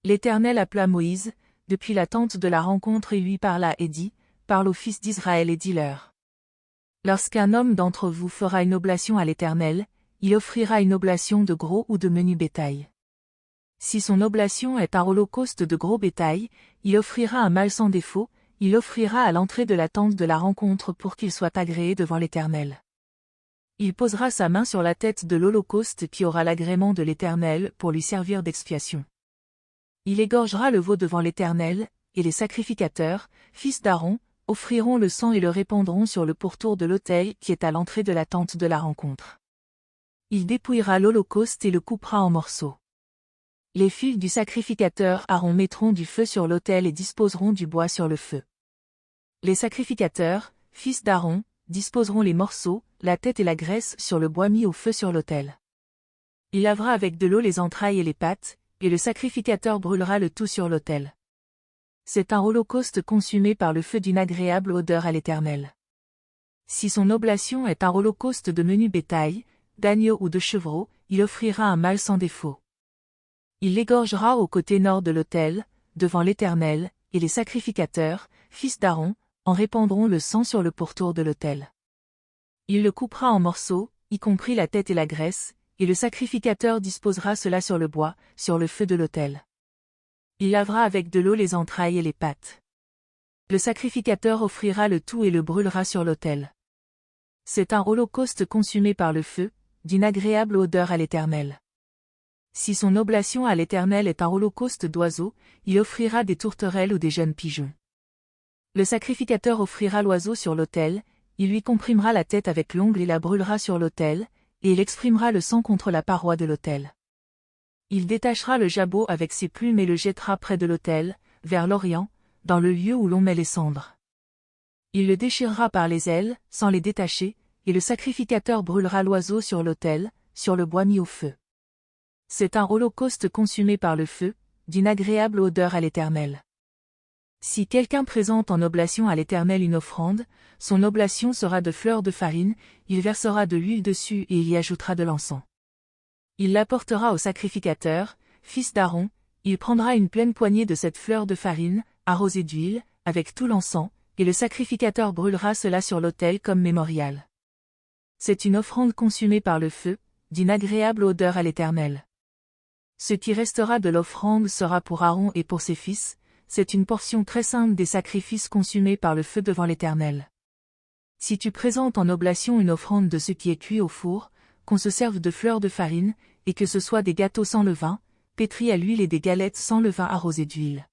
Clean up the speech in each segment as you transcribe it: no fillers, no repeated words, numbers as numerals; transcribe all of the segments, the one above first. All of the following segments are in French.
L'Éternel appela Moïse, depuis la tente de la rencontre et lui parla et dit, parle aux fils d'Israël et dis-leur. Lorsqu'un homme d'entre vous fera une oblation à l'Éternel, il offrira une oblation de gros ou de menu bétail. Si son oblation est un holocauste de gros bétail, il offrira un mâle sans défaut, il l'offrira à l'entrée de la tente de la rencontre pour qu'il soit agréé devant l'Éternel. Il posera sa main sur la tête de l'holocauste qui aura l'agrément de l'Éternel pour lui servir d'expiation. Il égorgera le veau devant l'Éternel, et les sacrificateurs, fils d'Aaron, offriront le sang et le répandront sur le pourtour de l'autel qui est à l'entrée de la tente de la rencontre. Il dépouillera l'holocauste et le coupera en morceaux. Les fils du sacrificateur Aaron mettront du feu sur l'autel et disposeront du bois sur le feu. Les sacrificateurs, fils d'Aaron, disposeront les morceaux, la tête et la graisse sur le bois mis au feu sur l'autel. Il lavera avec de l'eau les entrailles et les pattes, et le sacrificateur brûlera le tout sur l'autel. C'est un holocauste consumé par le feu d'une agréable odeur à l'Éternel. Si son oblation est un holocauste de menu bétail, d'agneau ou de chevreau, il offrira un mâle sans défaut. Il l'égorgera au côté nord de l'autel, devant l'Éternel, et les sacrificateurs, fils d'Aaron, en répandront le sang sur le pourtour de l'autel. Il le coupera en morceaux, y compris la tête et la graisse, et le sacrificateur disposera cela sur le bois, sur le feu de l'autel. Il lavera avec de l'eau les entrailles et les pattes. Le sacrificateur offrira le tout et le brûlera sur l'autel. C'est un holocauste consumé par le feu, d'une agréable odeur à l'Éternel. Si son oblation à l'Éternel est un holocauste d'oiseaux, il offrira des tourterelles ou des jeunes pigeons. Le sacrificateur offrira l'oiseau sur l'autel, il lui comprimera la tête avec l'ongle et la brûlera sur l'autel, et il exprimera le sang contre la paroi de l'autel. Il détachera le jabot avec ses plumes et le jettera près de l'autel, vers l'orient, dans le lieu où l'on met les cendres. Il le déchirera par les ailes, sans les détacher, et le sacrificateur brûlera l'oiseau sur l'autel, sur le bois mis au feu. C'est un holocauste consumé par le feu, d'une agréable odeur à l'Éternel. Si quelqu'un présente en oblation à l'Éternel une offrande, son oblation sera de fleurs de farine, il versera de l'huile dessus et il y ajoutera de l'encens. Il l'apportera au sacrificateur, fils d'Aaron, il prendra une pleine poignée de cette fleur de farine, arrosée d'huile, avec tout l'encens, et le sacrificateur brûlera cela sur l'autel comme mémorial. C'est une offrande consumée par le feu, d'une agréable odeur à l'Éternel. Ce qui restera de l'offrande sera pour Aaron et pour ses fils, c'est une portion très sainte des sacrifices consumés par le feu devant l'Éternel. Si tu présentes en oblation une offrande de ce qui est cuit au four, qu'on se serve de fleurs de farine, et que ce soit des gâteaux sans levain, pétris à l'huile et des galettes sans levain arrosées d'huile.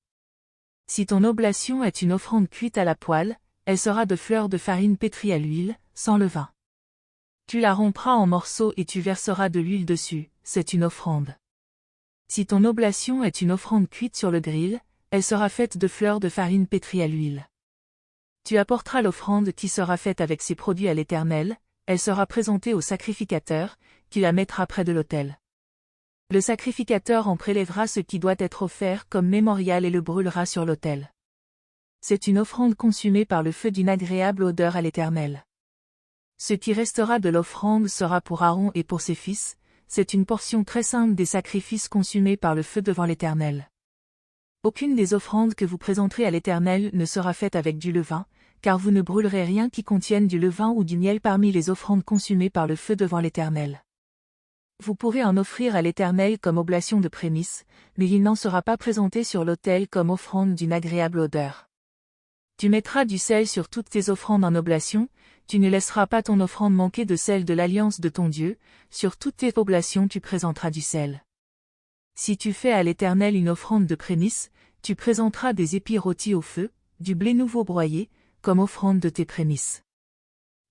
Si ton oblation est une offrande cuite à la poêle, elle sera de fleurs de farine pétries à l'huile, sans levain. Tu la rompras en morceaux et tu verseras de l'huile dessus, c'est une offrande. Si ton oblation est une offrande cuite sur le grill, elle sera faite de fleurs de farine pétries à l'huile. Tu apporteras l'offrande qui sera faite avec ces produits à l'Éternel, elle sera présentée au sacrificateur, qui la mettra près de l'autel. Le sacrificateur en prélèvera ce qui doit être offert comme mémorial et le brûlera sur l'autel. C'est une offrande consumée par le feu d'une agréable odeur à l'Éternel. Ce qui restera de l'offrande sera pour Aaron et pour ses fils, c'est une portion très sainte des sacrifices consumés par le feu devant l'Éternel. Aucune des offrandes que vous présenterez à l'Éternel ne sera faite avec du levain, car vous ne brûlerez rien qui contienne du levain ou du miel parmi les offrandes consumées par le feu devant l'Éternel. Vous pourrez en offrir à l'Éternel comme oblation de prémices, mais il n'en sera pas présenté sur l'autel comme offrande d'une agréable odeur. Tu mettras du sel sur toutes tes offrandes en oblation, tu ne laisseras pas ton offrande manquer de sel de l'alliance de ton Dieu, sur toutes tes oblations tu présenteras du sel. Si tu fais à l'Éternel une offrande de prémices, tu présenteras des épis rôtis au feu, du blé nouveau broyé, comme offrande de tes prémices.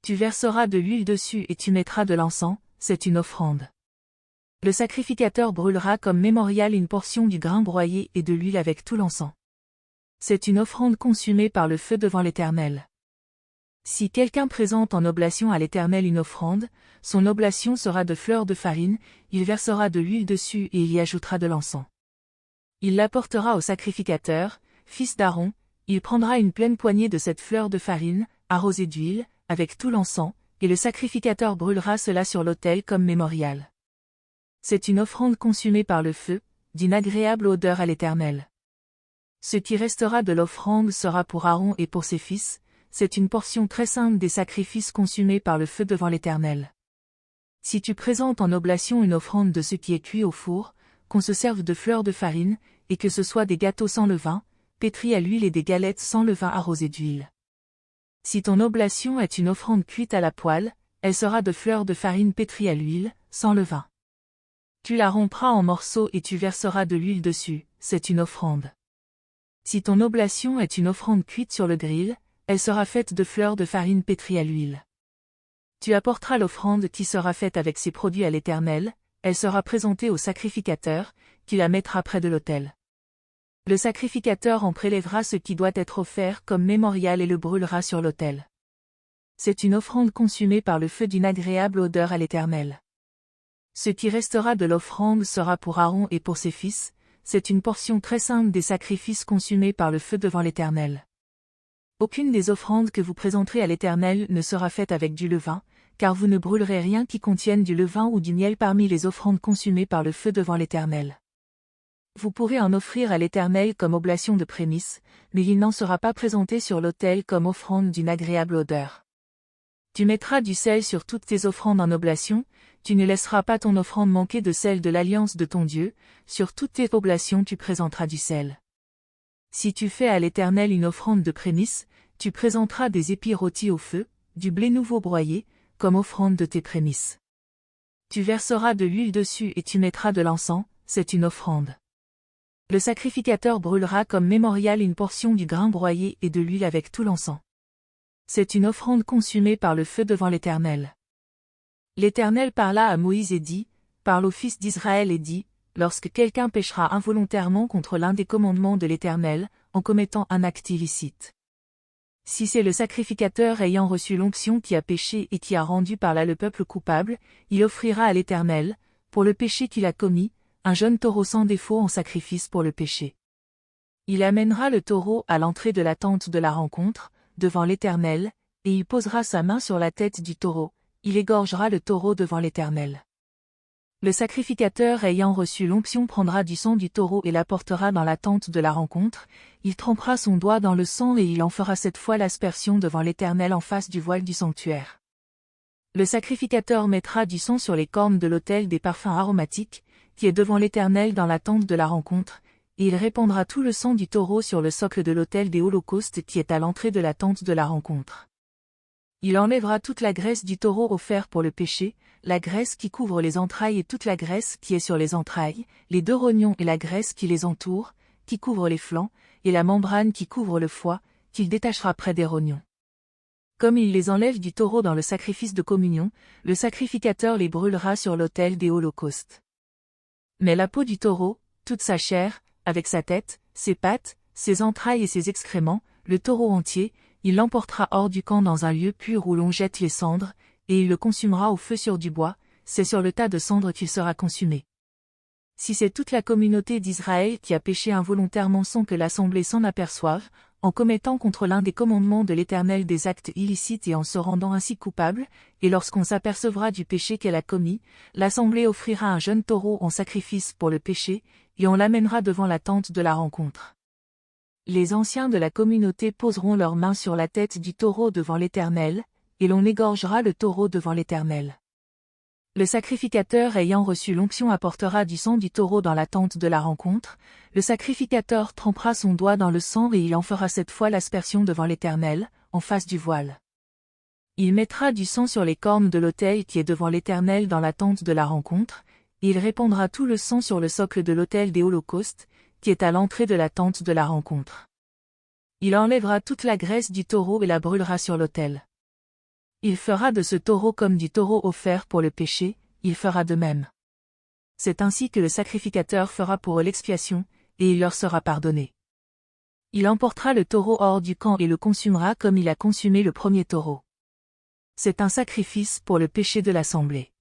Tu verseras de l'huile dessus et tu mettras de l'encens, c'est une offrande. Le sacrificateur brûlera comme mémorial une portion du grain broyé et de l'huile avec tout l'encens. C'est une offrande consumée par le feu devant l'Éternel. Si quelqu'un présente en oblation à l'Éternel une offrande, son oblation sera de fleurs de farine, il versera de l'huile dessus et il y ajoutera de l'encens. Il l'apportera au sacrificateur, fils d'Aaron, il prendra une pleine poignée de cette fleur de farine, arrosée d'huile, avec tout l'encens, et le sacrificateur brûlera cela sur l'autel comme mémorial. C'est une offrande consumée par le feu, d'une agréable odeur à l'Éternel. Ce qui restera de l'offrande sera pour Aaron et pour ses fils, c'est une portion très sainte des sacrifices consumés par le feu devant l'Éternel. Si tu présentes en oblation une offrande de ce qui est cuit au four, qu'on se serve de fleurs de farine, et que ce soit des gâteaux sans levain, pétris à l'huile et des galettes sans levain arrosées d'huile. Si ton oblation est une offrande cuite à la poêle, elle sera de fleurs de farine pétries à l'huile, sans levain. Tu la rompras en morceaux et tu verseras de l'huile dessus, c'est une offrande. Si ton oblation est une offrande cuite sur le grill, elle sera faite de fleurs de farine pétries à l'huile. Tu apporteras l'offrande qui sera faite avec ces produits à l'Éternel, elle sera présentée au sacrificateur, qui la mettra près de l'autel. Le sacrificateur en prélèvera ce qui doit être offert comme mémorial et le brûlera sur l'autel. C'est une offrande consumée par le feu d'une agréable odeur à l'Éternel. Ce qui restera de l'offrande sera pour Aaron et pour ses fils, c'est une portion très sainte des sacrifices consumés par le feu devant l'Éternel. Aucune des offrandes que vous présenterez à l'Éternel ne sera faite avec du levain, car vous ne brûlerez rien qui contienne du levain ou du miel parmi les offrandes consumées par le feu devant l'Éternel. Vous pourrez en offrir à l'Éternel comme oblation de prémices, mais il n'en sera pas présenté sur l'autel comme offrande d'une agréable odeur. Tu mettras du sel sur toutes tes offrandes en oblation, tu ne laisseras pas ton offrande manquer de sel de l'alliance de ton Dieu, sur toutes tes oblations tu présenteras du sel. Si tu fais à l'Éternel une offrande de prémices, tu présenteras des épis rôtis au feu, du blé nouveau broyé, comme offrande de tes prémices. Tu verseras de l'huile dessus et tu mettras de l'encens, c'est une offrande. Le sacrificateur brûlera comme mémorial une portion du grain broyé et de l'huile avec tout l'encens. C'est une offrande consumée par le feu devant l'Éternel. L'Éternel parla à Moïse et dit, parle aux fils d'Israël et dit, lorsque quelqu'un péchera involontairement contre l'un des commandements de l'Éternel, en commettant un acte illicite. Si c'est le sacrificateur ayant reçu l'onction qui a péché et qui a rendu par là le peuple coupable, il offrira à l'Éternel, pour le péché qu'il a commis, un jeune taureau sans défaut en sacrifice pour le péché. Il amènera le taureau à l'entrée de la tente de la rencontre, devant l'Éternel, et il posera sa main sur la tête du taureau, il égorgera le taureau devant l'Éternel. Le sacrificateur ayant reçu l'onction prendra du sang du taureau et l'apportera dans la tente de la rencontre, il trempera son doigt dans le sang et il en fera cette fois l'aspersion devant l'Éternel en face du voile du sanctuaire. Le sacrificateur mettra du sang sur les cornes de l'autel des parfums aromatiques, qui est devant l'Éternel dans la tente de la rencontre, et il répandra tout le sang du taureau sur le socle de l'autel des holocaustes qui est à l'entrée de la tente de la rencontre. Il enlèvera toute la graisse du taureau offert pour le péché, la graisse qui couvre les entrailles et toute la graisse qui est sur les entrailles, les deux rognons et la graisse qui les entoure, qui couvre les flancs, et la membrane qui couvre le foie, qu'il détachera près des rognons. Comme il les enlève du taureau dans le sacrifice de communion, le sacrificateur les brûlera sur l'autel des holocaustes. Mais la peau du taureau, toute sa chair, avec sa tête, ses pattes, ses entrailles et ses excréments, le taureau entier, il l'emportera hors du camp dans un lieu pur où l'on jette les cendres, et il le consumera au feu sur du bois, c'est sur le tas de cendres qu'il sera consumé. Si c'est toute la communauté d'Israël qui a péché involontairement sans que l'assemblée s'en aperçoive, en commettant contre l'un des commandements de l'Éternel des actes illicites et en se rendant ainsi coupable, et lorsqu'on s'apercevra du péché qu'elle a commis, l'assemblée offrira un jeune taureau en sacrifice pour le péché, et on l'amènera devant la tente de la rencontre. Les anciens de la communauté poseront leurs mains sur la tête du taureau devant l'Éternel, et l'on égorgera le taureau devant l'Éternel. Le sacrificateur ayant reçu l'onction apportera du sang du taureau dans la tente de la rencontre, le sacrificateur trempera son doigt dans le sang et il en fera cette fois l'aspersion devant l'Éternel, en face du voile. Il mettra du sang sur les cornes de l'autel qui est devant l'Éternel dans la tente de la rencontre, et il répandra tout le sang sur le socle de l'autel des holocaustes, qui est à l'entrée de la tente de la rencontre. Il enlèvera toute la graisse du taureau et la brûlera sur l'autel. Il fera de ce taureau comme du taureau offert pour le péché, il fera de même. C'est ainsi que le sacrificateur fera pour eux l'expiation, et il leur sera pardonné. Il emportera le taureau hors du camp et le consumera comme il a consumé le premier taureau. C'est un sacrifice pour le péché de l'assemblée.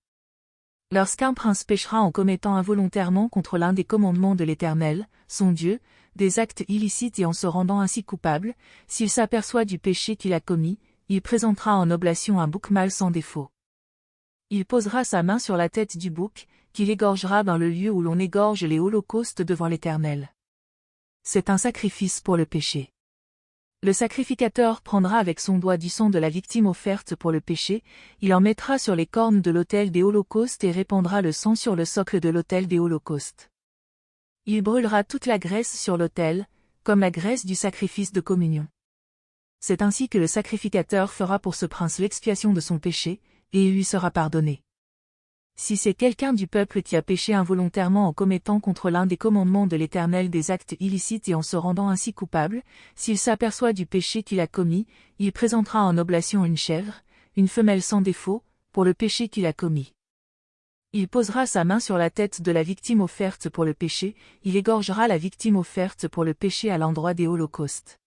Lorsqu'un prince péchera en commettant involontairement contre l'un des commandements de l'Éternel, son Dieu, des actes illicites et en se rendant ainsi coupable, s'il s'aperçoit du péché qu'il a commis, il présentera en oblation un bouc mâle sans défaut. Il posera sa main sur la tête du bouc, qu'il égorgera dans le lieu où l'on égorge les holocaustes devant l'Éternel. C'est un sacrifice pour le péché. Le sacrificateur prendra avec son doigt du sang de la victime offerte pour le péché, il en mettra sur les cornes de l'autel des holocaustes et répandra le sang sur le socle de l'autel des holocaustes. Il brûlera toute la graisse sur l'autel, comme la graisse du sacrifice de communion. C'est ainsi que le sacrificateur fera pour ce prince l'expiation de son péché, et il lui sera pardonné. Si c'est quelqu'un du peuple qui a péché involontairement en commettant contre l'un des commandements de l'Éternel des actes illicites et en se rendant ainsi coupable, s'il s'aperçoit du péché qu'il a commis, il présentera en oblation une chèvre, une femelle sans défaut, pour le péché qu'il a commis. Il posera sa main sur la tête de la victime offerte pour le péché, il égorgera la victime offerte pour le péché à l'endroit des holocaustes.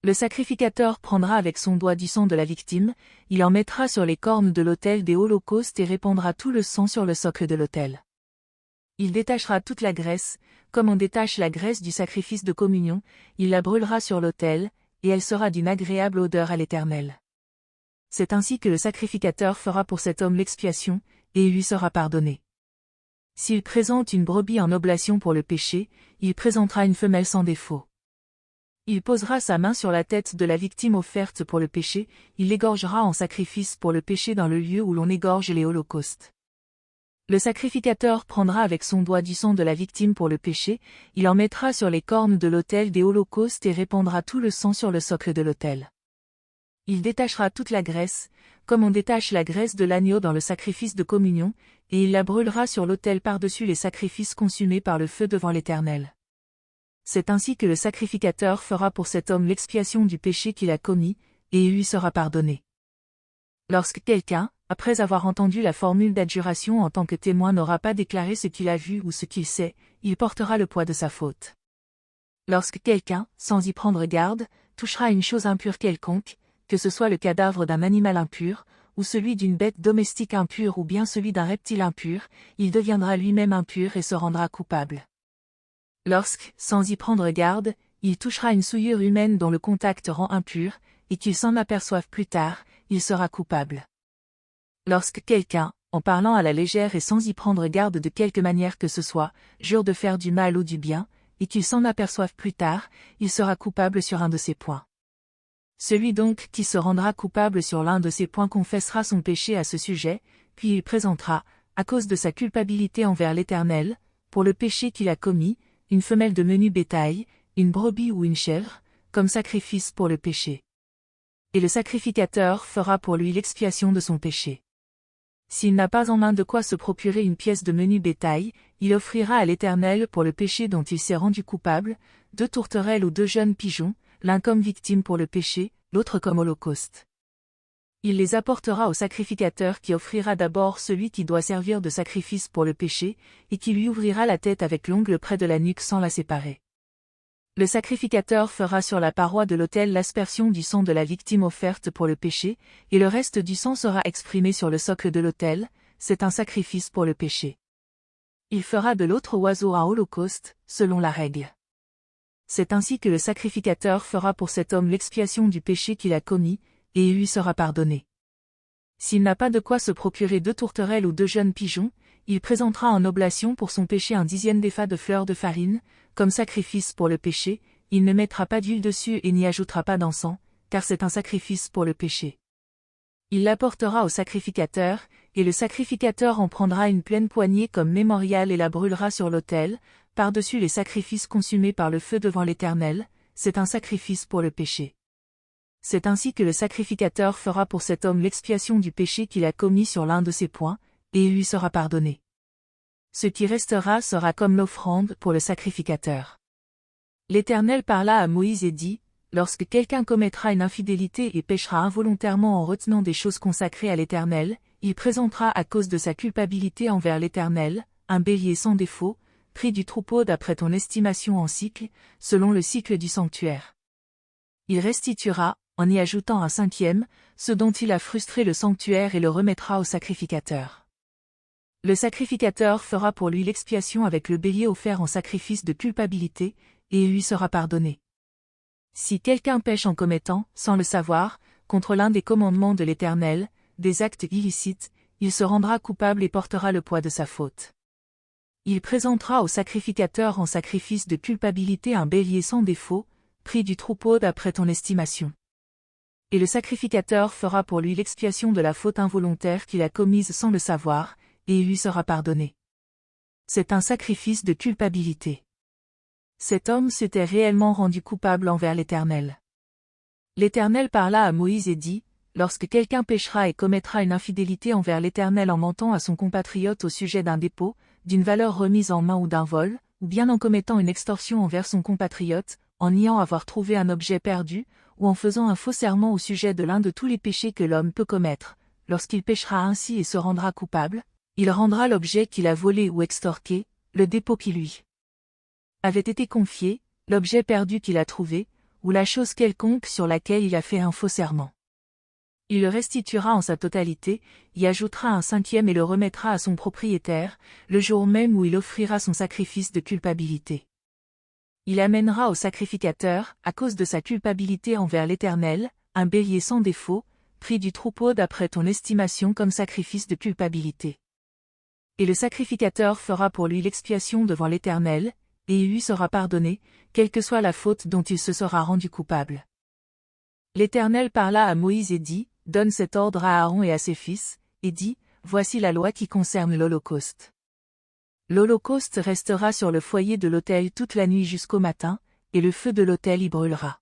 Le sacrificateur prendra avec son doigt du sang de la victime, il en mettra sur les cornes de l'autel des holocaustes et répandra tout le sang sur le socle de l'autel. Il détachera toute la graisse, comme on détache la graisse du sacrifice de communion, il la brûlera sur l'autel, et elle sera d'une agréable odeur à l'Éternel. C'est ainsi que le sacrificateur fera pour cet homme l'expiation, et il lui sera pardonné. S'il présente une brebis en oblation pour le péché, il présentera une femelle sans défaut. Il posera sa main sur la tête de la victime offerte pour le péché, il l'égorgera en sacrifice pour le péché dans le lieu où l'on égorge les holocaustes. Le sacrificateur prendra avec son doigt du sang de la victime pour le péché, il en mettra sur les cornes de l'autel des holocaustes et répandra tout le sang sur le socle de l'autel. Il détachera toute la graisse, comme on détache la graisse de l'agneau dans le sacrifice de communion, et il la brûlera sur l'autel par-dessus les sacrifices consumés par le feu devant l'Éternel. C'est ainsi que le sacrificateur fera pour cet homme l'expiation du péché qu'il a commis, et il lui sera pardonné. Lorsque quelqu'un, après avoir entendu la formule d'adjuration en tant que témoin n'aura pas déclaré ce qu'il a vu ou ce qu'il sait, il portera le poids de sa faute. Lorsque quelqu'un, sans y prendre garde, touchera une chose impure quelconque, que ce soit le cadavre d'un animal impur, ou celui d'une bête domestique impure ou bien celui d'un reptile impur, il deviendra lui-même impur et se rendra coupable. Lorsque, sans y prendre garde, il touchera une souillure humaine dont le contact rend impur, et qu'il s'en aperçoive plus tard, il sera coupable. Lorsque quelqu'un, en parlant à la légère et sans y prendre garde de quelque manière que ce soit, jure de faire du mal ou du bien, et qu'il s'en aperçoive plus tard, il sera coupable sur un de ces points. Celui donc qui se rendra coupable sur l'un de ces points confessera son péché à ce sujet, puis il présentera, à cause de sa culpabilité envers l'Éternel, pour le péché qu'il a commis, une femelle de menu bétail, une brebis ou une chèvre, comme sacrifice pour le péché. Et le sacrificateur fera pour lui l'expiation de son péché. S'il n'a pas en main de quoi se procurer une pièce de menu bétail, il offrira à l'Éternel pour le péché dont il s'est rendu coupable, 2 tourterelles ou 2 jeunes pigeons, l'un comme victime pour le péché, l'autre comme holocauste. Il les apportera au sacrificateur qui offrira d'abord celui qui doit servir de sacrifice pour le péché, et qui lui ouvrira la tête avec l'ongle près de la nuque sans la séparer. Le sacrificateur fera sur la paroi de l'autel l'aspersion du sang de la victime offerte pour le péché, et le reste du sang sera exprimé sur le socle de l'autel, c'est un sacrifice pour le péché. Il fera de l'autre oiseau un holocauste, selon la règle. C'est ainsi que le sacrificateur fera pour cet homme l'expiation du péché qu'il a commis, et il lui sera pardonné. S'il n'a pas de quoi se procurer 2 tourterelles ou 2 jeunes pigeons, il présentera en oblation pour son péché un 10e d'épha de fleur de farine, comme sacrifice pour le péché, il ne mettra pas d'huile dessus et n'y ajoutera pas d'encens, car c'est un sacrifice pour le péché. Il l'apportera au sacrificateur, et le sacrificateur en prendra une pleine poignée comme mémorial et la brûlera sur l'autel, par-dessus les sacrifices consumés par le feu devant l'Éternel, c'est un sacrifice pour le péché. C'est ainsi que le sacrificateur fera pour cet homme l'expiation du péché qu'il a commis sur l'un de ces points, et il lui sera pardonné. Ce qui restera sera comme l'offrande pour le sacrificateur. L'Éternel parla à Moïse et dit, « Lorsque quelqu'un commettra une infidélité et péchera involontairement en retenant des choses consacrées à l'Éternel, il présentera à cause de sa culpabilité envers l'Éternel, un bélier sans défaut, pris du troupeau d'après ton estimation en cycle, selon le cycle du sanctuaire. Il restituera, en y ajoutant un 5e, ce dont il a frustré le sanctuaire et le remettra au sacrificateur. Le sacrificateur fera pour lui l'expiation avec le bélier offert en sacrifice de culpabilité, et il lui sera pardonné. Si quelqu'un pêche en commettant, sans le savoir, contre l'un des commandements de l'Éternel, des actes illicites, il se rendra coupable et portera le poids de sa faute. Il présentera au sacrificateur en sacrifice de culpabilité un bélier sans défaut, pris du troupeau d'après ton estimation. Et le sacrificateur fera pour lui l'expiation de la faute involontaire qu'il a commise sans le savoir, et il lui sera pardonné. C'est un sacrifice de culpabilité. Cet homme s'était réellement rendu coupable envers l'Éternel. L'Éternel parla à Moïse et dit, lorsque quelqu'un péchera et commettra une infidélité envers l'Éternel en mentant à son compatriote au sujet d'un dépôt, d'une valeur remise en main ou d'un vol, ou bien en commettant une extorsion envers son compatriote, en niant avoir trouvé un objet perdu, ou en faisant un faux serment au sujet de l'un de tous les péchés que l'homme peut commettre, lorsqu'il péchera ainsi et se rendra coupable, il rendra l'objet qu'il a volé ou extorqué, le dépôt qui lui avait été confié, l'objet perdu qu'il a trouvé, ou la chose quelconque sur laquelle il a fait un faux serment. Il le restituera en sa totalité, y ajoutera un cinquième et le remettra à son propriétaire, le jour même où il offrira son sacrifice de culpabilité. Il amènera au sacrificateur, à cause de sa culpabilité envers l'Éternel, un bélier sans défaut, pris du troupeau d'après ton estimation comme sacrifice de culpabilité. Et le sacrificateur fera pour lui l'expiation devant l'Éternel, et il lui sera pardonné, quelle que soit la faute dont il se sera rendu coupable. L'Éternel parla à Moïse et dit, donne cet ordre à Aaron et à ses fils, et dit, voici la loi qui concerne l'Holocauste. L'Holocauste restera sur le foyer de l'autel toute la nuit jusqu'au matin, et le feu de l'autel y brûlera.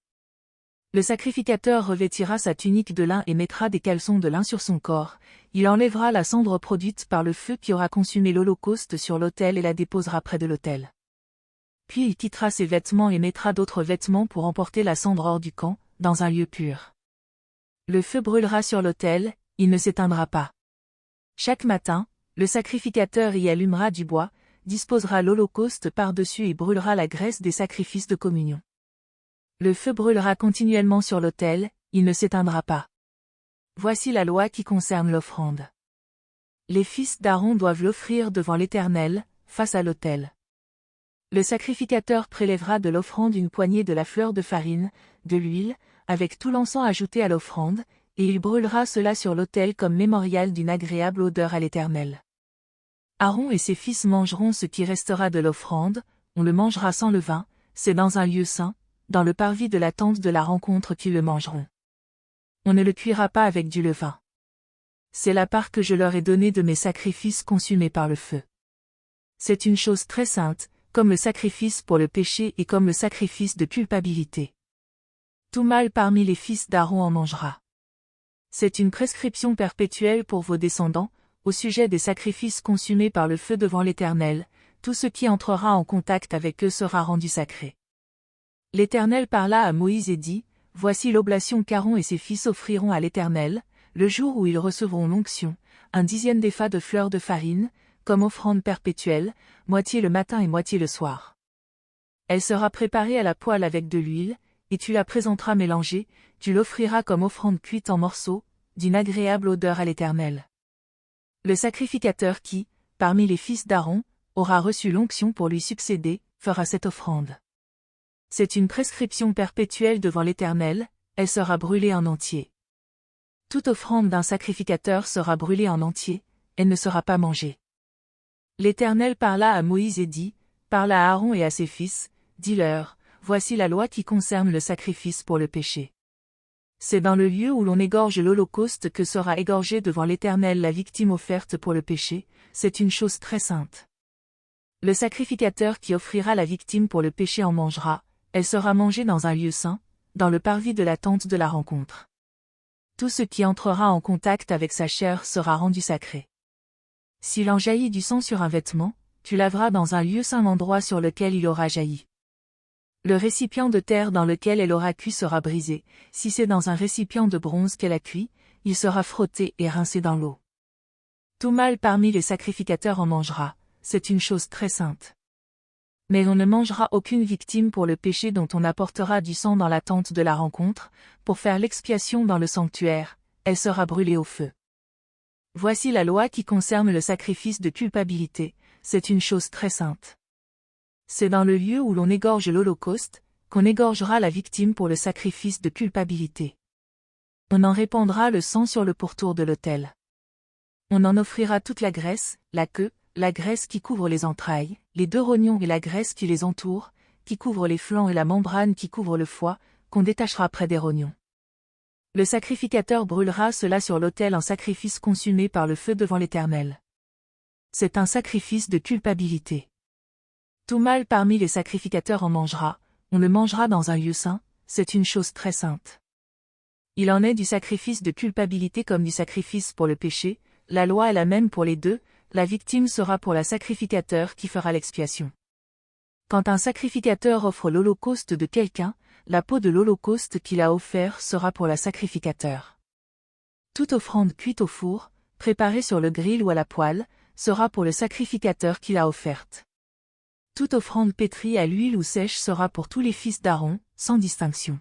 Le sacrificateur revêtira sa tunique de lin et mettra des caleçons de lin sur son corps, il enlèvera la cendre produite par le feu qui aura consumé l'Holocauste sur l'autel et la déposera près de l'autel. Puis il quittera ses vêtements et mettra d'autres vêtements pour emporter la cendre hors du camp, dans un lieu pur. Le feu brûlera sur l'autel, il ne s'éteindra pas. Chaque matin, le sacrificateur y allumera du bois, disposera l'Holocauste par-dessus et brûlera la graisse des sacrifices de communion. Le feu brûlera continuellement sur l'autel, il ne s'éteindra pas. Voici la loi qui concerne l'offrande. Les fils d'Aaron doivent l'offrir devant l'Éternel, face à l'autel. Le sacrificateur prélèvera de l'offrande une poignée de la fleur de farine, de l'huile, avec tout l'encens ajouté à l'offrande, et il brûlera cela sur l'autel comme mémorial d'une agréable odeur à l'Éternel. Aaron et ses fils mangeront ce qui restera de l'offrande, on le mangera sans levain, c'est dans un lieu saint, dans le parvis de la tente de la rencontre qu'ils le mangeront. On ne le cuira pas avec du levain. C'est la part que je leur ai donnée de mes sacrifices consumés par le feu. C'est une chose très sainte, comme le sacrifice pour le péché et comme le sacrifice de culpabilité. Tout mâle parmi les fils d'Aaron en mangera. C'est une prescription perpétuelle pour vos descendants, au sujet des sacrifices consumés par le feu devant l'Éternel, tout ce qui entrera en contact avec eux sera rendu sacré. L'Éternel parla à Moïse et dit, voici l'oblation qu'Aaron et ses fils offriront à l'Éternel, le jour où ils recevront l'onction, un dixième d'épha de fleur de farine, comme offrande perpétuelle, moitié le matin et moitié le soir. Elle sera préparée à la poêle avec de l'huile, et tu la présenteras mélangée, tu l'offriras comme offrande cuite en morceaux, d'une agréable odeur à l'Éternel. Le sacrificateur qui, parmi les fils d'Aaron, aura reçu l'onction pour lui succéder, fera cette offrande. C'est une prescription perpétuelle devant l'Éternel, elle sera brûlée en entier. Toute offrande d'un sacrificateur sera brûlée en entier, elle ne sera pas mangée. L'Éternel parla à Moïse et dit, parle à Aaron et à ses fils, dis-leur, voici la loi qui concerne le sacrifice pour le péché. C'est dans le lieu où l'on égorge l'Holocauste que sera égorgée devant l'Éternel la victime offerte pour le péché, c'est une chose très sainte. Le sacrificateur qui offrira la victime pour le péché en mangera, elle sera mangée dans un lieu saint, dans le parvis de la tente de la rencontre. Tout ce qui entrera en contact avec sa chair sera rendu sacré. S'il en jaillit du sang sur un vêtement, tu laveras dans un lieu saint l'endroit sur lequel il aura jailli. Le récipient de terre dans lequel elle aura cuit sera brisé, si c'est dans un récipient de bronze qu'elle a cuit, il sera frotté et rincé dans l'eau. Tout mâle parmi les sacrificateurs en mangera, c'est une chose très sainte. Mais on ne mangera aucune victime pour le péché dont on apportera du sang dans la tente de la rencontre, pour faire l'expiation dans le sanctuaire, elle sera brûlée au feu. Voici la loi qui concerne le sacrifice de culpabilité, c'est une chose très sainte. C'est dans le lieu où l'on égorge l'Holocauste, qu'on égorgera la victime pour le sacrifice de culpabilité. On en répandra le sang sur le pourtour de l'autel. On en offrira toute la graisse, la queue, la graisse qui couvre les entrailles, les 2 rognons et la graisse qui les entoure, qui couvre les flancs et la membrane qui couvre le foie, qu'on détachera près des rognons. Le sacrificateur brûlera cela sur l'autel en sacrifice consumé par le feu devant l'Éternel. C'est un sacrifice de culpabilité. Tout mâle parmi les sacrificateurs en mangera, on le mangera dans un lieu saint, c'est une chose très sainte. Il en est du sacrifice de culpabilité comme du sacrifice pour le péché, la loi est la même pour les deux, la victime sera pour le sacrificateur qui fera l'expiation. Quand un sacrificateur offre l'holocauste de quelqu'un, la peau de l'holocauste qu'il a offert sera pour le sacrificateur. Toute offrande cuite au four, préparée sur le grill ou à la poêle, sera pour le sacrificateur qui l'a offerte. Toute offrande pétrie à l'huile ou sèche sera pour tous les fils d'Aaron, sans distinction.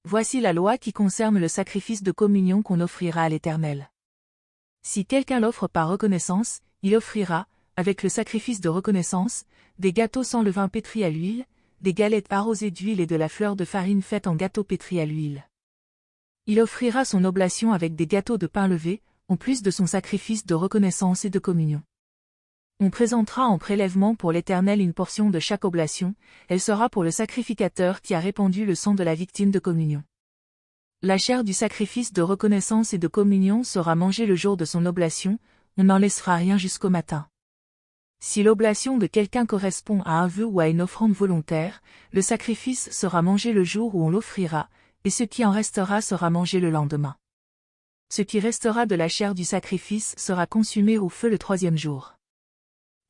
Voici la loi qui concerne le sacrifice de communion qu'on offrira à l'Éternel. Si quelqu'un l'offre par reconnaissance, il offrira, avec le sacrifice de reconnaissance, des gâteaux sans levain pétris à l'huile, des galettes arrosées d'huile et de la fleur de farine faite en gâteaux pétris à l'huile. Il offrira son oblation avec des gâteaux de pain levé, en plus de son sacrifice de reconnaissance et de communion. On présentera en prélèvement pour l'Éternel une portion de chaque oblation, elle sera pour le sacrificateur qui a répandu le sang de la victime de communion. La chair du sacrifice de reconnaissance et de communion sera mangée le jour de son oblation, on n'en laissera rien jusqu'au matin. Si l'oblation de quelqu'un correspond à un vœu ou à une offrande volontaire, le sacrifice sera mangé le jour où on l'offrira, et ce qui en restera sera mangé le lendemain. Ce qui restera de la chair du sacrifice sera consumé au feu le 3e jour.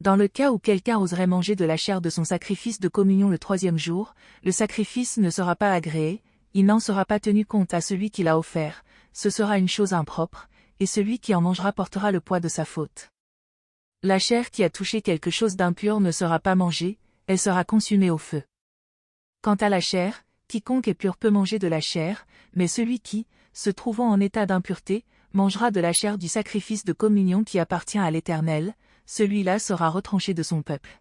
Dans le cas où quelqu'un oserait manger de la chair de son sacrifice de communion le 3e jour, le sacrifice ne sera pas agréé, il n'en sera pas tenu compte à celui qui l'a offert, ce sera une chose impropre, et celui qui en mangera portera le poids de sa faute. La chair qui a touché quelque chose d'impur ne sera pas mangée, elle sera consumée au feu. Quant à la chair, quiconque est pur peut manger de la chair, mais celui qui, se trouvant en état d'impureté, mangera de la chair du sacrifice de communion qui appartient à l'Éternel, celui-là sera retranché de son peuple.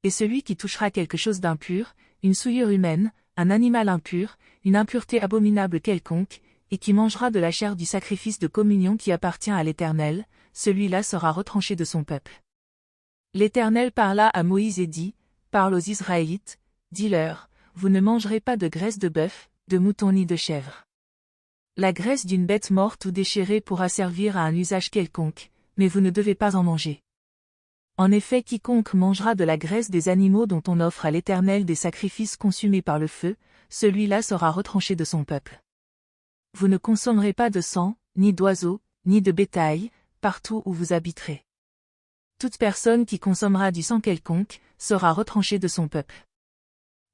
Et celui qui touchera quelque chose d'impur, une souillure humaine, un animal impur, une impureté abominable quelconque, et qui mangera de la chair du sacrifice de communion qui appartient à l'Éternel, celui-là sera retranché de son peuple. L'Éternel parla à Moïse et dit, parle aux Israélites, dis-leur, vous ne mangerez pas de graisse de bœuf, de mouton ni de chèvre. La graisse d'une bête morte ou déchirée pourra servir à un usage quelconque, mais vous ne devez pas en manger. En effet, quiconque mangera de la graisse des animaux dont on offre à l'Éternel des sacrifices consumés par le feu, celui-là sera retranché de son peuple. Vous ne consommerez pas de sang, ni d'oiseaux, ni de bétail, partout où vous habiterez. Toute personne qui consommera du sang quelconque, sera retranchée de son peuple.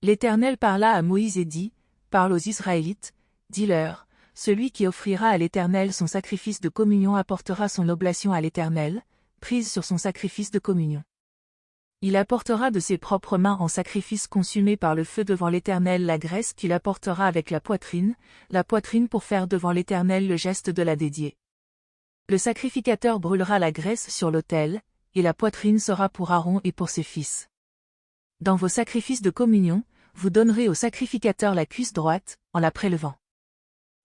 L'Éternel parla à Moïse et dit, parle aux Israélites, dis-leur, celui qui offrira à l'Éternel son sacrifice de communion apportera son oblation à l'Éternel, prise sur son sacrifice de communion. Il apportera de ses propres mains en sacrifice consumé par le feu devant l'Éternel la graisse qu'il apportera avec la poitrine pour faire devant l'Éternel le geste de la dédiée. Le sacrificateur brûlera la graisse sur l'autel, et la poitrine sera pour Aaron et pour ses fils. Dans vos sacrifices de communion, vous donnerez au sacrificateur la cuisse droite, en la prélevant.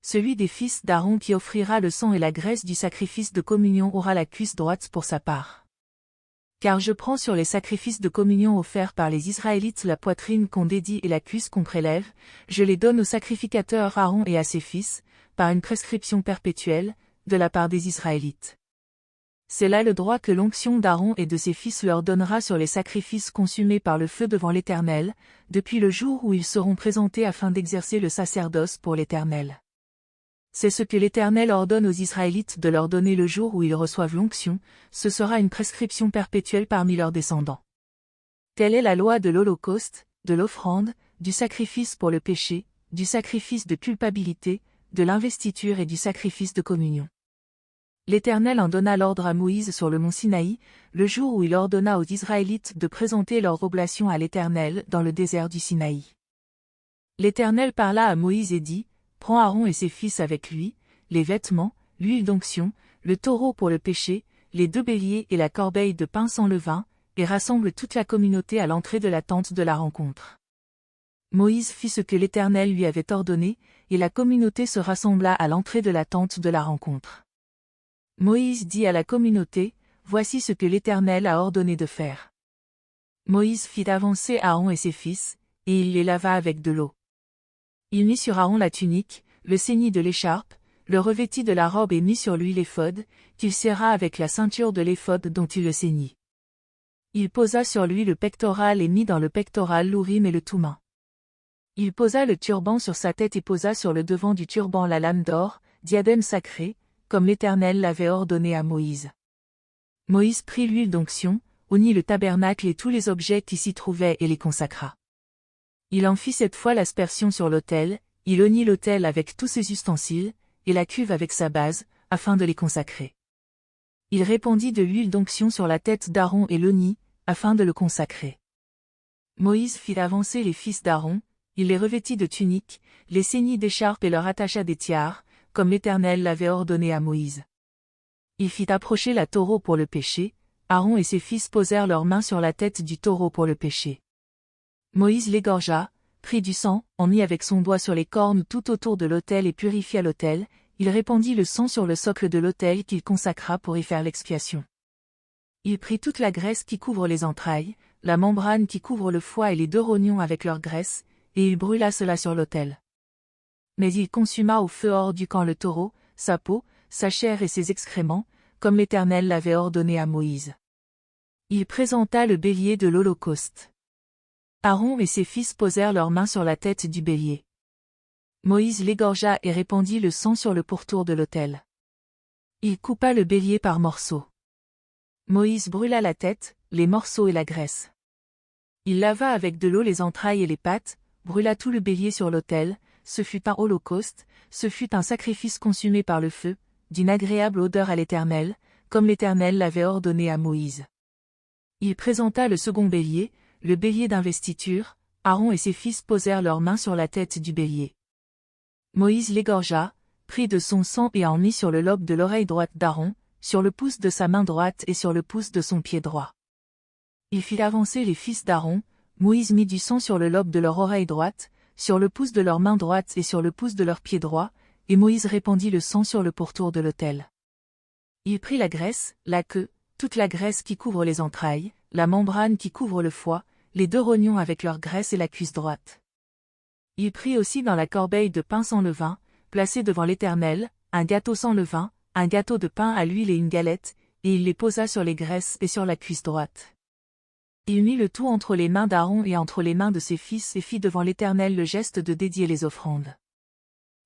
Celui des fils d'Aaron qui offrira le sang et la graisse du sacrifice de communion aura la cuisse droite pour sa part. Car je prends sur les sacrifices de communion offerts par les Israélites la poitrine qu'on dédie et la cuisse qu'on prélève, je les donne au sacrificateur Aaron et à ses fils, par une prescription perpétuelle, de la part des Israélites. C'est là le droit que l'onction d'Aaron et de ses fils leur donnera sur les sacrifices consumés par le feu devant l'Éternel, depuis le jour où ils seront présentés afin d'exercer le sacerdoce pour l'Éternel. C'est ce que l'Éternel ordonne aux Israélites de leur donner le jour où ils reçoivent l'onction, ce sera une prescription perpétuelle parmi leurs descendants. Telle est la loi de l'Holocauste, de l'offrande, du sacrifice pour le péché, du sacrifice de culpabilité, de l'investiture et du sacrifice de communion. L'Éternel en donna l'ordre à Moïse sur le mont Sinaï, le jour où il ordonna aux Israélites de présenter leur oblation à l'Éternel dans le désert du Sinaï. L'Éternel parla à Moïse et dit, prends Aaron et ses fils avec lui, les vêtements, l'huile d'onction, le taureau pour le péché, les 2 béliers et la corbeille de pain sans levain, et rassemble toute la communauté à l'entrée de la tente de la rencontre. Moïse fit ce que l'Éternel lui avait ordonné, et la communauté se rassembla à l'entrée de la tente de la rencontre. Moïse dit à la communauté, « Voici ce que l'Éternel a ordonné de faire. » Moïse fit avancer Aaron et ses fils, et il les lava avec de l'eau. Il mit sur Aaron la tunique, le ceignit de l'écharpe, le revêtit de la robe et mit sur lui l'éphod, qu'il serra avec la ceinture de l'éphod dont il le ceignit. Il posa sur lui le pectoral et mit dans le pectoral l'Urim et le Thummim. Il posa le turban sur sa tête et posa sur le devant du turban la lame d'or, diadème sacré, comme l'Éternel l'avait ordonné à Moïse. Moïse prit l'huile d'onction, oignit le tabernacle et tous les objets qui s'y trouvaient et les consacra. Il en fit 7 fois l'aspersion sur l'autel, il oignit l'autel avec tous ses ustensiles, et la cuve avec sa base, afin de les consacrer. Il répandit de l'huile d'onction sur la tête d'Aaron et l'oignit, afin de le consacrer. Moïse fit avancer les fils d'Aaron, il les revêtit de tuniques, les ceignit d'écharpes et leur attacha des tiares, comme l'Éternel l'avait ordonné à Moïse. Il fit approcher la taureau pour le péché, Aaron et ses fils posèrent leurs mains sur la tête du taureau pour le péché. Moïse l'égorgea, prit du sang, en mit avec son doigt sur les cornes tout autour de l'autel et purifia l'autel, il répandit le sang sur le socle de l'autel qu'il consacra pour y faire l'expiation. Il prit toute la graisse qui couvre les entrailles, la membrane qui couvre le foie et les 2 rognons avec leur graisse, et il brûla cela sur l'autel. Mais il consuma au feu hors du camp le taureau, sa peau, sa chair et ses excréments, comme l'Éternel l'avait ordonné à Moïse. Il présenta le bélier de l'Holocauste. Aaron et ses fils posèrent leurs mains sur la tête du bélier. Moïse l'égorgea et répandit le sang sur le pourtour de l'autel. Il coupa le bélier par morceaux. Moïse brûla la tête, les morceaux et la graisse. Il lava avec de l'eau les entrailles et les pattes, brûla tout le bélier sur l'autel, ce fut un holocauste, ce fut un sacrifice consumé par le feu, d'une agréable odeur à l'Éternel, comme l'Éternel l'avait ordonné à Moïse. Il présenta le second bélier, le bélier d'investiture, Aaron et ses fils posèrent leurs mains sur la tête du bélier. Moïse l'égorgea, prit de son sang et en mit sur le lobe de l'oreille droite d'Aaron, sur le pouce de sa main droite et sur le pouce de son pied droit. Il fit avancer les fils d'Aaron, Moïse mit du sang sur le lobe de leur oreille droite, sur le pouce de leur main droite et sur le pouce de leur pied droit, et Moïse répandit le sang sur le pourtour de l'autel. Il prit la graisse, la queue, toute la graisse qui couvre les entrailles, la membrane qui couvre le foie, les 2 rognons avec leur graisse et la cuisse droite. Il prit aussi dans la corbeille de pain sans levain, placé devant l'Éternel, un gâteau sans levain, un gâteau de pain à l'huile et une galette, et il les posa sur les graisses et sur la cuisse droite. Il mit le tout entre les mains d'Aaron et entre les mains de ses fils et fit devant l'Éternel le geste de dédier les offrandes.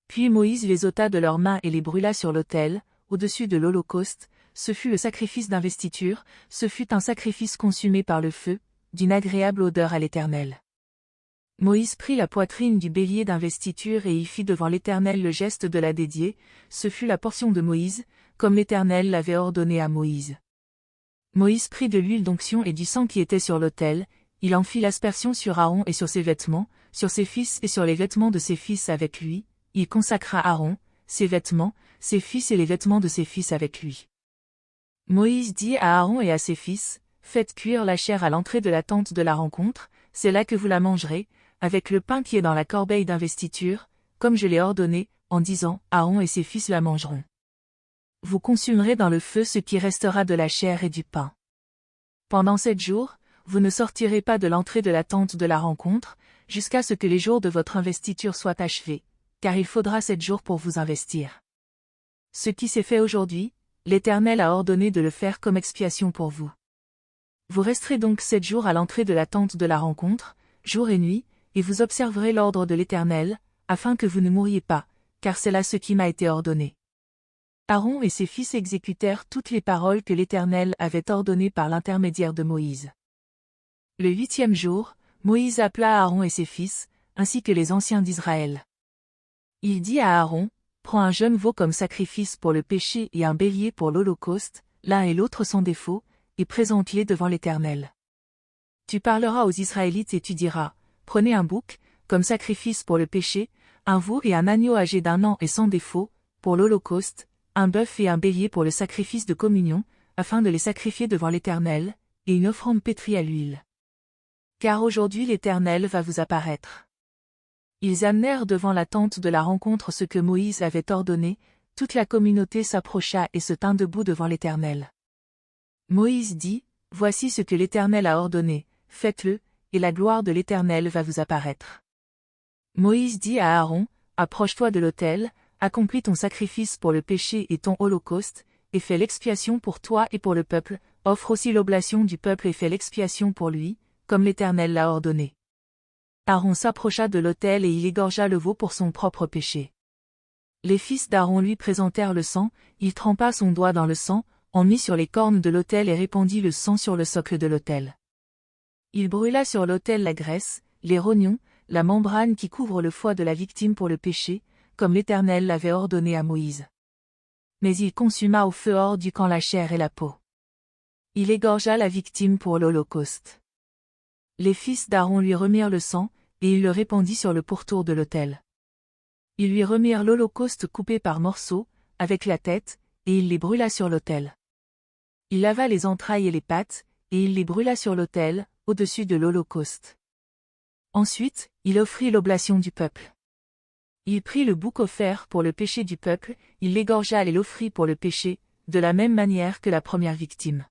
Puis Moïse les ôta de leurs mains et les brûla sur l'autel, au-dessus de l'Holocauste, ce fut le sacrifice d'investiture, ce fut un sacrifice consumé par le feu, d'une agréable odeur à l'Éternel. Moïse prit la poitrine du bélier d'investiture et y fit devant l'Éternel le geste de la dédier, ce fut la portion de Moïse, comme l'Éternel l'avait ordonné à Moïse. Moïse prit de l'huile d'onction et du sang qui était sur l'autel, il en fit l'aspersion sur Aaron et sur ses vêtements, sur ses fils et sur les vêtements de ses fils avec lui, il consacra Aaron, ses vêtements, ses fils et les vêtements de ses fils avec lui. Moïse dit à Aaron et à ses fils, « Faites cuire la chair à l'entrée de la tente de la rencontre, c'est là que vous la mangerez, avec le pain qui est dans la corbeille d'investiture, comme je l'ai ordonné, en disant, Aaron et ses fils la mangeront. Vous consumerez dans le feu ce qui restera de la chair et du pain. Pendant 7 jours, vous ne sortirez pas de l'entrée de la tente de la rencontre, jusqu'à ce que les jours de votre investiture soient achevés, car il faudra 7 jours pour vous investir. Ce qui s'est fait aujourd'hui, l'Éternel a ordonné de le faire comme expiation pour vous. Vous resterez donc 7 jours à l'entrée de la tente de la rencontre, jour et nuit, et vous observerez l'ordre de l'Éternel, afin que vous ne mouriez pas, car c'est là ce qui m'a été ordonné. Aaron et ses fils exécutèrent toutes les paroles que l'Éternel avait ordonnées par l'intermédiaire de Moïse. Le 8e jour, Moïse appela Aaron et ses fils, ainsi que les anciens d'Israël. Il dit à Aaron, « Prends un jeune veau comme sacrifice pour le péché et un bélier pour l'Holocauste, l'un et l'autre sans défaut, et présente-les devant l'Éternel. Tu parleras aux Israélites et tu diras, « Prenez un bouc, comme sacrifice pour le péché, un veau et un agneau âgé d'1 an et sans défaut, pour l'Holocauste, un bœuf et un bélier pour le sacrifice de communion, afin de les sacrifier devant l'Éternel, et une offrande pétrie à l'huile. Car aujourd'hui l'Éternel va vous apparaître. » Ils amenèrent devant la tente de la rencontre ce que Moïse avait ordonné, Toute la communauté s'approcha et se tint debout devant l'Éternel. Moïse dit, « Voici ce que l'Éternel a ordonné, faites-le, et la gloire de l'Éternel va vous apparaître. » Moïse dit à Aaron, « Approche-toi de l'autel, accomplis ton sacrifice pour le péché et ton holocauste, et fais l'expiation pour toi et pour le peuple, offre aussi l'oblation du peuple et fais l'expiation pour lui, comme l'Éternel l'a ordonné. » Aaron s'approcha de l'autel et il égorgea le veau pour son propre péché. Les fils d'Aaron lui présentèrent le sang, il trempa son doigt dans le sang, en mit sur les cornes de l'autel et répandit le sang sur le socle de l'autel. Il brûla sur l'autel la graisse, les rognons, la membrane qui couvre le foie de la victime pour le péché, comme l'Éternel l'avait ordonné à Moïse. Mais il consuma au feu hors du camp la chair et la peau. Il égorgea la victime pour l'holocauste. Les fils d'Aaron lui remirent le sang, et il le répandit sur le pourtour de l'autel. Ils lui remirent l'holocauste coupé par morceaux, avec la tête, et il les brûla sur l'autel. Il lava les entrailles et les pattes, et il les brûla sur l'autel, au-dessus de l'holocauste. Ensuite, il offrit l'oblation du peuple. Il prit le bouc offert pour le péché du peuple, il l'égorgea et l'offrit pour le péché, de la même manière que la première victime.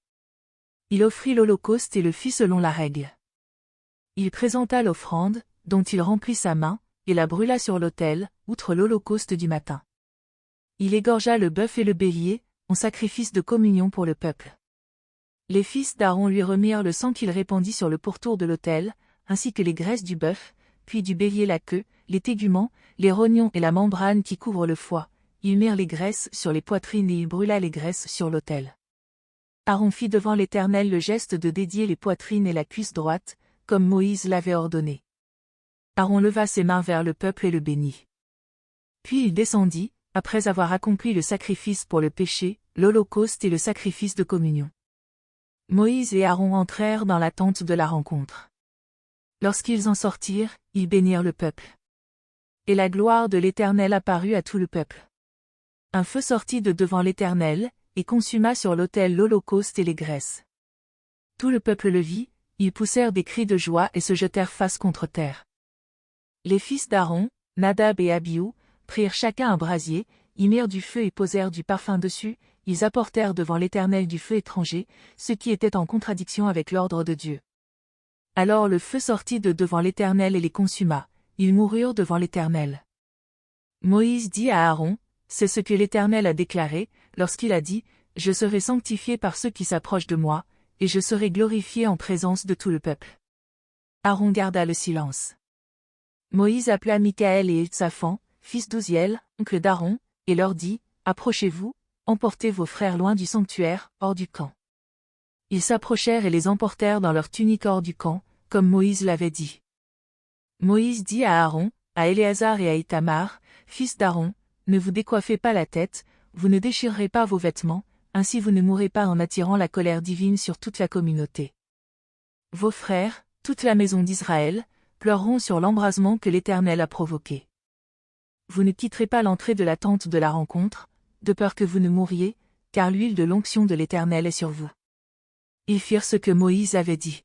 Il offrit l'holocauste et le fit selon la règle. Il présenta l'offrande, dont il remplit sa main, et la brûla sur l'autel, outre l'holocauste du matin. Il égorgea le bœuf et le bélier, en sacrifice de communion pour le peuple. Les fils d'Aaron lui remirent le sang qu'il répandit sur le pourtour de l'autel, ainsi que les graisses du bœuf, puis du bélier la queue, les téguments, les rognons et la membrane qui couvre le foie. Ils mirent les graisses sur les poitrines et il brûla les graisses sur l'autel. Aaron fit devant l'Éternel le geste de dédier les poitrines et la cuisse droite, comme Moïse l'avait ordonné. Aaron leva ses mains vers le peuple et le bénit. Puis il descendit, après avoir accompli le sacrifice pour le péché, l'holocauste et le sacrifice de communion. Moïse et Aaron entrèrent dans la tente de la rencontre. Lorsqu'ils en sortirent, ils bénirent le peuple. Et la gloire de l'Éternel apparut à tout le peuple. Un feu sortit de devant l'Éternel, et consuma sur l'autel l'holocauste et les graisses. Tout le peuple le vit, ils poussèrent des cris de joie et se jetèrent face contre terre. Les fils d'Aaron, Nadab et Abihu, prirent chacun un brasier, y mirent du feu et posèrent du parfum dessus, ils apportèrent devant l'Éternel du feu étranger, ce qui était en contradiction avec l'ordre de Dieu. Alors le feu sortit de devant l'Éternel et les consuma, ils moururent devant l'Éternel. Moïse dit à Aaron, c'est ce que l'Éternel a déclaré, lorsqu'il a dit, je serai sanctifié par ceux qui s'approchent de moi, et je serai glorifié en présence de tout le peuple. Aaron garda le silence. Moïse appela Michaël et Eltsaphan, fils d'Ouziel, oncle d'Aaron, et leur dit, approchez-vous, emportez vos frères loin du sanctuaire, hors du camp. Ils s'approchèrent et les emportèrent dans leurs tuniques hors du camp, comme Moïse l'avait dit. Moïse dit à Aaron, à Éléazar et à Ithamar, fils d'Aaron, ne vous décoiffez pas la tête, vous ne déchirerez pas vos vêtements, ainsi vous ne mourrez pas en attirant la colère divine sur toute la communauté. Vos frères, toute la maison d'Israël, pleureront sur l'embrasement que l'Éternel a provoqué. Vous ne quitterez pas l'entrée de la tente de la rencontre, de peur que vous ne mouriez, car l'huile de l'onction de l'Éternel est sur vous. Ils firent ce que Moïse avait dit.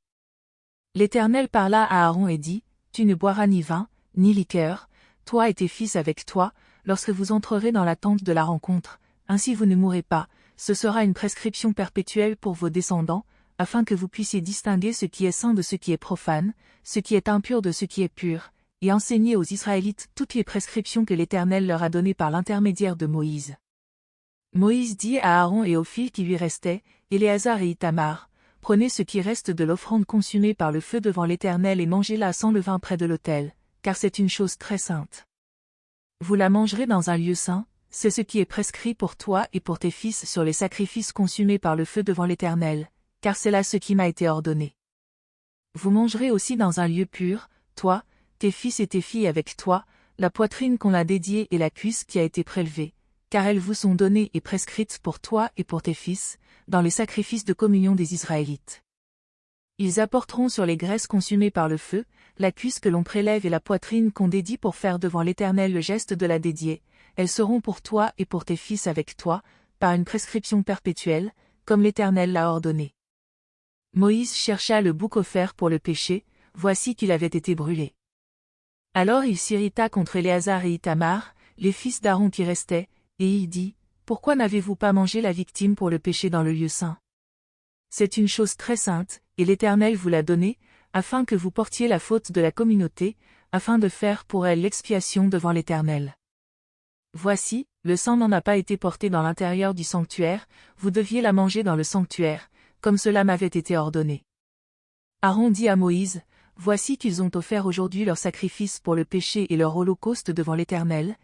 L'Éternel parla à Aaron et dit, tu ne boiras ni vin, ni liqueur, toi et tes fils avec toi, lorsque vous entrerez dans la tente de la rencontre, ainsi vous ne mourrez pas, ce sera une prescription perpétuelle pour vos descendants, afin que vous puissiez distinguer ce qui est saint de ce qui est profane, ce qui est impur de ce qui est pur, et enseigner aux Israélites toutes les prescriptions que l'Éternel leur a données par l'intermédiaire de Moïse. Moïse dit à Aaron et aux fils qui lui restaient, Éléazar et Ithamar, prenez ce qui reste de l'offrande consumée par le feu devant l'Éternel et mangez-la sans levain près de l'autel, car c'est une chose très sainte. Vous la mangerez dans un lieu saint, c'est ce qui est prescrit pour toi et pour tes fils sur les sacrifices consumés par le feu devant l'Éternel, car c'est là ce qui m'a été ordonné. Vous mangerez aussi dans un lieu pur, toi, tes fils et tes filles avec toi, la poitrine qu'on a dédiée et la cuisse qui a été prélevée, car elles vous sont données et prescrites pour toi et pour tes fils, dans les sacrifices de communion des Israélites. Ils apporteront sur les graisses consumées par le feu, la cuisse que l'on prélève et la poitrine qu'on dédie pour faire devant l'Éternel le geste de la dédier, elles seront pour toi et pour tes fils avec toi, par une prescription perpétuelle, comme l'Éternel l'a ordonné. Moïse chercha le bouc offert pour le péché, voici qu'il avait été brûlé. Alors il s'irrita contre Éléazar et Ithamar, les fils d'Aaron qui restaient, Et il dit, pourquoi n'avez-vous pas mangé la victime pour le péché dans le lieu saint? C'est une chose très sainte, et l'Éternel vous l'a donnée, afin que vous portiez la faute de la communauté, afin de faire pour elle l'expiation devant l'Éternel. Voici, le sang n'en a pas été porté dans l'intérieur du sanctuaire, vous deviez la manger dans le sanctuaire, comme cela m'avait été ordonné. Aaron dit à Moïse, voici qu'ils ont offert aujourd'hui leur sacrifice pour le péché et leur holocauste devant l'Éternel.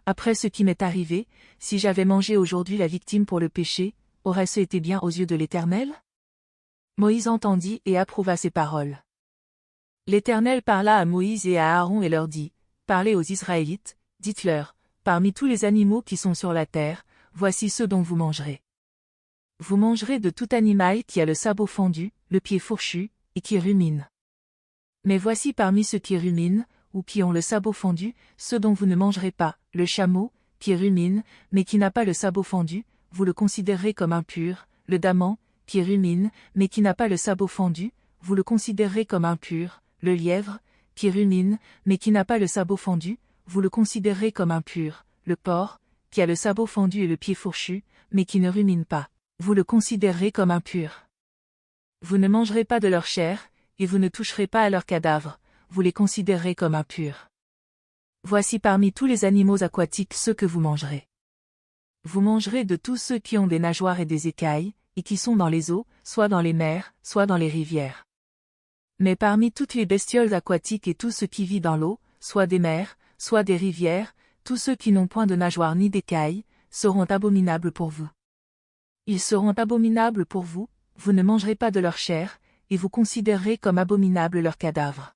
Après ce qui m'est arrivé, si j'avais mangé aujourd'hui la victime pour le péché, aurait-ce été bien aux yeux de l'Éternel? Moïse entendit et approuva ces paroles. L'Éternel parla à Moïse et à Aaron et leur dit, parlez aux Israélites, dites-leur, parmi tous les animaux qui sont sur la terre, voici ceux dont vous mangerez. Vous mangerez de tout animal qui a le sabot fendu, le pied fourchu, et qui rumine. Mais voici parmi ceux qui ruminent, ou qui ont le sabot fendu, ceux dont vous ne mangerez pas, le chameau, qui rumine, mais qui n'a pas le sabot fendu, vous le considérez comme impur, le daman, qui rumine, mais qui n'a pas le sabot fendu, vous le considérez comme impur, le lièvre, qui rumine, mais qui n'a pas le sabot fendu, vous le considérez comme impur, le porc, qui a le sabot fendu et le pied fourchu, mais qui ne rumine pas, vous le considérez comme impur. Vous ne mangerez pas de leur chair, et vous ne toucherez pas à leurs cadavres, vous les considérez comme impurs. Voici parmi tous les animaux aquatiques ceux que vous mangerez. Vous mangerez de tous ceux qui ont des nageoires et des écailles, et qui sont dans les eaux, soit dans les mers, soit dans les rivières. Mais parmi toutes les bestioles aquatiques et tout ce qui vit dans l'eau, soit des mers, soit des rivières, tous ceux qui n'ont point de nageoires ni d'écailles, seront abominables pour vous. Ils seront abominables pour vous, vous ne mangerez pas de leur chair, et vous considérez comme abominables leurs cadavres.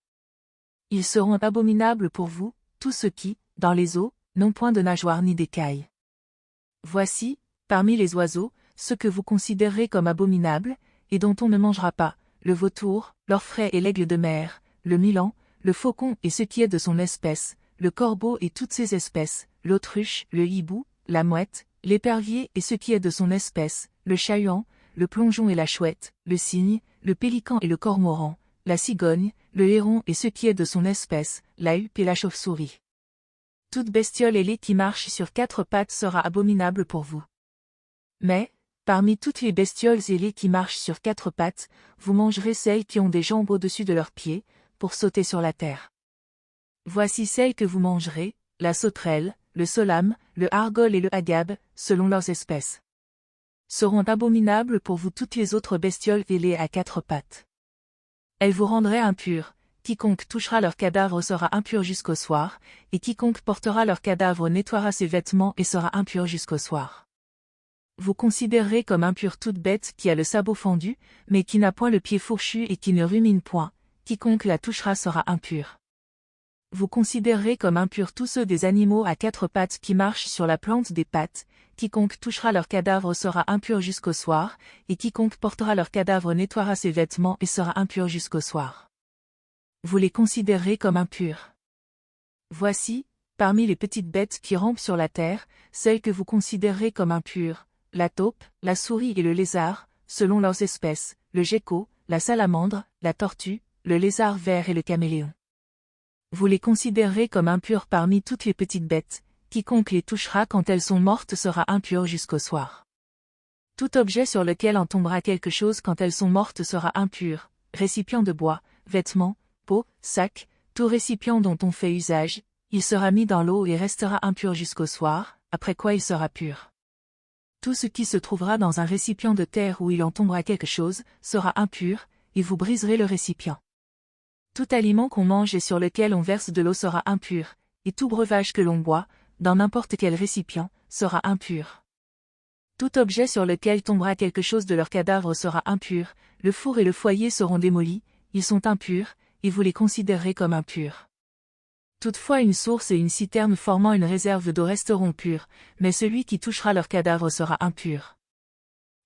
Ils seront abominables pour vous, tous ceux qui, dans les eaux, n'ont point de nageoires ni d'écailles. Voici, parmi les oiseaux, ceux que vous considérez comme abominables, et dont on ne mangera pas, le vautour, l'orfraie et l'aigle de mer, le milan, le faucon et ce qui est de son espèce, le corbeau et toutes ses espèces, l'autruche, le hibou, la mouette, l'épervier et ce qui est de son espèce, le chahuan, le plongeon et la chouette, le cygne, le pélican et le cormoran, la cigogne, le héron et ce qui est de son espèce, la huppe et la chauve-souris. Toute bestiole ailée qui marche sur quatre pattes sera abominable pour vous. Mais, parmi toutes les bestioles ailées qui marchent sur quatre pattes, vous mangerez celles qui ont des jambes au-dessus de leurs pieds, pour sauter sur la terre. Voici celles que vous mangerez, la sauterelle, le solame, le argol et le agab, selon leurs espèces. Seront abominables pour vous toutes les autres bestioles ailées à quatre pattes. Elles vous rendraient impurs, quiconque touchera leur cadavre sera impur jusqu'au soir, et quiconque portera leur cadavre nettoiera ses vêtements et sera impur jusqu'au soir. Vous considérez comme impure toute bête qui a le sabot fendu, mais qui n'a point le pied fourchu et qui ne rumine point, quiconque la touchera sera impur. Vous considérez comme impurs tous ceux des animaux à quatre pattes qui marchent sur la plante des pattes, quiconque touchera leur cadavre sera impur jusqu'au soir, et quiconque portera leur cadavre nettoiera ses vêtements et sera impur jusqu'au soir. Vous les considérez comme impurs. Voici, parmi les petites bêtes qui rampent sur la terre, celles que vous considérez comme impures, la taupe, la souris et le lézard, selon leurs espèces, le gecko, la salamandre, la tortue, le lézard vert et le caméléon. Vous les considérez comme impurs parmi toutes les petites bêtes, quiconque les touchera quand elles sont mortes sera impur jusqu'au soir. Tout objet sur lequel en tombera quelque chose quand elles sont mortes sera impur, récipient de bois, vêtements, pot, sac, tout récipient dont on fait usage, il sera mis dans l'eau et restera impur jusqu'au soir, après quoi il sera pur. Tout ce qui se trouvera dans un récipient de terre où il en tombera quelque chose, sera impur, et vous briserez le récipient. Tout aliment qu'on mange et sur lequel on verse de l'eau sera impur, et tout breuvage que l'on boit, dans n'importe quel récipient, sera impur. Tout objet sur lequel tombera quelque chose de leur cadavre sera impur, le four et le foyer seront démolis, ils sont impurs, et vous les considérez comme impurs. Toutefois une source et une citerne formant une réserve d'eau resteront pures, mais celui qui touchera leur cadavre sera impur.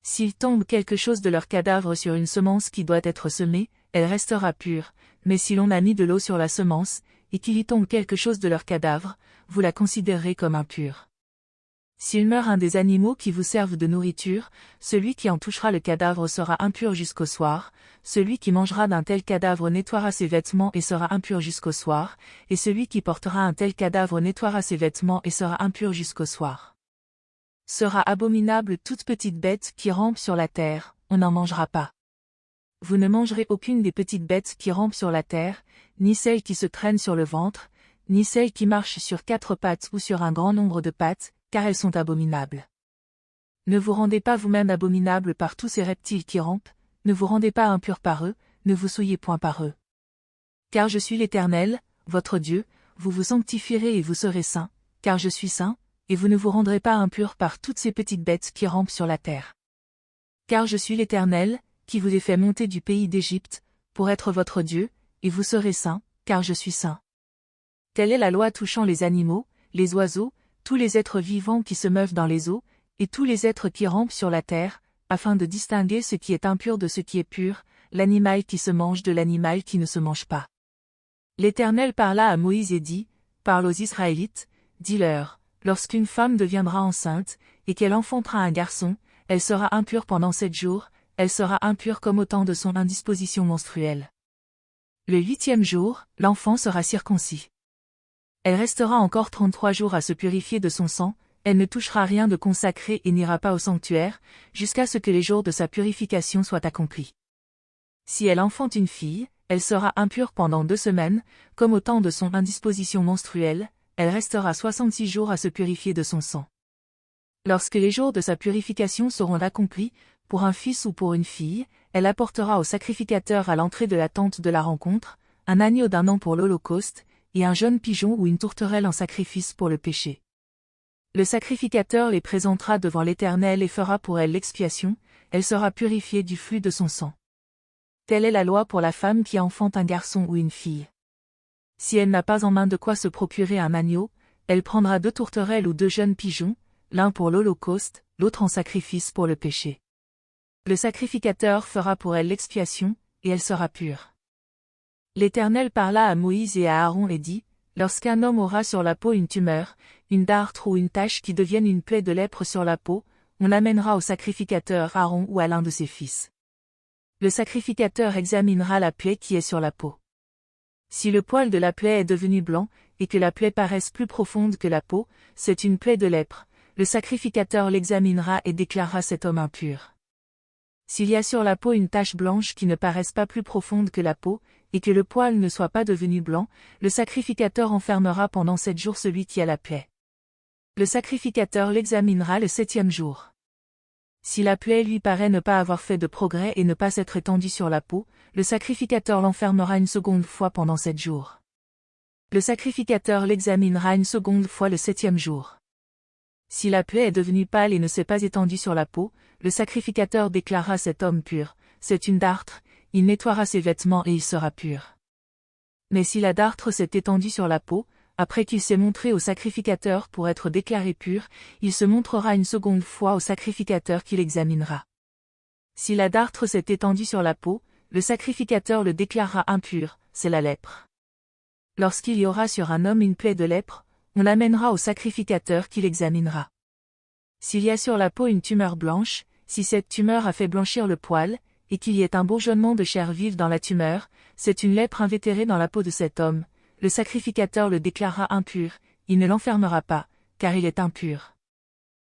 S'il tombe quelque chose de leur cadavre sur une semence qui doit être semée, elle restera pure, mais si l'on a mis de l'eau sur la semence, et qu'il y tombe quelque chose de leur cadavre, vous la considérez comme impure. S'il meurt un des animaux qui vous servent de nourriture, celui qui en touchera le cadavre sera impur jusqu'au soir, celui qui mangera d'un tel cadavre nettoiera ses vêtements et sera impur jusqu'au soir, et celui qui portera un tel cadavre nettoiera ses vêtements et sera impur jusqu'au soir. Sera abominable toute petite bête qui rampe sur la terre, on n'en mangera pas. Vous ne mangerez aucune des petites bêtes qui rampent sur la terre, ni celles qui se traînent sur le ventre, ni celles qui marchent sur 4 pattes ou sur un grand nombre de pattes, car elles sont abominables. Ne vous rendez pas vous-même abominable par tous ces reptiles qui rampent, ne vous rendez pas impur par eux, ne vous souillez point par eux. Car je suis l'Éternel, votre Dieu, vous vous sanctifierez et vous serez saints, car je suis saint, et vous ne vous rendrez pas impurs par toutes ces petites bêtes qui rampent sur la terre. Car je suis l'Éternel, qui vous ai fait monter du pays d'Égypte, pour être votre Dieu, et vous serez saints, car je suis saint. Telle est la loi touchant les animaux, les oiseaux, tous les êtres vivants qui se meuvent dans les eaux, et tous les êtres qui rampent sur la terre, afin de distinguer ce qui est impur de ce qui est pur, l'animal qui se mange de l'animal qui ne se mange pas. L'Éternel parla à Moïse et dit, parle aux Israélites, dis-leur, lorsqu'une femme deviendra enceinte, et qu'elle enfantera un garçon, elle sera impure pendant 7 jours, elle sera impure comme au temps de son indisposition menstruelle. Le 8e jour, l'enfant sera circoncis. Elle restera encore 33 jours à se purifier de son sang, elle ne touchera rien de consacré et n'ira pas au sanctuaire, jusqu'à ce que les jours de sa purification soient accomplis. Si elle enfante une fille, elle sera impure pendant 2 semaines, comme au temps de son indisposition menstruelle, elle restera 66 jours à se purifier de son sang. Lorsque les jours de sa purification seront accomplis, pour un fils ou pour une fille, elle apportera au sacrificateur à l'entrée de la tente de la rencontre, un agneau d'1 an pour l'holocauste, et un jeune pigeon ou une tourterelle en sacrifice pour le péché. Le sacrificateur les présentera devant l'Éternel et fera pour elle l'expiation, elle sera purifiée du flux de son sang. Telle est la loi pour la femme qui enfante un garçon ou une fille. Si elle n'a pas en main de quoi se procurer un agneau, elle prendra 2 tourterelles ou 2 jeunes pigeons, l'un pour l'holocauste, l'autre en sacrifice pour le péché. Le sacrificateur fera pour elle l'expiation, et elle sera pure. L'Éternel parla à Moïse et à Aaron et dit, lorsqu'un homme aura sur la peau une tumeur, une dartre ou une tache qui devienne une plaie de lèpre sur la peau, on l'amènera au sacrificateur Aaron ou à l'un de ses fils. Le sacrificateur examinera la plaie qui est sur la peau. Si le poil de la plaie est devenu blanc, et que la plaie paraisse plus profonde que la peau, c'est une plaie de lèpre, le sacrificateur l'examinera et déclarera cet homme impur. S'il y a sur la peau une tache blanche qui ne paraisse pas plus profonde que la peau, et que le poil ne soit pas devenu blanc, le sacrificateur enfermera pendant 7 jours celui qui a la plaie. Le sacrificateur l'examinera le 7e jour. Si la plaie lui paraît ne pas avoir fait de progrès et ne pas s'être étendue sur la peau, le sacrificateur l'enfermera une seconde fois pendant 7 jours. Le sacrificateur l'examinera une seconde fois le 7e jour. Si la plaie est devenue pâle et ne s'est pas étendue sur la peau, le sacrificateur déclarera cet homme pur, c'est une dartre, il nettoiera ses vêtements et il sera pur. Mais si la dartre s'est étendue sur la peau, après qu'il s'est montré au sacrificateur pour être déclaré pur, il se montrera une seconde fois au sacrificateur qui l'examinera. Si la dartre s'est étendue sur la peau, le sacrificateur le déclarera impur, c'est la lèpre. Lorsqu'il y aura sur un homme une plaie de lèpre, on l'amènera au sacrificateur qui l'examinera. S'il y a sur la peau une tumeur blanche, si cette tumeur a fait blanchir le poil, et qu'il y ait un bourgeonnement de chair vive dans la tumeur, c'est une lèpre invétérée dans la peau de cet homme, le sacrificateur le déclarera impur, il ne l'enfermera pas, car il est impur.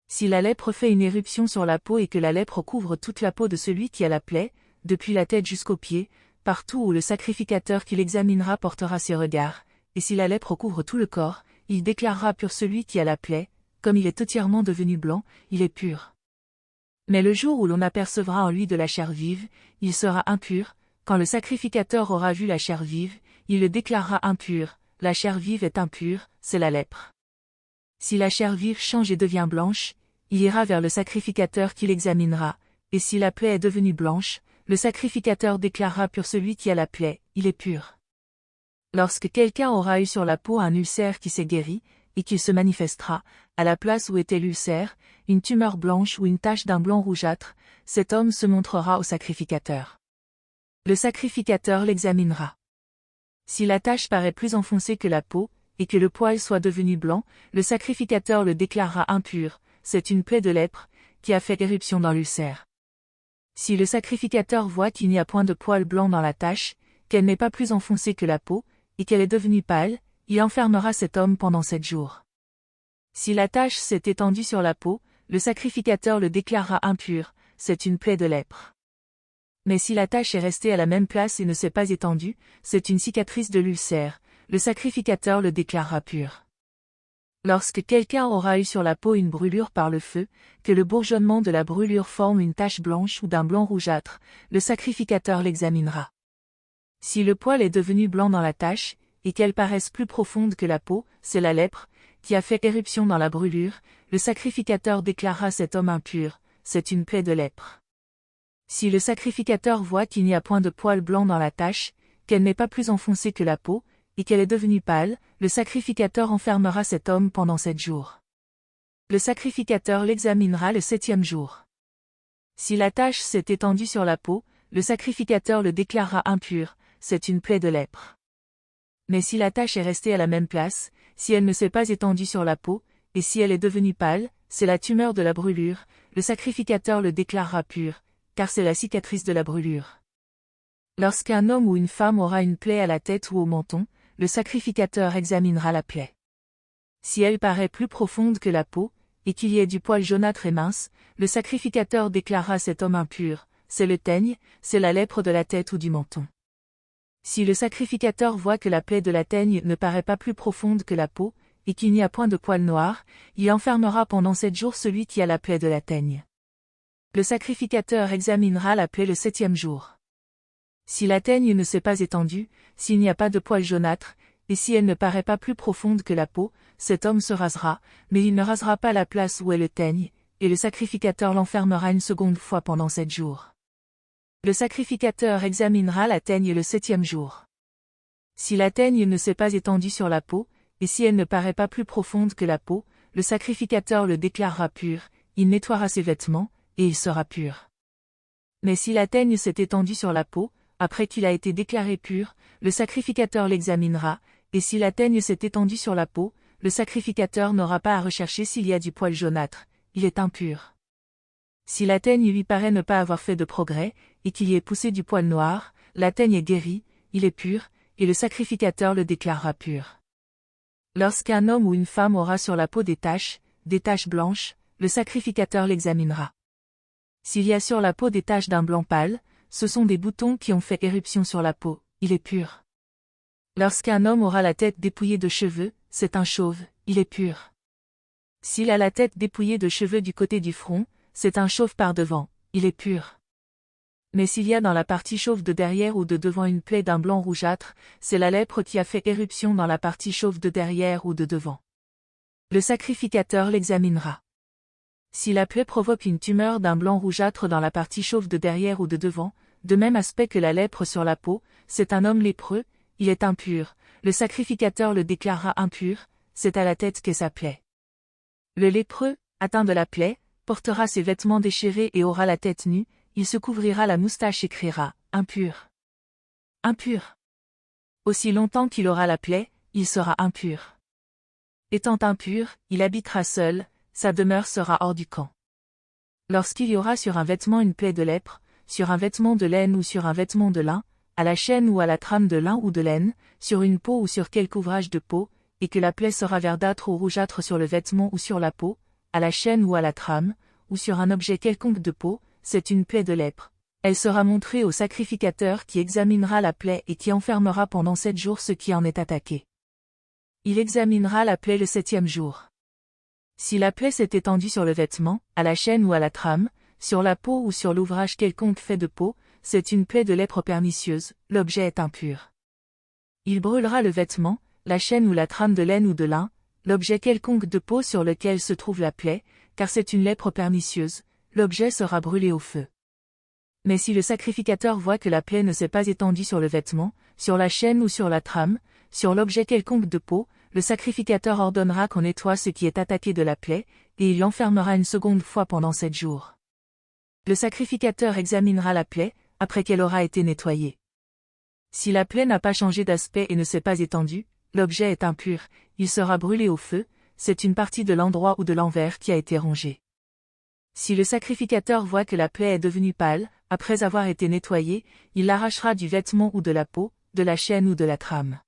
Si la lèpre fait une éruption sur la peau et que la lèpre couvre toute la peau de celui qui a la plaie, depuis la tête jusqu'aux pieds, partout où le sacrificateur qui l'examinera portera ses regards, et si la lèpre couvre tout le corps, il déclarera pur celui qui a la plaie, comme il est entièrement devenu blanc, il est pur. Mais le jour où l'on apercevra en lui de la chair vive, il sera impur, quand le sacrificateur aura vu la chair vive, il le déclarera impur, la chair vive est impure, c'est la lèpre. Si la chair vive change et devient blanche, il ira vers le sacrificateur qui l'examinera, et si la plaie est devenue blanche, le sacrificateur déclarera pur celui qui a la plaie, il est pur. Lorsque quelqu'un aura eu sur la peau un ulcère qui s'est guéri, et qu'il se manifestera, à la place où était l'ulcère, une tumeur blanche ou une tache d'un blanc rougeâtre, cet homme se montrera au sacrificateur. Le sacrificateur l'examinera. Si la tache paraît plus enfoncée que la peau, et que le poil soit devenu blanc, le sacrificateur le déclarera impur, c'est une plaie de lèpre, qui a fait éruption dans l'ulcère. Si le sacrificateur voit qu'il n'y a point de poil blanc dans la tache, qu'elle n'est pas plus enfoncée que la peau, et qu'elle est devenue pâle, il enfermera cet homme pendant 7 jours. Si la tache s'est étendue sur la peau, le sacrificateur le déclarera impur, c'est une plaie de lèpre. Mais si la tache est restée à la même place et ne s'est pas étendue, c'est une cicatrice de l'ulcère, le sacrificateur le déclarera pur. Lorsque quelqu'un aura eu sur la peau une brûlure par le feu, que le bourgeonnement de la brûlure forme une tache blanche ou d'un blanc rougeâtre, le sacrificateur l'examinera. Si le poil est devenu blanc dans la tache, et qu'elle paraisse plus profonde que la peau, c'est la lèpre, qui a fait éruption dans la brûlure, le sacrificateur déclarera cet homme impur, c'est une plaie de lèpre. Si le sacrificateur voit qu'il n'y a point de poil blanc dans la tache, qu'elle n'est pas plus enfoncée que la peau, et qu'elle est devenue pâle, le sacrificateur enfermera cet homme pendant 7 jours. Le sacrificateur l'examinera le 7e jour. Si la tache s'est étendue sur la peau, le sacrificateur le déclarera impur, c'est une plaie de lèpre. Mais si la tache est restée à la même place, si elle ne s'est pas étendue sur la peau, et si elle est devenue pâle, c'est la tumeur de la brûlure, le sacrificateur le déclarera pur, car c'est la cicatrice de la brûlure. Lorsqu'un homme ou une femme aura une plaie à la tête ou au menton, le sacrificateur examinera la plaie. Si elle paraît plus profonde que la peau, et qu'il y ait du poil jaunâtre et mince, le sacrificateur déclarera cet homme impur, c'est le teigne, c'est la lèpre de la tête ou du menton. Si le sacrificateur voit que la plaie de la teigne ne paraît pas plus profonde que la peau, et qu'il n'y a point de poil noir, il enfermera pendant 7 jours celui qui a la plaie de la teigne. Le sacrificateur examinera la plaie le 7e jour. Si la teigne ne s'est pas étendue, s'il n'y a pas de poil jaunâtre, et si elle ne paraît pas plus profonde que la peau, cet homme se rasera, mais il ne rasera pas la place où est le teigne, et le sacrificateur l'enfermera une seconde fois pendant 7 jours. Le sacrificateur examinera la teigne le 7e jour. Si la teigne ne s'est pas étendue sur la peau, et si elle ne paraît pas plus profonde que la peau, le sacrificateur le déclarera pur, il nettoiera ses vêtements, et il sera pur. Mais si la teigne s'est étendue sur la peau, après qu'il a été déclaré pur, le sacrificateur l'examinera, et si la teigne s'est étendue sur la peau, le sacrificateur n'aura pas à rechercher s'il y a du poil jaunâtre, il est impur. Si la teigne lui paraît ne pas avoir fait de progrès, et qu'il y ait poussé du poil noir, la teigne est guérie, il est pur, et le sacrificateur le déclarera pur. Lorsqu'un homme ou une femme aura sur la peau des taches blanches, le sacrificateur l'examinera. S'il y a sur la peau des taches d'un blanc pâle, ce sont des boutons qui ont fait éruption sur la peau, il est pur. Lorsqu'un homme aura la tête dépouillée de cheveux, c'est un chauve, il est pur. S'il a la tête dépouillée de cheveux du côté du front, c'est un chauve par devant, il est pur. Mais s'il y a dans la partie chauve de derrière ou de devant une plaie d'un blanc rougeâtre, c'est la lèpre qui a fait éruption dans la partie chauve de derrière ou de devant. Le sacrificateur l'examinera. Si la plaie provoque une tumeur d'un blanc rougeâtre dans la partie chauve de derrière ou de devant, de même aspect que la lèpre sur la peau, c'est un homme lépreux, il est impur, le sacrificateur le déclarera impur, c'est à la tête qu'est sa plaie. Le lépreux, atteint de la plaie, portera ses vêtements déchirés et aura la tête nue, il se couvrira la moustache et criera « impur ». Impur. Aussi longtemps qu'il aura la plaie, il sera impur. Étant impur, il habitera seul, sa demeure sera hors du camp. Lorsqu'il y aura sur un vêtement une plaie de lèpre, sur un vêtement de laine ou sur un vêtement de lin, à la chaîne ou à la trame de lin ou de laine, sur une peau ou sur quelque ouvrage de peau, et que la plaie sera verdâtre ou rougeâtre sur le vêtement ou sur la peau, à la chaîne ou à la trame, ou sur un objet quelconque de peau, c'est une plaie de lèpre. Elle sera montrée au sacrificateur qui examinera la plaie et qui enfermera pendant 7 jours ce qui en est attaqué. Il examinera la plaie le 7e jour. Si la plaie s'est étendue sur le vêtement, à la chaîne ou à la trame, sur la peau ou sur l'ouvrage quelconque fait de peau, c'est une plaie de lèpre pernicieuse, l'objet est impur. Il brûlera le vêtement, la chaîne ou la trame de laine ou de lin, l'objet quelconque de peau sur lequel se trouve la plaie, car c'est une lèpre pernicieuse, l'objet sera brûlé au feu. Mais si le sacrificateur voit que la plaie ne s'est pas étendue sur le vêtement, sur la chaîne ou sur la trame, sur l'objet quelconque de peau, le sacrificateur ordonnera qu'on nettoie ce qui est attaqué de la plaie, et il l'enfermera une seconde fois pendant 7 jours. Le sacrificateur examinera la plaie, après qu'elle aura été nettoyée. Si la plaie n'a pas changé d'aspect et ne s'est pas étendue, l'objet est impur, il sera brûlé au feu, c'est une partie de l'endroit ou de l'envers qui a été rongée. Si le sacrificateur voit que la plaie est devenue pâle, après avoir été nettoyée, il l'arrachera du vêtement ou de la peau, de la chaîne ou de la trame.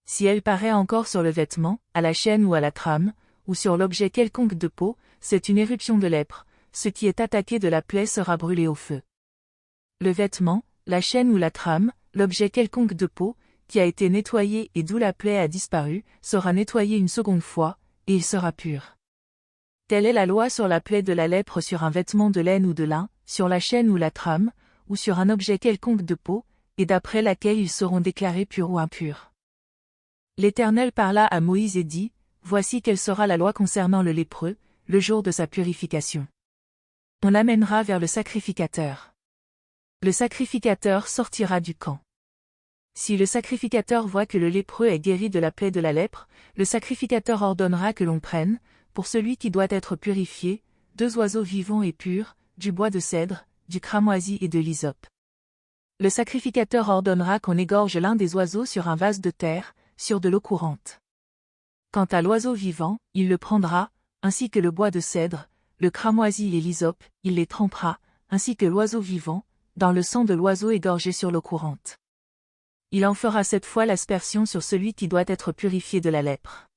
Si elle paraît encore sur le vêtement, à la chaîne ou à la trame, ou sur l'objet quelconque de peau, c'est une éruption de lèpre, ce qui est attaqué de la plaie sera brûlé au feu. Le vêtement, la chaîne ou la trame, l'objet quelconque de peau, qui a été nettoyé et d'où la plaie a disparu, sera nettoyé une seconde fois, et il sera pur. Telle est la loi sur la plaie de la lèpre sur un vêtement de laine ou de lin, sur la chaîne ou la trame, ou sur un objet quelconque de peau, et d'après laquelle ils seront déclarés purs ou impurs. L'Éternel parla à Moïse et dit, Voici quelle sera la loi concernant le lépreux, le jour de sa purification. On l'amènera vers le sacrificateur. Le sacrificateur sortira du camp. Si le sacrificateur voit que le lépreux est guéri de la plaie de la lèpre, le sacrificateur ordonnera que l'on prenne, pour celui qui doit être purifié, 2 oiseaux vivants et purs, du bois de cèdre, du cramoisi et de l'hysope. Le sacrificateur ordonnera qu'on égorge l'un des oiseaux sur un vase de terre, sur de l'eau courante. Quant à l'oiseau vivant, il le prendra, ainsi que le bois de cèdre, le cramoisi et l'hysope, il les trempera, ainsi que l'oiseau vivant, dans le sang de l'oiseau égorgé sur l'eau courante. Il en fera 7 fois l'aspersion sur celui qui doit être purifié de la lèpre.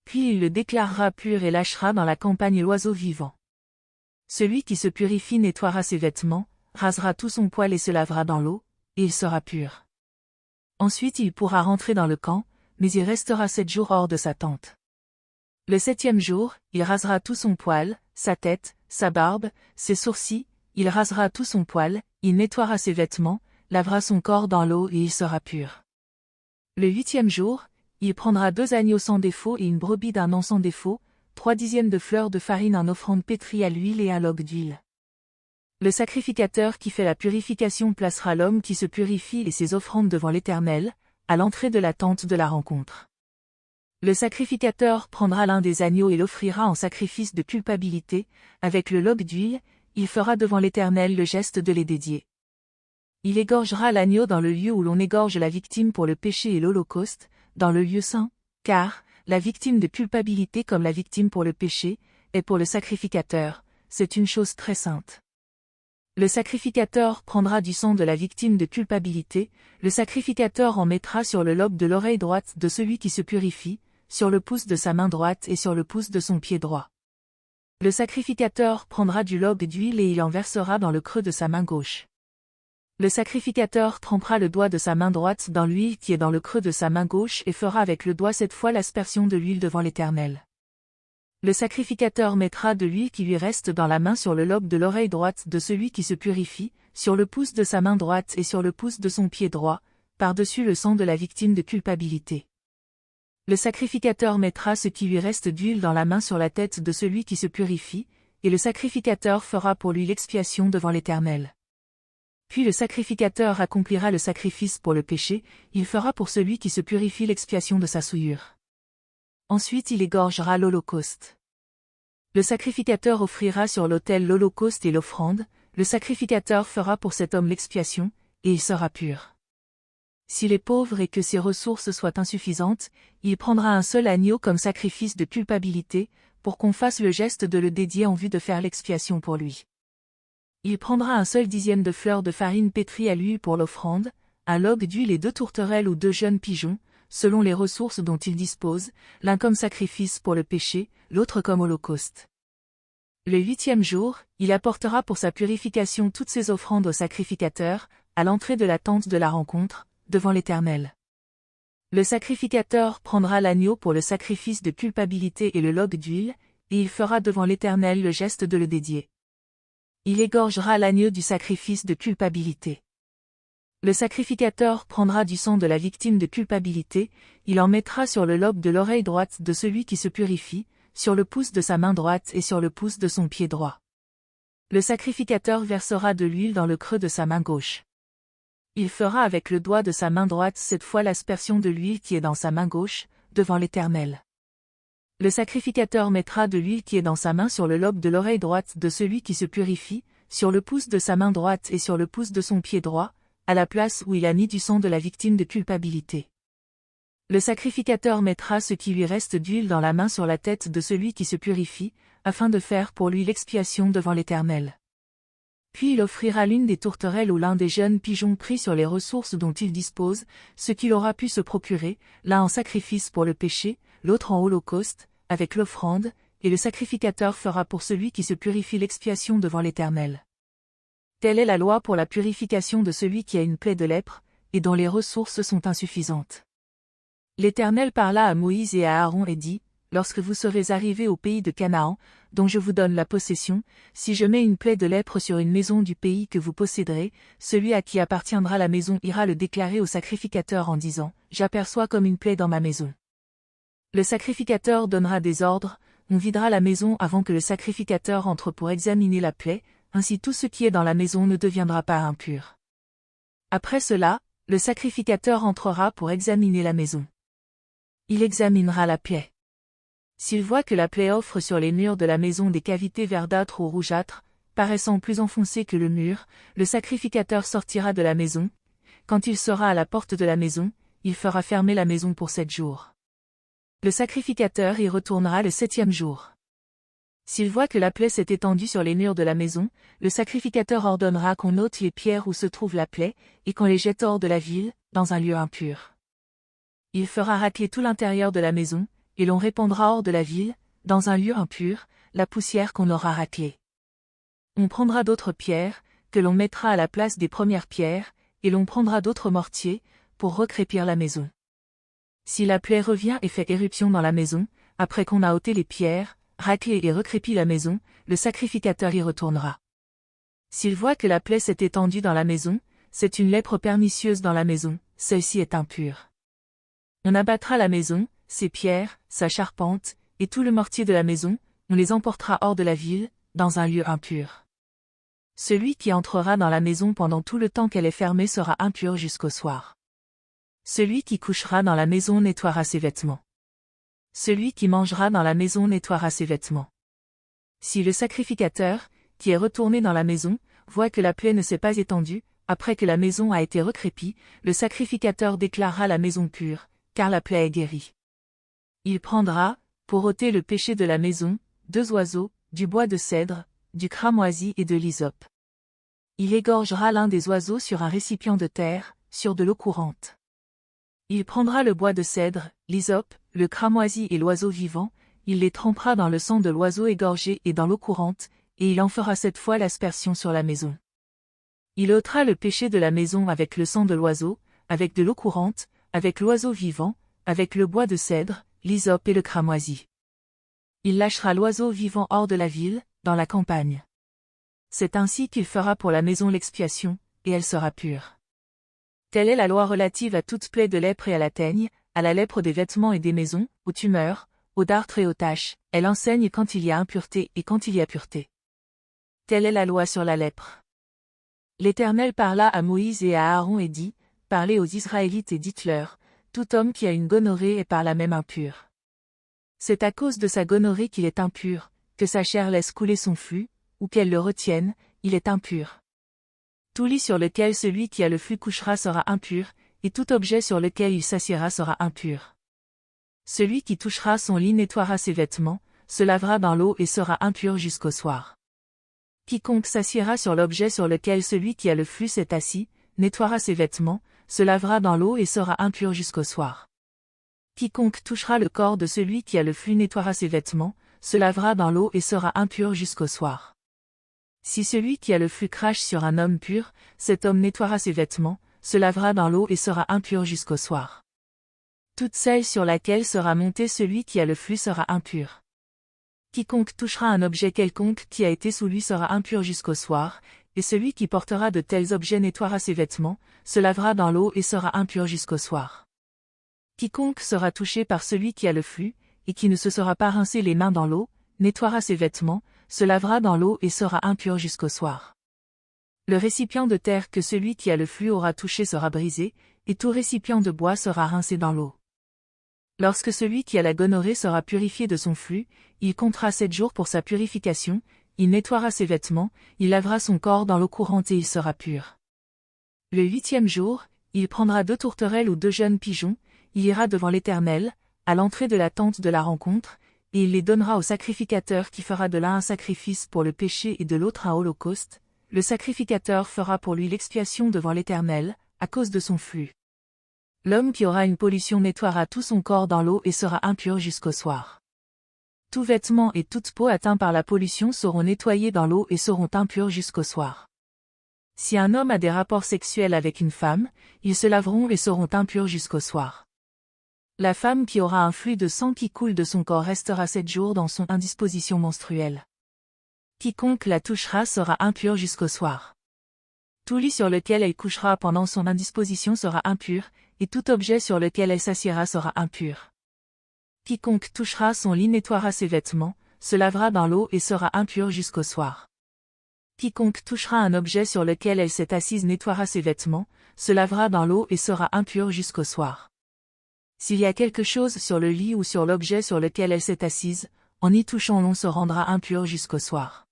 Puis il le déclarera pur et lâchera dans la campagne l'oiseau vivant. Celui qui se purifie nettoiera ses vêtements, rasera tout son poil et se lavera dans l'eau, et il sera pur. Ensuite il pourra rentrer dans le camp, mais il restera 7 jours hors de sa tente. Le 7e jour, il rasera tout son poil, sa tête, sa barbe, ses sourcils, il rasera tout son poil, il nettoiera ses vêtements, lavera son corps dans l'eau et il sera pur. Le 8e jour, il prendra 2 agneaux sans défaut et une brebis d'un an sans défaut, 3/10 de fleur de farine en offrande pétrie à l'huile et un log d'huile. Le sacrificateur qui fait la purification placera l'homme qui se purifie et ses offrandes devant l'Éternel, à l'entrée de la tente de la rencontre. Le sacrificateur prendra l'un des agneaux et l'offrira en sacrifice de culpabilité, avec le log d'huile, il fera devant l'Éternel le geste de les dédier. Il égorgera l'agneau dans le lieu où l'on égorge la victime pour le péché et l'holocauste, dans le lieu saint, car, la victime de culpabilité comme la victime pour le péché, est pour le sacrificateur, c'est une chose très sainte. Le sacrificateur prendra du sang de la victime de culpabilité, le sacrificateur en mettra sur le lobe de l'oreille droite de celui qui se purifie, sur le pouce de sa main droite et sur le pouce de son pied droit. Le sacrificateur prendra du log d'huile et il en versera dans le creux de sa main gauche. Le sacrificateur trempera le doigt de sa main droite dans l'huile qui est dans le creux de sa main gauche et fera avec le doigt 7 fois l'aspersion de l'huile devant l'Éternel. Le sacrificateur mettra de l'huile qui lui reste dans la main sur le lobe de l'oreille droite de celui qui se purifie, sur le pouce de sa main droite et sur le pouce de son pied droit, par-dessus le sang de la victime de culpabilité. Le sacrificateur mettra ce qui lui reste d'huile dans la main sur la tête de celui qui se purifie, et le sacrificateur fera pour lui l'expiation devant l'Éternel. Puis le sacrificateur accomplira le sacrifice pour le péché, il fera pour celui qui se purifie l'expiation de sa souillure. Ensuite il égorgera l'holocauste. Le sacrificateur offrira sur l'autel l'holocauste et l'offrande, le sacrificateur fera pour cet homme l'expiation, et il sera pur. S'il est pauvre et que ses ressources soient insuffisantes, il prendra un seul agneau comme sacrifice de culpabilité, pour qu'on fasse le geste de le dédier en vue de faire l'expiation pour lui. Il prendra un seul 10e de fleur de farine pétrie à l'huile pour l'offrande, un log d'huile et 2 tourterelles ou 2 jeunes pigeons, selon les ressources dont il dispose, l'un comme sacrifice pour le péché, l'autre comme holocauste. Le 8e jour, il apportera pour sa purification toutes ses offrandes au sacrificateur, à l'entrée de la tente de la rencontre, devant l'Éternel. Le sacrificateur prendra l'agneau pour le sacrifice de culpabilité et le log d'huile, et il fera devant l'Éternel le geste de le dédier. Il égorgera l'agneau du sacrifice de culpabilité. Le sacrificateur prendra du sang de la victime de culpabilité, il en mettra sur le lobe de l'oreille droite de celui qui se purifie, sur le pouce de sa main droite et sur le pouce de son pied droit. Le sacrificateur versera de l'huile dans le creux de sa main gauche. Il fera avec le doigt de sa main droite 7 fois l'aspersion de l'huile qui est dans sa main gauche, devant l'Éternel. Le sacrificateur mettra de l'huile qui est dans sa main sur le lobe de l'oreille droite de celui qui se purifie, sur le pouce de sa main droite et sur le pouce de son pied droit, à la place où il a mis du sang de la victime de culpabilité. Le sacrificateur mettra ce qui lui reste d'huile dans la main sur la tête de celui qui se purifie, afin de faire pour lui l'expiation devant l'Éternel. Puis il offrira l'une des tourterelles ou l'un des jeunes pigeons pris sur les ressources dont il dispose, ce qu'il aura pu se procurer, l'un en sacrifice pour le péché, l'autre en holocauste, avec l'offrande, et le sacrificateur fera pour celui qui se purifie l'expiation devant l'Éternel. Telle est la loi pour la purification de celui qui a une plaie de lèpre, et dont les ressources sont insuffisantes. L'Éternel parla à Moïse et à Aaron et dit, lorsque vous serez arrivés au pays de Canaan, dont je vous donne la possession, si je mets une plaie de lèpre sur une maison du pays que vous posséderez, celui à qui appartiendra la maison ira le déclarer au sacrificateur en disant, j'aperçois comme une plaie dans ma maison. Le sacrificateur donnera des ordres, on videra la maison avant que le sacrificateur entre pour examiner la plaie, ainsi tout ce qui est dans la maison ne deviendra pas impur. Après cela, le sacrificateur entrera pour examiner la maison. Il examinera la plaie. S'il voit que la plaie offre sur les murs de la maison des cavités verdâtres ou rougeâtres, paraissant plus enfoncées que le mur, le sacrificateur sortira de la maison. Quand il sera à la porte de la maison, il fera fermer la maison pour 7 jours. Le sacrificateur y retournera le 7e jour. S'il voit que la plaie s'est étendue sur les murs de la maison, le sacrificateur ordonnera qu'on ôte les pierres où se trouve la plaie, et qu'on les jette hors de la ville, dans un lieu impur. Il fera racler tout l'intérieur de la maison, et l'on répandra hors de la ville, dans un lieu impur, la poussière qu'on aura raclée. On prendra d'autres pierres, que l'on mettra à la place des premières pierres, et l'on prendra d'autres mortiers, pour recrépir la maison. Si la plaie revient et fait éruption dans la maison, après qu'on a ôté les pierres, raclé et recrépi la maison, le sacrificateur y retournera. S'il voit que la plaie s'est étendue dans la maison, c'est une lèpre pernicieuse dans la maison, celle-ci est impure. On abattra la maison, ses pierres, sa charpente, et tout le mortier de la maison, on les emportera hors de la ville, dans un lieu impur. Celui qui entrera dans la maison pendant tout le temps qu'elle est fermée sera impur jusqu'au soir. Celui qui couchera dans la maison nettoiera ses vêtements. Celui qui mangera dans la maison nettoiera ses vêtements. Si le sacrificateur, qui est retourné dans la maison, voit que la plaie ne s'est pas étendue, après que la maison a été recrépie, le sacrificateur déclarera la maison pure, car la plaie est guérie. Il prendra, pour ôter le péché de la maison, 2 oiseaux, du bois de cèdre, du cramoisi et de l'hysope. Il égorgera l'un des oiseaux sur un récipient de terre, sur de l'eau courante. Il prendra le bois de cèdre, l'hysope, le cramoisi et l'oiseau vivant, il les trempera dans le sang de l'oiseau égorgé et dans l'eau courante, et il en fera 7 fois l'aspersion sur la maison. Il ôtera le péché de la maison avec le sang de l'oiseau, avec de l'eau courante, avec l'oiseau vivant, avec le bois de cèdre, l'hysope et le cramoisi. Il lâchera l'oiseau vivant hors de la ville, dans la campagne. C'est ainsi qu'il fera pour la maison l'expiation, et elle sera pure. Telle est la loi relative à toute plaie de lèpre et à la teigne, à la lèpre des vêtements et des maisons, aux tumeurs, aux dartres et aux taches, elle enseigne quand il y a impureté et quand il y a pureté. Telle est la loi sur la lèpre. L'Éternel parla à Moïse et à Aaron et dit, parlez aux Israélites et dites-leur, tout homme qui a une gonorrhée est par là même impur. C'est à cause de sa gonorrhée qu'il est impur, que sa chair laisse couler son flux, ou qu'elle le retienne, il est impur. Tout lit sur lequel celui qui a le flux couchera sera impur, et tout objet sur lequel il s'assiera sera impur. Celui qui touchera son lit nettoiera ses vêtements, se lavera dans l'eau et sera impur jusqu'au soir. Quiconque s'assiera sur l'objet sur lequel celui qui a le flux s'est assis, nettoiera ses vêtements, se lavera dans l'eau et sera impur jusqu'au soir. Quiconque touchera le corps de celui qui a le flux nettoiera ses vêtements, se lavera dans l'eau et sera impur jusqu'au soir. Si celui qui a le flux crache sur un homme pur, cet homme nettoiera ses vêtements, se lavera dans l'eau et sera impur jusqu'au soir. Toute selle sur laquelle sera monté celui qui a le flux sera impur. Quiconque touchera un objet quelconque qui a été sous lui sera impur jusqu'au soir, et celui qui portera de tels objets nettoiera ses vêtements, se lavera dans l'eau et sera impur jusqu'au soir. Quiconque sera touché par celui qui a le flux, et qui ne se sera pas rincé les mains dans l'eau, nettoiera ses vêtements, se lavera dans l'eau et sera impur jusqu'au soir. Le récipient de terre que celui qui a le flux aura touché sera brisé, et tout récipient de bois sera rincé dans l'eau. Lorsque celui qui a la gonorrhée sera purifié de son flux, il comptera 7 jours pour sa purification, il nettoiera ses vêtements, il lavera son corps dans l'eau courante et il sera pur. Le 8e jour, il prendra 2 tourterelles ou 2 jeunes pigeons, il ira devant l'Éternel, à l'entrée de la tente de la rencontre, et il les donnera au sacrificateur qui fera de l'un un sacrifice pour le péché et de l'autre un holocauste. Le sacrificateur fera pour lui l'expiation devant l'Éternel, à cause de son flux. L'homme qui aura une pollution nettoiera tout son corps dans l'eau et sera impur jusqu'au soir. Tout vêtement et toute peau atteints par la pollution seront nettoyés dans l'eau et seront impurs jusqu'au soir. Si un homme a des rapports sexuels avec une femme, ils se laveront et seront impurs jusqu'au soir. La femme qui aura un flux de sang qui coule de son corps restera 7 jours dans son indisposition menstruelle. Quiconque la touchera sera impur jusqu'au soir. Tout lit sur lequel elle couchera pendant son indisposition sera impur, et tout objet sur lequel elle s'assiera sera impur. Quiconque touchera son lit nettoiera ses vêtements, se lavera dans l'eau et sera impur jusqu'au soir. Quiconque touchera un objet sur lequel elle s'est assise nettoiera ses vêtements, se lavera dans l'eau et sera impur jusqu'au soir. S'il y a quelque chose sur le lit ou sur l'objet sur lequel elle s'est assise, en y touchant l'on se rendra impur jusqu'au soir.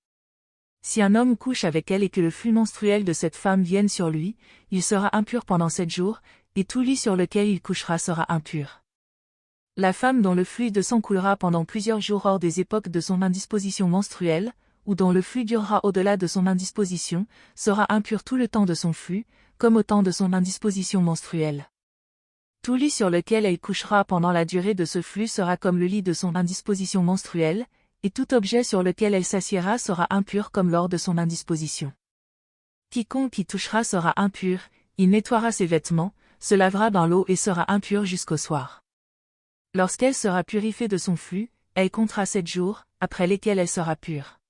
Si un homme couche avec elle et que le flux menstruel de cette femme vienne sur lui, il sera impur pendant 7 jours, et tout lit sur lequel il couchera sera impur. La femme dont le flux de sang coulera pendant plusieurs jours hors des époques de son indisposition menstruelle, ou dont le flux durera au-delà de son indisposition, sera impure tout le temps de son flux, comme au temps de son indisposition menstruelle. Tout lit sur lequel elle couchera pendant la durée de ce flux sera comme le lit de son indisposition menstruelle, et tout objet sur lequel elle s'assiera sera impur comme lors de son indisposition. Quiconque y touchera sera impur, il nettoiera ses vêtements, se lavera dans l'eau et sera impur jusqu'au soir. Lorsqu'elle sera purifiée de son flux, elle comptera 7 jours, après lesquels elle sera pure.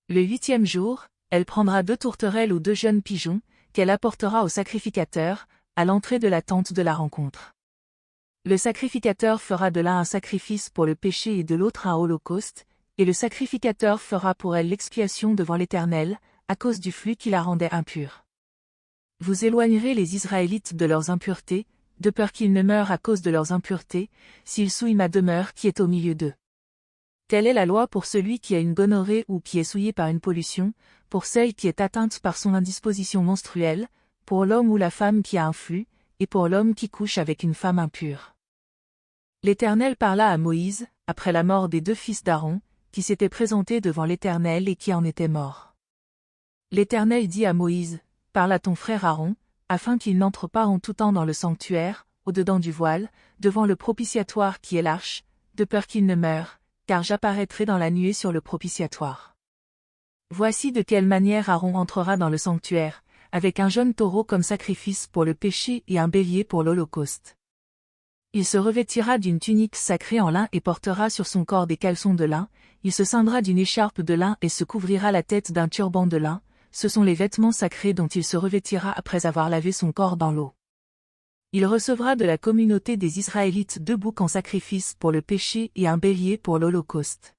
Le 8e jour, elle prendra 2 tourterelles ou 2 jeunes pigeons, qu'elle apportera au sacrificateur, à l'entrée de la tente de la rencontre. Le sacrificateur fera de l'un un sacrifice pour le péché et de l'autre un holocauste, et le sacrificateur fera pour elle l'expiation devant l'Éternel, à cause du flux qui la rendait impure. Vous éloignerez les Israélites de leurs impuretés, de peur qu'ils ne meurent à cause de leurs impuretés, s'ils souillent ma demeure qui est au milieu d'eux. Telle est la loi pour celui qui a une gonorrhée ou qui est souillé par une pollution, pour celle qui est atteinte par son indisposition menstruelle, pour l'homme ou la femme qui a un flux, et pour l'homme qui couche avec une femme impure. L'Éternel parla à Moïse, après la mort des 2 fils d'Aaron, qui s'étaient présentés devant l'Éternel et qui en étaient morts. L'Éternel dit à Moïse, « Parle à ton frère Aaron, afin qu'il n'entre pas en tout temps dans le sanctuaire, au-dedans du voile, devant le propitiatoire qui est l'arche, de peur qu'il ne meure, car j'apparaîtrai dans la nuée sur le propitiatoire. Voici de quelle manière Aaron entrera dans le sanctuaire, avec un jeune taureau comme sacrifice pour le péché et un bélier pour l'holocauste. Il se revêtira d'une tunique sacrée en lin et portera sur son corps des caleçons de lin, il se ceindra d'une écharpe de lin et se couvrira la tête d'un turban de lin, ce sont les vêtements sacrés dont il se revêtira après avoir lavé son corps dans l'eau. Il recevra de la communauté des Israélites 2 boucs en sacrifice pour le péché et un bélier pour l'holocauste.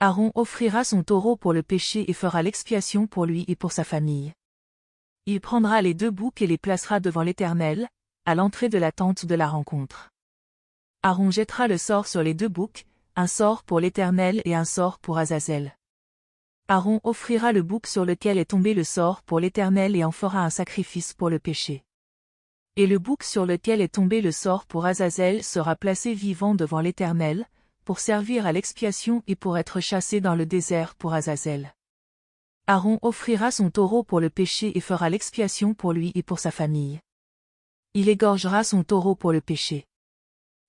Aaron offrira son taureau pour le péché et fera l'expiation pour lui et pour sa famille. Il prendra les 2 boucs et les placera devant l'Éternel, à l'entrée de la tente de la rencontre. Aaron jettera le sort sur les 2 boucs, un sort pour l'Éternel et un sort pour Azazel. Aaron offrira le bouc sur lequel est tombé le sort pour l'Éternel et en fera un sacrifice pour le péché. Et le bouc sur lequel est tombé le sort pour Azazel sera placé vivant devant l'Éternel, pour servir à l'expiation et pour être chassé dans le désert pour Azazel. Aaron offrira son taureau pour le péché et fera l'expiation pour lui et pour sa famille. Il égorgera son taureau pour le péché.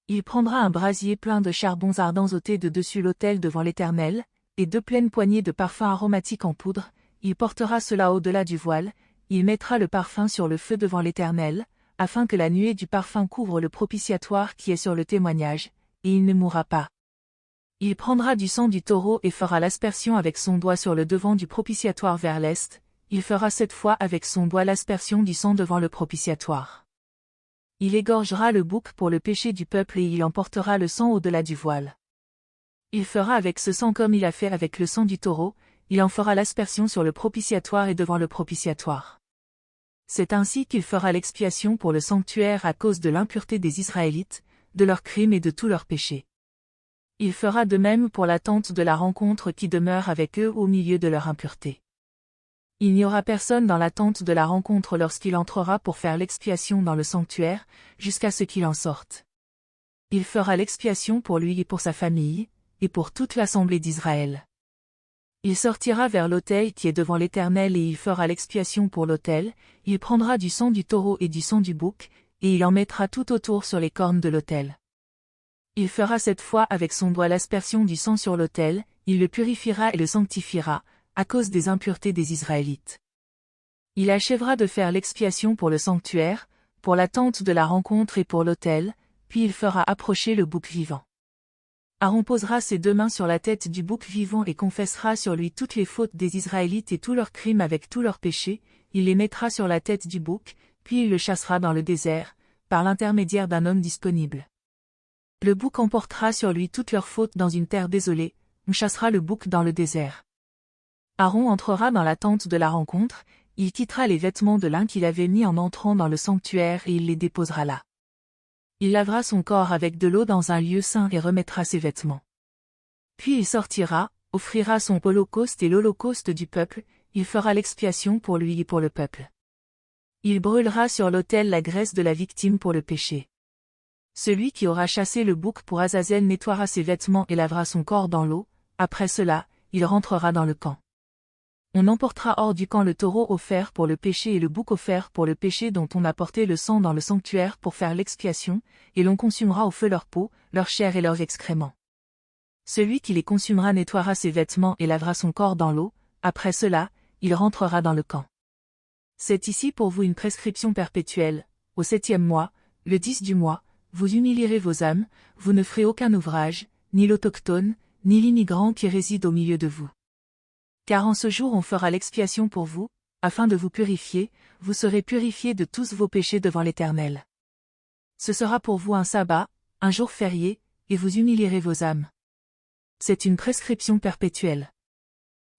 Il prendra un brasier plein de charbons ardents ôtés de dessus l'autel devant l'Éternel, et 2 pleines poignées de parfums aromatiques en poudre, il portera cela au-delà du voile, il mettra le parfum sur le feu devant l'Éternel, afin que la nuée du parfum couvre le propitiatoire qui est sur le témoignage, et il ne mourra pas. Il prendra du sang du taureau et fera l'aspersion avec son doigt sur le devant du propitiatoire vers l'est, il fera 7 fois avec son doigt l'aspersion du sang devant le propitiatoire. Il égorgera le bouc pour le péché du peuple et il emportera le sang au-delà du voile. Il fera avec ce sang comme il a fait avec le sang du taureau, il en fera l'aspersion sur le propitiatoire et devant le propitiatoire. C'est ainsi qu'il fera l'expiation pour le sanctuaire à cause de l'impureté des Israélites, de leurs crimes et de tous leurs péchés. Il fera de même pour la tente de la rencontre qui demeure avec eux au milieu de leur impureté. Il n'y aura personne dans la tente de la rencontre lorsqu'il entrera pour faire l'expiation dans le sanctuaire, jusqu'à ce qu'il en sorte. Il fera l'expiation pour lui et pour sa famille, et pour toute l'assemblée d'Israël. Il sortira vers l'autel qui est devant l'Éternel et il fera l'expiation pour l'autel, il prendra du sang du taureau et du sang du bouc, et il en mettra tout autour sur les cornes de l'autel. Il fera cette fois avec son doigt l'aspersion du sang sur l'autel, il le purifiera et le sanctifiera, à cause des impuretés des Israélites. Il achèvera de faire l'expiation pour le sanctuaire, pour la tente de la rencontre et pour l'autel, puis il fera approcher le bouc vivant. Aaron posera ses 2 mains sur la tête du bouc vivant et confessera sur lui toutes les fautes des Israélites et tous leurs crimes avec tous leurs péchés, il les mettra sur la tête du bouc, puis il le chassera dans le désert, par l'intermédiaire d'un homme disponible. Le bouc emportera sur lui toutes leurs fautes dans une terre désolée, on chassera le bouc dans le désert. Aaron entrera dans la tente de la rencontre, il quittera les vêtements de lin qu'il avait mis en entrant dans le sanctuaire et il les déposera là. Il lavera son corps avec de l'eau dans un lieu saint et remettra ses vêtements. Puis il sortira, offrira son holocauste et l'holocauste du peuple, il fera l'expiation pour lui et pour le peuple. Il brûlera sur l'autel la graisse de la victime pour le péché. Celui qui aura chassé le bouc pour Azazel nettoiera ses vêtements et lavera son corps dans l'eau, après cela, il rentrera dans le camp. On emportera hors du camp le taureau offert pour le péché et le bouc offert pour le péché dont on a porté le sang dans le sanctuaire pour faire l'expiation, et l'on consumera au feu leur peau, leur chair et leurs excréments. Celui qui les consumera nettoiera ses vêtements et lavera son corps dans l'eau, après cela, il rentrera dans le camp. C'est ici pour vous une prescription perpétuelle, au 7e mois, le 10 du mois, vous humilierez vos âmes, vous ne ferez aucun ouvrage, ni l'autochtone, ni l'immigrant qui réside au milieu de vous. Car en ce jour on fera l'expiation pour vous, afin de vous purifier, vous serez purifiés de tous vos péchés devant l'Éternel. Ce sera pour vous un sabbat, un jour férié, et vous humilierez vos âmes. C'est une prescription perpétuelle.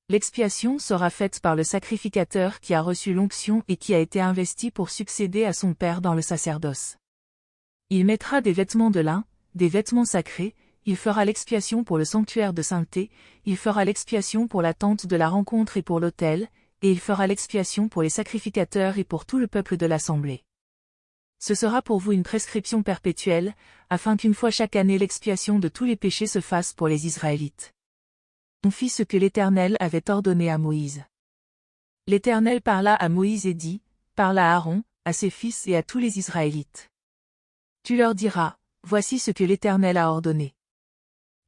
L'expiation sera faite par le sacrificateur qui a reçu l'onction et qui a été investi pour succéder à son père dans le sacerdoce. Il mettra des vêtements de lin, des vêtements sacrés, il fera l'expiation pour le sanctuaire de sainteté, il fera l'expiation pour la tente de la rencontre et pour l'autel, et il fera l'expiation pour les sacrificateurs et pour tout le peuple de l'assemblée. Ce sera pour vous une prescription perpétuelle, afin qu'une fois chaque année l'expiation de tous les péchés se fasse pour les Israélites. On fit ce que l'Éternel avait ordonné à Moïse. L'Éternel parla à Moïse et dit, parle à Aaron, à ses fils et à tous les Israélites. Tu leur diras, voici ce que l'Éternel a ordonné.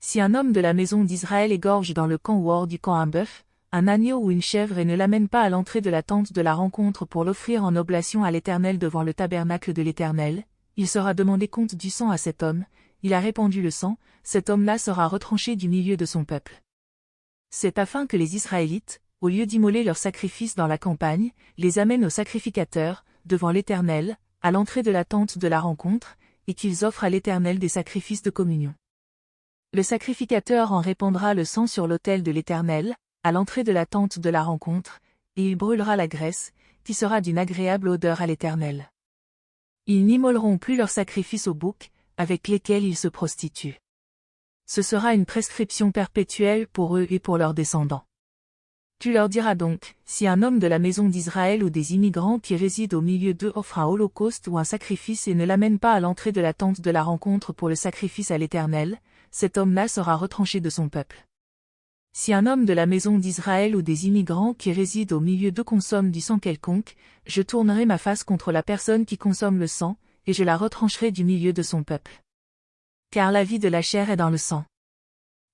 Si un homme de la maison d'Israël égorge dans le camp ou hors du camp un bœuf, un agneau ou une chèvre et ne l'amène pas à l'entrée de la tente de la rencontre pour l'offrir en oblation à l'Éternel devant le tabernacle de l'Éternel, il sera demandé compte du sang à cet homme, il a répandu le sang, cet homme-là sera retranché du milieu de son peuple. C'est afin que les Israélites, au lieu d'immoler leurs sacrifices dans la campagne, les amènent au sacrificateur, devant l'Éternel, à l'entrée de la tente de la rencontre, et qu'ils offrent à l'Éternel des sacrifices de communion. Le sacrificateur en répandra le sang sur l'autel de l'Éternel, à l'entrée de la tente de la rencontre, et il brûlera la graisse, qui sera d'une agréable odeur à l'Éternel. Ils n'immoleront plus leurs sacrifices aux boucs, avec lesquels ils se prostituent. Ce sera une prescription perpétuelle pour eux et pour leurs descendants. Tu leur diras donc, si un homme de la maison d'Israël ou des immigrants qui résident au milieu d'eux offre un holocauste ou un sacrifice et ne l'amène pas à l'entrée de la tente de la rencontre pour le sacrifice à l'Éternel, cet homme-là sera retranché de son peuple. Si un homme de la maison d'Israël ou des immigrants qui résident au milieu d'eux consomme du sang quelconque, je tournerai ma face contre la personne qui consomme le sang, et je la retrancherai du milieu de son peuple. Car la vie de la chair est dans le sang.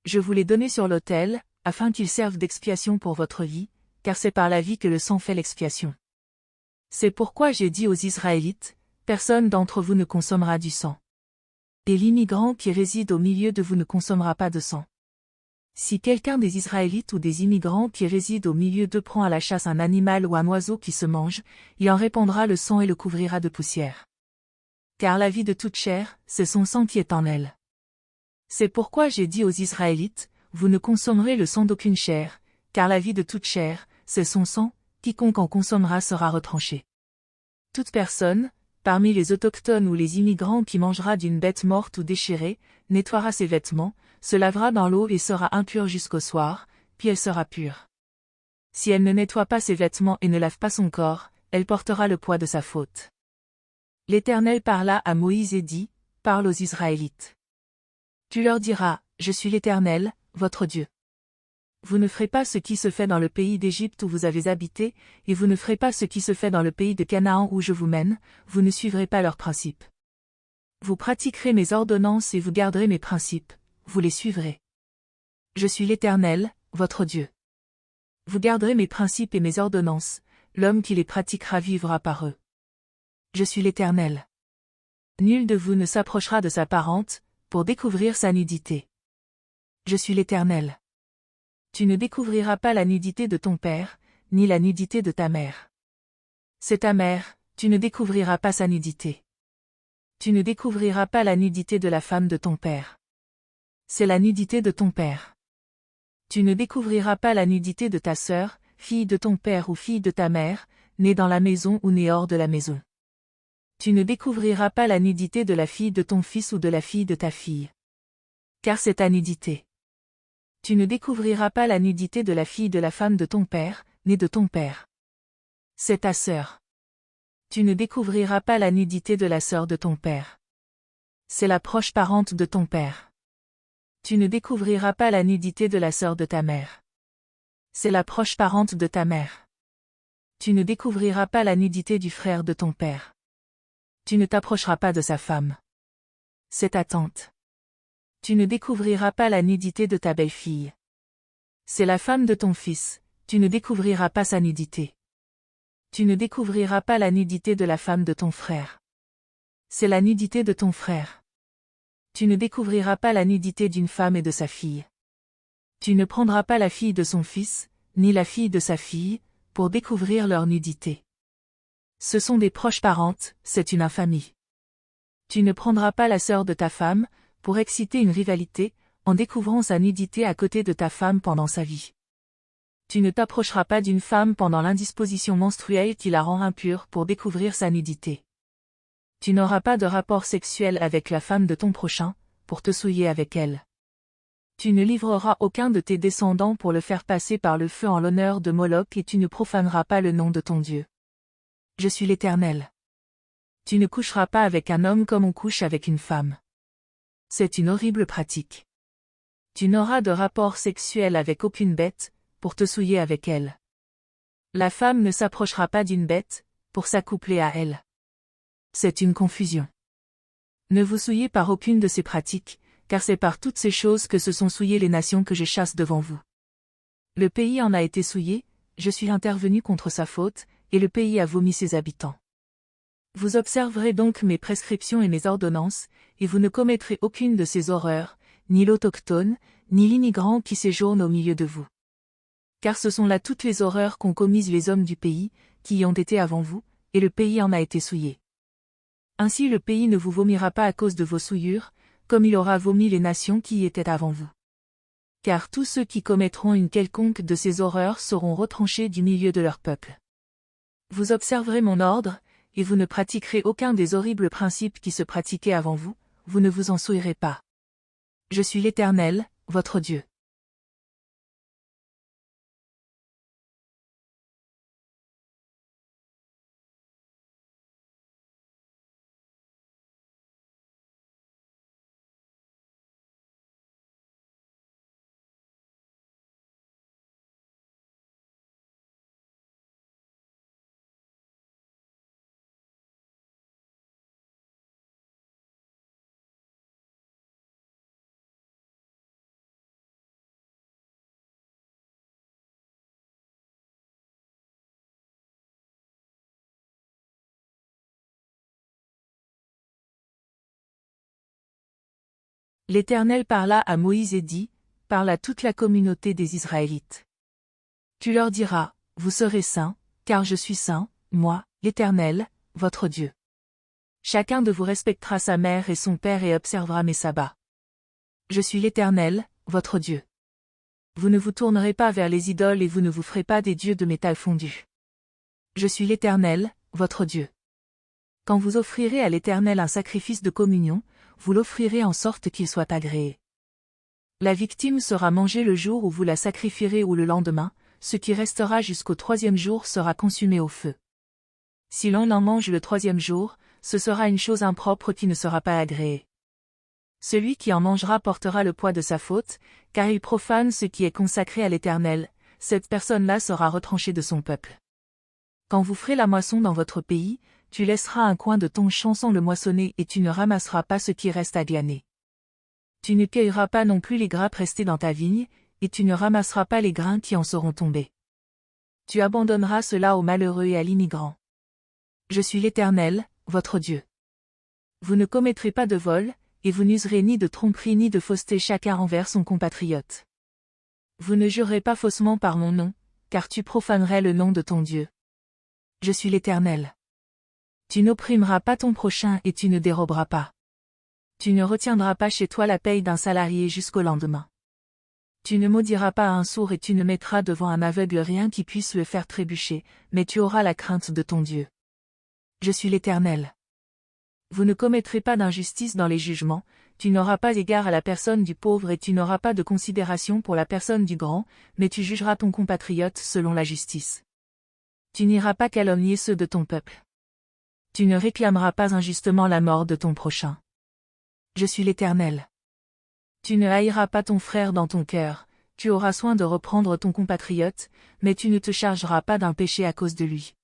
Je vous l'ai donné sur l'autel, afin qu'il serve d'expiation pour votre vie, car c'est par la vie que le sang fait l'expiation. C'est pourquoi j'ai dit aux Israélites, personne d'entre vous ne consommera du sang. Et l'immigrant qui réside au milieu de vous ne consommera pas de sang. Si quelqu'un des Israélites ou des immigrants qui résident au milieu d'eux prend à la chasse un animal ou un oiseau qui se mange, il en répandra le sang et le couvrira de poussière. Car la vie de toute chair, c'est son sang qui est en elle. C'est pourquoi j'ai dit aux Israélites, vous ne consommerez le sang d'aucune chair, car la vie de toute chair, c'est son sang, quiconque en consommera sera retranché. Toute personne, parmi les autochtones ou les immigrants qui mangera d'une bête morte ou déchirée, nettoiera ses vêtements, se lavera dans l'eau et sera impure jusqu'au soir, puis elle sera pure. Si elle ne nettoie pas ses vêtements et ne lave pas son corps, elle portera le poids de sa faute. L'Éternel parla à Moïse et dit, parle aux Israélites. Tu leur diras, je suis l'Éternel, votre Dieu. Vous ne ferez pas ce qui se fait dans le pays d'Égypte où vous avez habité, et vous ne ferez pas ce qui se fait dans le pays de Canaan où je vous mène, vous ne suivrez pas leurs principes. Vous pratiquerez mes ordonnances et vous garderez mes principes, vous les suivrez. Je suis l'Éternel, votre Dieu. Vous garderez mes principes et mes ordonnances, l'homme qui les pratiquera vivra par eux. Je suis l'Éternel. Nul de vous ne s'approchera de sa parente, pour découvrir sa nudité. Je suis l'Éternel. Tu ne découvriras pas la nudité de ton père, ni la nudité de ta mère. C'est ta mère, tu ne découvriras pas sa nudité. Tu ne découvriras pas la nudité de la femme de ton père. C'est la nudité de ton père. Tu ne découvriras pas la nudité de ta sœur, fille de ton père ou fille de ta mère, née dans la maison ou née hors de la maison. Tu ne découvriras pas la nudité de la fille de ton fils ou de la fille de ta fille. Car c'est ta nudité. Tu ne découvriras pas la nudité de la fille de la femme de ton père, née de ton père. C'est ta sœur. Tu ne découvriras pas la nudité de la sœur de ton père. C'est la proche parente de ton père. Tu ne découvriras pas la nudité de la sœur de ta mère. C'est la proche parente de ta mère. Tu ne découvriras pas la nudité du frère de ton père. Tu ne t'approcheras pas de sa femme. C'est ta tante. Tu ne découvriras pas la nudité de ta belle-fille. C'est la femme de ton fils, tu ne découvriras pas sa nudité. Tu ne découvriras pas la nudité de la femme de ton frère. C'est la nudité de ton frère. Tu ne découvriras pas la nudité d'une femme et de sa fille. Tu ne prendras pas la fille de son fils, ni la fille de sa fille, pour découvrir leur nudité. Ce sont des proches parentes, c'est une infamie. Tu ne prendras pas la sœur de ta femme, pour exciter une rivalité, en découvrant sa nudité à côté de ta femme pendant sa vie. Tu ne t'approcheras pas d'une femme pendant l'indisposition menstruelle qui la rend impure pour découvrir sa nudité. Tu n'auras pas de rapport sexuel avec la femme de ton prochain, pour te souiller avec elle. Tu ne livreras aucun de tes descendants pour le faire passer par le feu en l'honneur de Moloch et tu ne profaneras pas le nom de ton Dieu. Je suis l'Éternel. Tu ne coucheras pas avec un homme comme on couche avec une femme. C'est une horrible pratique. Tu n'auras de rapport sexuel avec aucune bête, pour te souiller avec elle. La femme ne s'approchera pas d'une bête, pour s'accoupler à elle. C'est une confusion. Ne vous souillez par aucune de ces pratiques, car c'est par toutes ces choses que se sont souillées les nations que je chasse devant vous. Le pays en a été souillé, je suis intervenu contre sa faute, et le pays a vomi ses habitants. Vous observerez donc mes prescriptions et mes ordonnances, et vous ne commettrez aucune de ces horreurs, ni l'autochtone, ni l'immigrant qui séjourne au milieu de vous. Car ce sont là toutes les horreurs qu'ont commises les hommes du pays, qui y ont été avant vous, et le pays en a été souillé. Ainsi le pays ne vous vomira pas à cause de vos souillures, comme il aura vomi les nations qui y étaient avant vous. Car tous ceux qui commettront une quelconque de ces horreurs seront retranchés du milieu de leur peuple. Vous observerez mon ordre, et vous ne pratiquerez aucun des horribles principes qui se pratiquaient avant vous, vous ne vous en souillerez pas. Je suis l'Éternel, votre Dieu. L'Éternel parla à Moïse et dit, parle à toute la communauté des Israélites. Tu leur diras, vous serez saints, car je suis saint, moi, l'Éternel, votre Dieu. Chacun de vous respectera sa mère et son père et observera mes sabbats. Je suis l'Éternel, votre Dieu. Vous ne vous tournerez pas vers les idoles et vous ne vous ferez pas des dieux de métal fondu. Je suis l'Éternel, votre Dieu. Quand vous offrirez à l'Éternel un sacrifice de communion, vous l'offrirez en sorte qu'il soit agréé. La victime sera mangée le jour où vous la sacrifierez ou le lendemain, ce qui restera jusqu'au 3e jour sera consumé au feu. Si l'on en mange le 3e jour, ce sera une chose impropre qui ne sera pas agréée. Celui qui en mangera portera le poids de sa faute, car il profane ce qui est consacré à l'Éternel, cette personne-là sera retranchée de son peuple. Quand vous ferez la moisson dans votre pays, tu laisseras un coin de ton champ sans le moissonner et tu ne ramasseras pas ce qui reste à glaner. Tu ne cueilleras pas non plus les grappes restées dans ta vigne, et tu ne ramasseras pas les grains qui en seront tombés. Tu abandonneras cela aux malheureux et à l'immigrant. Je suis l'Éternel, votre Dieu. Vous ne commettrez pas de vol, et vous n'userez ni de tromperie ni de fausseté chacun envers son compatriote. Vous ne jurerez pas faussement par mon nom, car tu profanerais le nom de ton Dieu. Je suis l'Éternel. Tu n'opprimeras pas ton prochain et tu ne déroberas pas. Tu ne retiendras pas chez toi la paye d'un salarié jusqu'au lendemain. Tu ne maudiras pas un sourd et tu ne mettras devant un aveugle rien qui puisse le faire trébucher, mais tu auras la crainte de ton Dieu. Je suis l'Éternel. Vous ne commettrez pas d'injustice dans les jugements, tu n'auras pas égard à la personne du pauvre et tu n'auras pas de considération pour la personne du grand, mais tu jugeras ton compatriote selon la justice. Tu n'iras pas calomnier ceux de ton peuple. Tu ne réclameras pas injustement la mort de ton prochain. Je suis l'Éternel. Tu ne haïras pas ton frère dans ton cœur, tu auras soin de reprendre ton compatriote, mais tu ne te chargeras pas d'un péché à cause de lui.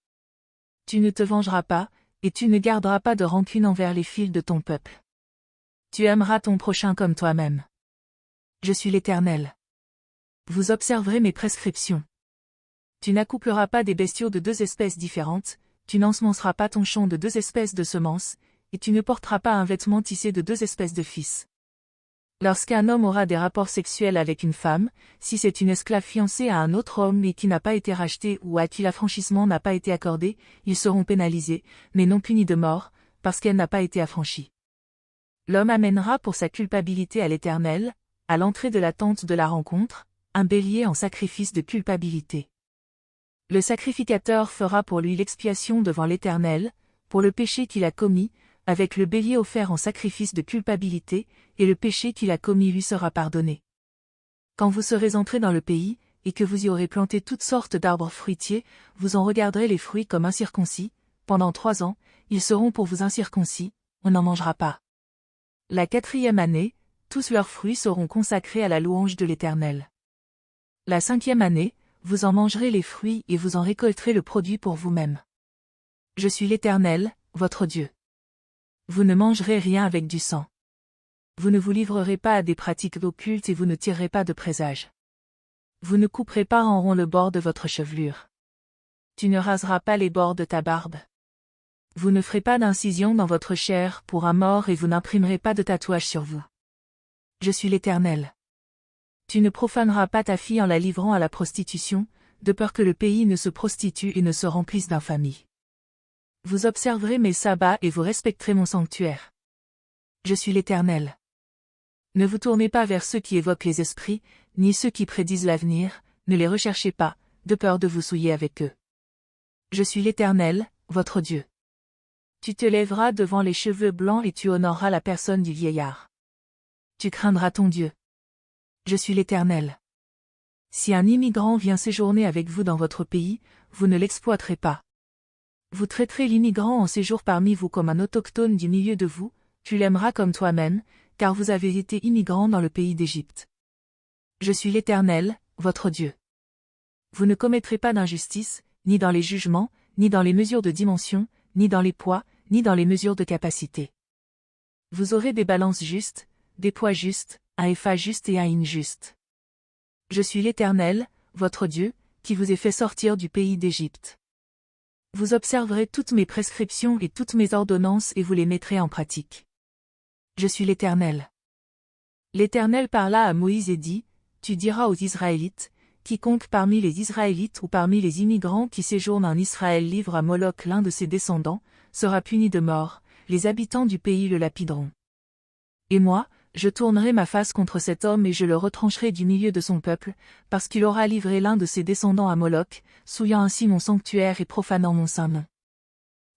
Tu ne te vengeras pas, et tu ne garderas pas de rancune envers les fils de ton peuple. Tu aimeras ton prochain comme toi-même. Je suis l'Éternel. Vous observerez mes prescriptions. Tu n'accoupleras pas des bestiaux de deux espèces différentes, tu n'ensemenceras pas ton champ de deux espèces de semences, et tu ne porteras pas un vêtement tissé de deux espèces de fils. Lorsqu'un homme aura des rapports sexuels avec une femme, si c'est une esclave fiancée à un autre homme et qui n'a pas été rachetée ou à qui l'affranchissement n'a pas été accordé, ils seront pénalisés, mais non punis de mort, parce qu'elle n'a pas été affranchie. L'homme amènera pour sa culpabilité à l'Éternel, à l'entrée de la tente de la rencontre, un bélier en sacrifice de culpabilité. Le sacrificateur fera pour lui l'expiation devant l'Éternel, pour le péché qu'il a commis, avec le bélier offert en sacrifice de culpabilité, et le péché qu'il a commis lui sera pardonné. Quand vous serez entrés dans le pays, et que vous y aurez planté toutes sortes d'arbres fruitiers, vous en regarderez les fruits comme incirconcis, pendant 3 ans, ils seront pour vous incirconcis, on n'en mangera pas. La 4e année, tous leurs fruits seront consacrés à la louange de l'Éternel. La 5e année, vous en mangerez les fruits et vous en récolterez le produit pour vous-même. Je suis l'Éternel, votre Dieu. Vous ne mangerez rien avec du sang. Vous ne vous livrerez pas à des pratiques occultes et vous ne tirerez pas de présage. Vous ne couperez pas en rond le bord de votre chevelure. Tu ne raseras pas les bords de ta barbe. Vous ne ferez pas d'incision dans votre chair pour un mort et vous n'imprimerez pas de tatouage sur vous. Je suis l'Éternel. Tu ne profaneras pas ta fille en la livrant à la prostitution, de peur que le pays ne se prostitue et ne se remplisse d'infamie. Vous observerez mes sabbats et vous respecterez mon sanctuaire. Je suis l'Éternel. Ne vous tournez pas vers ceux qui évoquent les esprits, ni ceux qui prédisent l'avenir, ne les recherchez pas, de peur de vous souiller avec eux. Je suis l'Éternel, votre Dieu. Tu te lèveras devant les cheveux blancs et tu honoreras la personne du vieillard. Tu craindras ton Dieu. Je suis l'Éternel. Si un immigrant vient séjourner avec vous dans votre pays, vous ne l'exploiterez pas. Vous traiterez l'immigrant en séjour parmi vous comme un autochtone du milieu de vous, tu l'aimeras comme toi-même, car vous avez été immigrant dans le pays d'Égypte. Je suis l'Éternel, votre Dieu. Vous ne commettrez pas d'injustice, ni dans les jugements, ni dans les mesures de dimension, ni dans les poids, ni dans les mesures de capacité. Vous aurez des balances justes, des poids justes, un épha juste et un hin juste. Je suis l'Éternel, votre Dieu, qui vous ai fait sortir du pays d'Égypte. Vous observerez toutes mes prescriptions et toutes mes ordonnances et vous les mettrez en pratique. Je suis l'Éternel. L'Éternel parla à Moïse et dit, tu diras aux Israélites, quiconque parmi les Israélites ou parmi les immigrants qui séjournent en Israël livre à Moloch l'un de ses descendants, sera puni de mort, les habitants du pays le lapideront. Et moi, je tournerai ma face contre cet homme et je le retrancherai du milieu de son peuple, parce qu'il aura livré l'un de ses descendants à Moloch, souillant ainsi mon sanctuaire et profanant mon saint nom.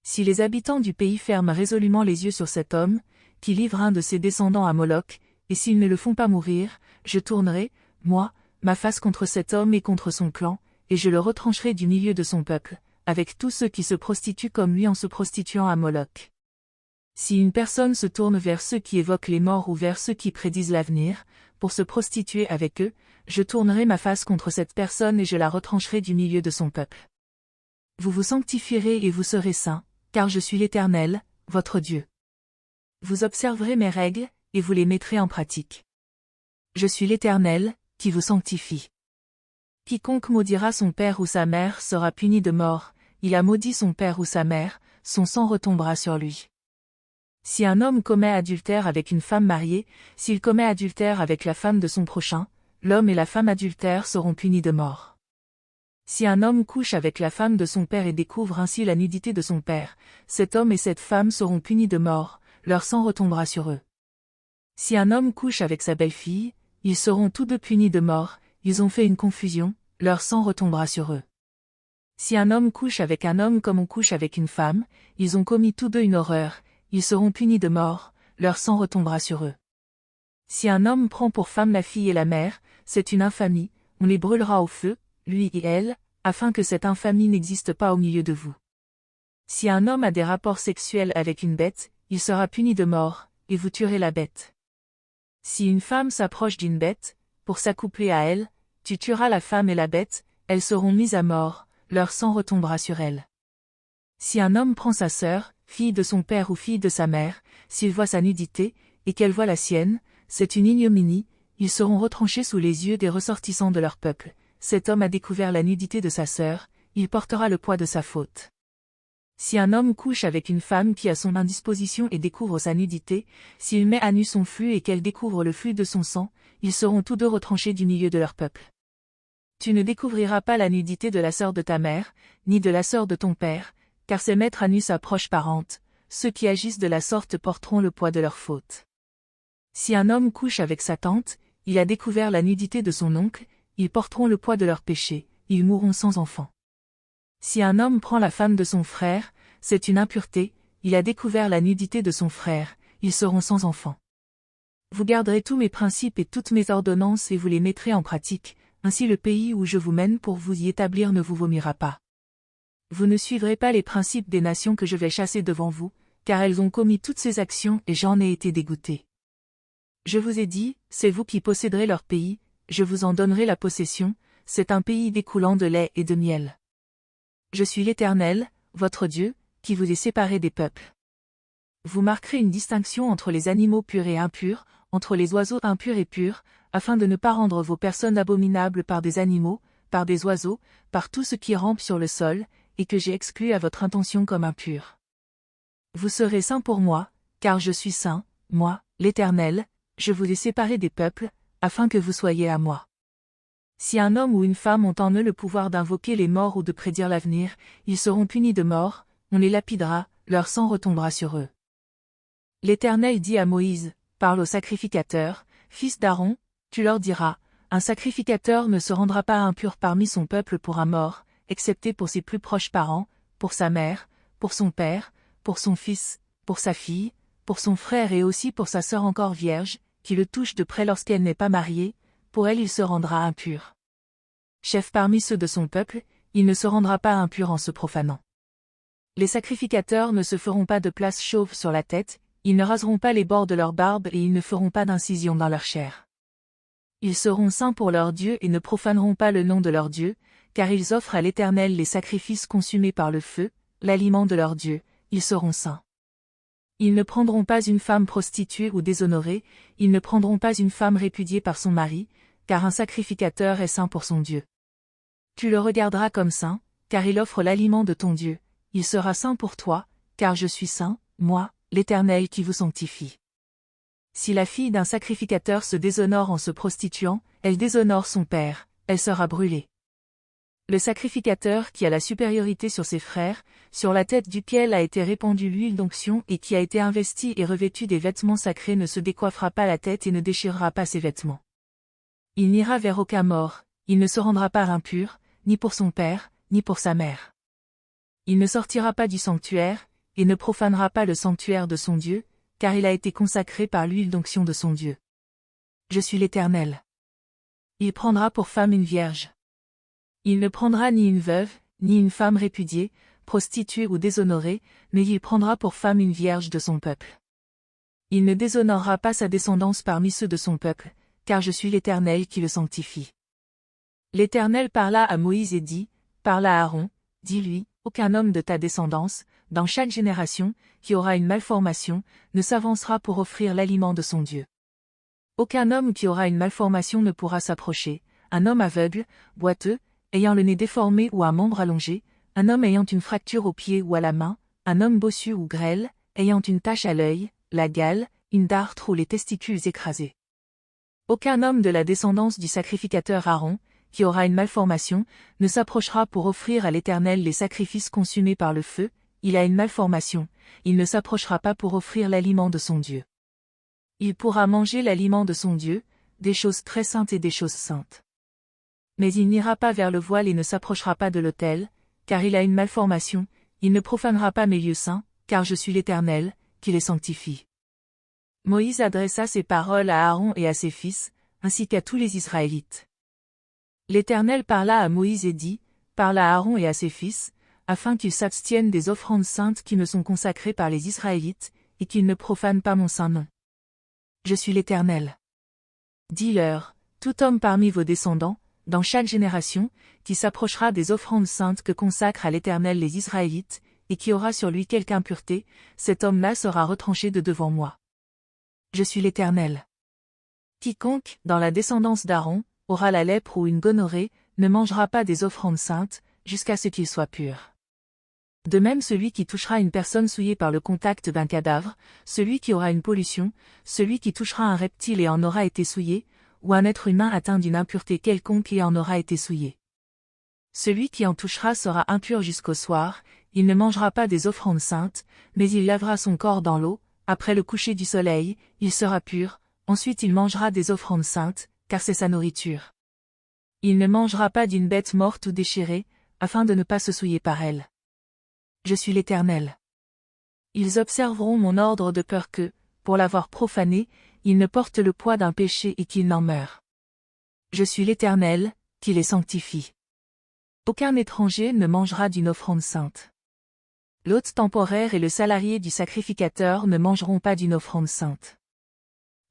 Si les habitants du pays ferment résolument les yeux sur cet homme, qui livre un de ses descendants à Moloch, et s'ils ne le font pas mourir, je tournerai, moi, ma face contre cet homme et contre son clan, et je le retrancherai du milieu de son peuple, avec tous ceux qui se prostituent comme lui en se prostituant à Moloch. Si une personne se tourne vers ceux qui évoquent les morts ou vers ceux qui prédisent l'avenir, pour se prostituer avec eux, je tournerai ma face contre cette personne et je la retrancherai du milieu de son peuple. Vous vous sanctifierez et vous serez saints, car je suis l'Éternel, votre Dieu. Vous observerez mes règles, et vous les mettrez en pratique. Je suis l'Éternel, qui vous sanctifie. Quiconque maudira son père ou sa mère sera puni de mort, il a maudit son père ou sa mère, son sang retombera sur lui. Si un homme commet adultère avec une femme mariée, s'il commet adultère avec la femme de son prochain, l'homme et la femme adultère seront punis de mort. Si un homme couche avec la femme de son père et découvre ainsi la nudité de son père, cet homme et cette femme seront punis de mort, leur sang retombera sur eux. Si un homme couche avec sa belle-fille, ils seront tous deux punis de mort, ils ont fait une confusion, leur sang retombera sur eux. Si un homme couche avec un homme comme on couche avec une femme, ils ont commis tous deux une horreur, ils seront punis de mort, leur sang retombera sur eux. Si un homme prend pour femme la fille et la mère, c'est une infamie, on les brûlera au feu, lui et elle, afin que cette infamie n'existe pas au milieu de vous. Si un homme a des rapports sexuels avec une bête, il sera puni de mort, et vous tuerez la bête. Si une femme s'approche d'une bête, pour s'accoupler à elle, tu tueras la femme et la bête, elles seront mises à mort, leur sang retombera sur elles. Si un homme prend sa sœur, fille de son père ou fille de sa mère, s'il voit sa nudité, et qu'elle voit la sienne, c'est une ignominie, ils seront retranchés sous les yeux des ressortissants de leur peuple. Cet homme a découvert la nudité de sa sœur, il portera le poids de sa faute. Si un homme couche avec une femme qui a son indisposition et découvre sa nudité, s'il met à nu son flux et qu'elle découvre le flux de son sang, ils seront tous deux retranchés du milieu de leur peuple. Tu ne découvriras pas la nudité de la sœur de ta mère, ni de la sœur de ton père, car c'est mettre à nu sa proche parente, ceux qui agissent de la sorte porteront le poids de leur faute. Si un homme couche avec sa tante, il a découvert la nudité de son oncle, ils porteront le poids de leurs péchés, ils mourront sans enfant. Si un homme prend la femme de son frère, c'est une impureté, il a découvert la nudité de son frère, ils seront sans enfant. Vous garderez tous mes principes et toutes mes ordonnances et vous les mettrez en pratique, ainsi le pays où je vous mène pour vous y établir ne vous vomira pas. Vous ne suivrez pas les principes des nations que je vais chasser devant vous, car elles ont commis toutes ces actions et j'en ai été dégoûté. Je vous ai dit, c'est vous qui posséderez leur pays, je vous en donnerai la possession, c'est un pays découlant de lait et de miel. Je suis l'Éternel, votre Dieu, qui vous ai séparés des peuples. Vous marquerez une distinction entre les animaux purs et impurs, entre les oiseaux impurs et purs, afin de ne pas rendre vos personnes abominables par des animaux, par des oiseaux, par tout ce qui rampe sur le sol, et que j'ai exclu à votre intention comme impur. Vous serez saints pour moi, car je suis saint, moi, l'Éternel, je vous ai séparés des peuples, afin que vous soyez à moi. Si un homme ou une femme ont en eux le pouvoir d'invoquer les morts ou de prédire l'avenir, ils seront punis de mort, on les lapidera, leur sang retombera sur eux. L'Éternel dit à Moïse, parle aux sacrificateurs, fils d'Aaron, tu leur diras, un sacrificateur ne se rendra pas impur parmi son peuple pour un mort, excepté pour ses plus proches parents, pour sa mère, pour son père, pour son fils, pour sa fille, pour son frère et aussi pour sa sœur encore vierge, qui le touche de près lorsqu'elle n'est pas mariée, pour elle il se rendra impur. Chef parmi ceux de son peuple, il ne se rendra pas impur en se profanant. Les sacrificateurs ne se feront pas de place chauve sur la tête, ils ne raseront pas les bords de leur barbe et ils ne feront pas d'incision dans leur chair. Ils seront saints pour leur Dieu et ne profaneront pas le nom de leur Dieu, car ils offrent à l'Éternel les sacrifices consumés par le feu, l'aliment de leur Dieu, ils seront saints. Ils ne prendront pas une femme prostituée ou déshonorée, ils ne prendront pas une femme répudiée par son mari, car un sacrificateur est saint pour son Dieu. Tu le regarderas comme saint, car il offre l'aliment de ton Dieu, il sera saint pour toi, car je suis saint, moi, l'Éternel qui vous sanctifie. Si la fille d'un sacrificateur se déshonore en se prostituant, elle déshonore son père, elle sera brûlée. Le sacrificateur qui a la supériorité sur ses frères, sur la tête duquel a été répandue l'huile d'onction et qui a été investi et revêtu des vêtements sacrés ne se décoiffera pas la tête et ne déchirera pas ses vêtements. Il n'ira vers aucun mort, il ne se rendra pas impur, ni pour son père, ni pour sa mère. Il ne sortira pas du sanctuaire, et ne profanera pas le sanctuaire de son Dieu, car il a été consacré par l'huile d'onction de son Dieu. Je suis l'Éternel. Il prendra pour femme une vierge. Il ne prendra ni une veuve, ni une femme répudiée, prostituée ou déshonorée, mais il prendra pour femme une vierge de son peuple. Il ne déshonorera pas sa descendance parmi ceux de son peuple, car je suis l'Éternel qui le sanctifie. L'Éternel parla à Moïse et dit, parle à Aaron, dis-lui, aucun homme de ta descendance, dans chaque génération, qui aura une malformation, ne s'avancera pour offrir l'aliment de son Dieu. Aucun homme qui aura une malformation ne pourra s'approcher, un homme aveugle, boiteux, ayant le nez déformé ou un membre allongé, un homme ayant une fracture au pied ou à la main, un homme bossu ou grêle, ayant une tache à l'œil, la gale, une dartre ou les testicules écrasés. Aucun homme de la descendance du sacrificateur Aaron, qui aura une malformation, ne s'approchera pour offrir à l'Éternel les sacrifices consumés par le feu, il a une malformation, il ne s'approchera pas pour offrir l'aliment de son Dieu. Il pourra manger l'aliment de son Dieu, des choses très saintes et des choses saintes. Mais il n'ira pas vers le voile et ne s'approchera pas de l'autel, car il a une malformation, il ne profanera pas mes lieux saints, car je suis l'Éternel, qui les sanctifie. Moïse adressa ces paroles à Aaron et à ses fils, ainsi qu'à tous les Israélites. L'Éternel parla à Moïse et dit, parle à Aaron et à ses fils, afin qu'ils s'abstiennent des offrandes saintes qui me sont consacrées par les Israélites, et qu'ils ne profanent pas mon saint nom. Je suis l'Éternel. Dis-leur, tout homme parmi vos descendants, dans chaque génération, qui s'approchera des offrandes saintes que consacrent à l'Éternel les Israélites, et qui aura sur lui quelque impureté, cet homme-là sera retranché de devant moi. Je suis l'Éternel. Quiconque, dans la descendance d'Aaron, aura la lèpre ou une gonorrhée, ne mangera pas des offrandes saintes, jusqu'à ce qu'il soit pur. De même celui qui touchera une personne souillée par le contact d'un cadavre, celui qui aura une pollution, celui qui touchera un reptile et en aura été souillé, ou un être humain atteint d'une impureté quelconque et en aura été souillé. Celui qui en touchera sera impur jusqu'au soir, il ne mangera pas des offrandes saintes, mais il lavera son corps dans l'eau, après le coucher du soleil, il sera pur, ensuite il mangera des offrandes saintes, car c'est sa nourriture. Il ne mangera pas d'une bête morte ou déchirée, afin de ne pas se souiller par elle. Je suis l'Éternel. Ils observeront mon ordre de peur que, pour l'avoir profané, ils ne portent le poids d'un péché et qu'ils n'en meurent. Je suis l'Éternel, qui les sanctifie. Aucun étranger ne mangera d'une offrande sainte. L'hôte temporaire et le salarié du sacrificateur ne mangeront pas d'une offrande sainte.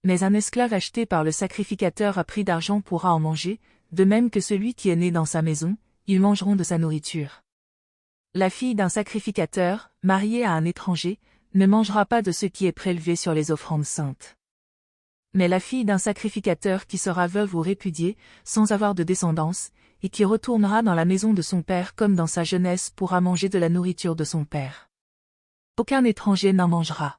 Mais un esclave acheté par le sacrificateur à prix d'argent pourra en manger, de même que celui qui est né dans sa maison, ils mangeront de sa nourriture. La fille d'un sacrificateur, mariée à un étranger, ne mangera pas de ce qui est prélevé sur les offrandes saintes. Mais la fille d'un sacrificateur qui sera veuve ou répudiée, sans avoir de descendance, et qui retournera dans la maison de son père comme dans sa jeunesse pourra manger de la nourriture de son père. Aucun étranger n'en mangera.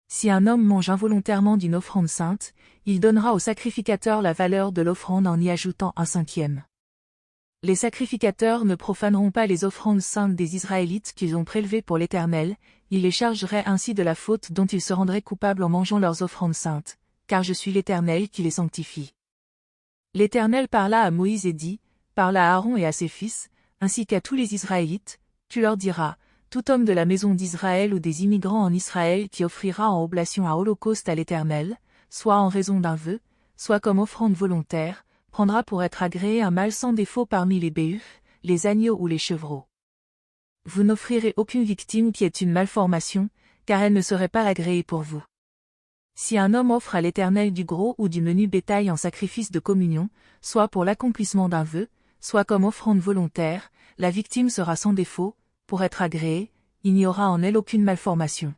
Si un homme mange involontairement d'une offrande sainte, il donnera au sacrificateur la valeur de l'offrande en y ajoutant un cinquième. Les sacrificateurs ne profaneront pas les offrandes saintes des Israélites qu'ils ont prélevées pour l'Éternel, ils les chargeraient ainsi de la faute dont ils se rendraient coupables en mangeant leurs offrandes saintes, car je suis l'Éternel qui les sanctifie. L'Éternel parla à Moïse et dit, parle à Aaron et à ses fils, ainsi qu'à tous les Israélites, tu leur diras, tout homme de la maison d'Israël ou des immigrants en Israël qui offrira en oblation un holocauste à l'Éternel, soit en raison d'un vœu, soit comme offrande volontaire, prendra pour être agréé un mâle sans défaut parmi les béufs, les agneaux ou les chevreaux. Vous n'offrirez aucune victime qui ait une malformation, car elle ne serait pas agréée pour vous. Si un homme offre à l'Éternel du gros ou du menu bétail en sacrifice de communion, soit pour l'accomplissement d'un vœu, soit comme offrande volontaire, la victime sera sans défaut, pour être agréée, il n'y aura en elle aucune malformation.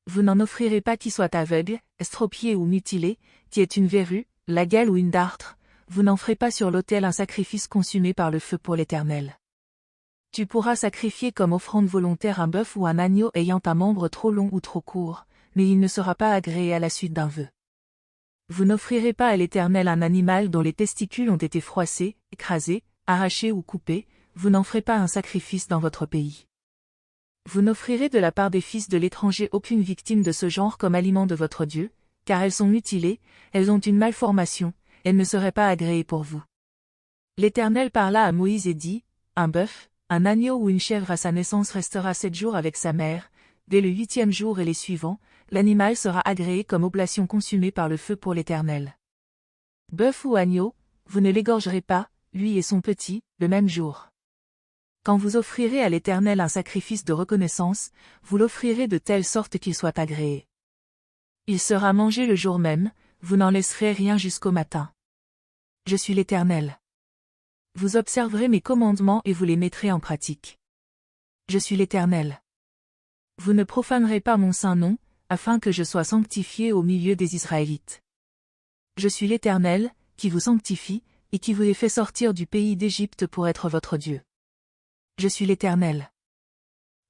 Vous n'en offrirez pas qui soit aveugle, estropié ou mutilé, qui ait une verrue, la gale ou une dartre, vous n'en ferez pas sur l'autel un sacrifice consumé par le feu pour l'Éternel. Tu pourras sacrifier comme offrande volontaire un bœuf ou un agneau ayant un membre trop long ou trop court, mais il ne sera pas agréé à la suite d'un vœu. Vous n'offrirez pas à l'Éternel un animal dont les testicules ont été froissés, écrasés, arrachés ou coupés, vous n'en ferez pas un sacrifice dans votre pays. Vous n'offrirez de la part des fils de l'étranger aucune victime de ce genre comme aliment de votre Dieu, car elles sont mutilées, elles ont une malformation, elles ne seraient pas agréées pour vous. L'Éternel parla à Moïse et dit, un bœuf, un agneau ou une chèvre à sa naissance restera 7 jours avec sa mère, dès le 8e jour et les suivants, l'animal sera agréé comme oblation consumée par le feu pour l'Éternel. Bœuf ou agneau, vous ne l'égorgerez pas, lui et son petit, le même jour. Quand vous offrirez à l'Éternel un sacrifice de reconnaissance, vous l'offrirez de telle sorte qu'il soit agréé. Il sera mangé le jour même, vous n'en laisserez rien jusqu'au matin. Je suis l'Éternel. Vous observerez mes commandements et vous les mettrez en pratique. Je suis l'Éternel. Vous ne profanerez pas mon saint nom, afin que je sois sanctifié au milieu des Israélites. Je suis l'Éternel, qui vous sanctifie, et qui vous ai fait sortir du pays d'Égypte pour être votre Dieu. Je suis l'Éternel.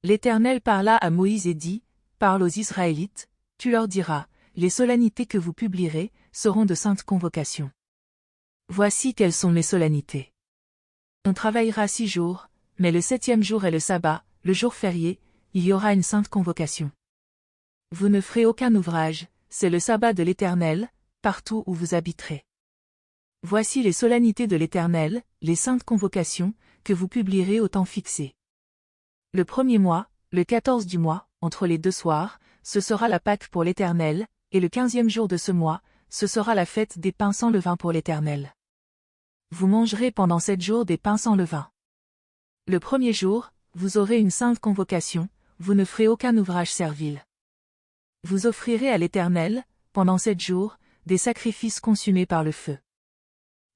L'Éternel parla à Moïse et dit, parle aux Israélites, tu leur diras, les solennités que vous publierez, seront de saintes convocations. Voici quelles sont les solennités. On travaillera 6 jours, mais le 7e jour est le sabbat, le jour férié, il y aura une sainte convocation. Vous ne ferez aucun ouvrage, c'est le sabbat de l'Éternel, partout où vous habiterez. Voici les solennités de l'Éternel, les saintes convocations, que vous publierez au temps fixé. Le 1er mois, le 14 du mois, entre les 2 soirs, ce sera la Pâque pour l'Éternel, et le 15e jour de ce mois, ce sera la fête des pains sans levain pour l'Éternel. Vous mangerez pendant 7 jours des pains sans levain. Le 1er jour, vous aurez une sainte convocation, vous ne ferez aucun ouvrage servile. Vous offrirez à l'Éternel, pendant 7 jours, des sacrifices consumés par le feu.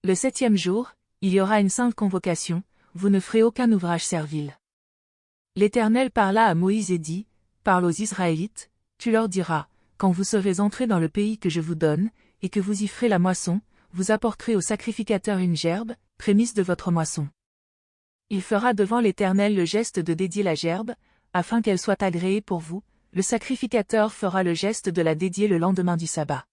Le 7e jour, il y aura une sainte convocation, vous ne ferez aucun ouvrage servile. L'Éternel parla à Moïse et dit, parle aux Israélites, tu leur diras, quand vous serez entrés dans le pays que je vous donne, et que vous y ferez la moisson, vous apporterez au sacrificateur une gerbe, prémisse de votre moisson. Il fera devant l'Éternel le geste de dédier la gerbe, afin qu'elle soit agréée pour vous, le sacrificateur fera le geste de la dédier le lendemain du sabbat.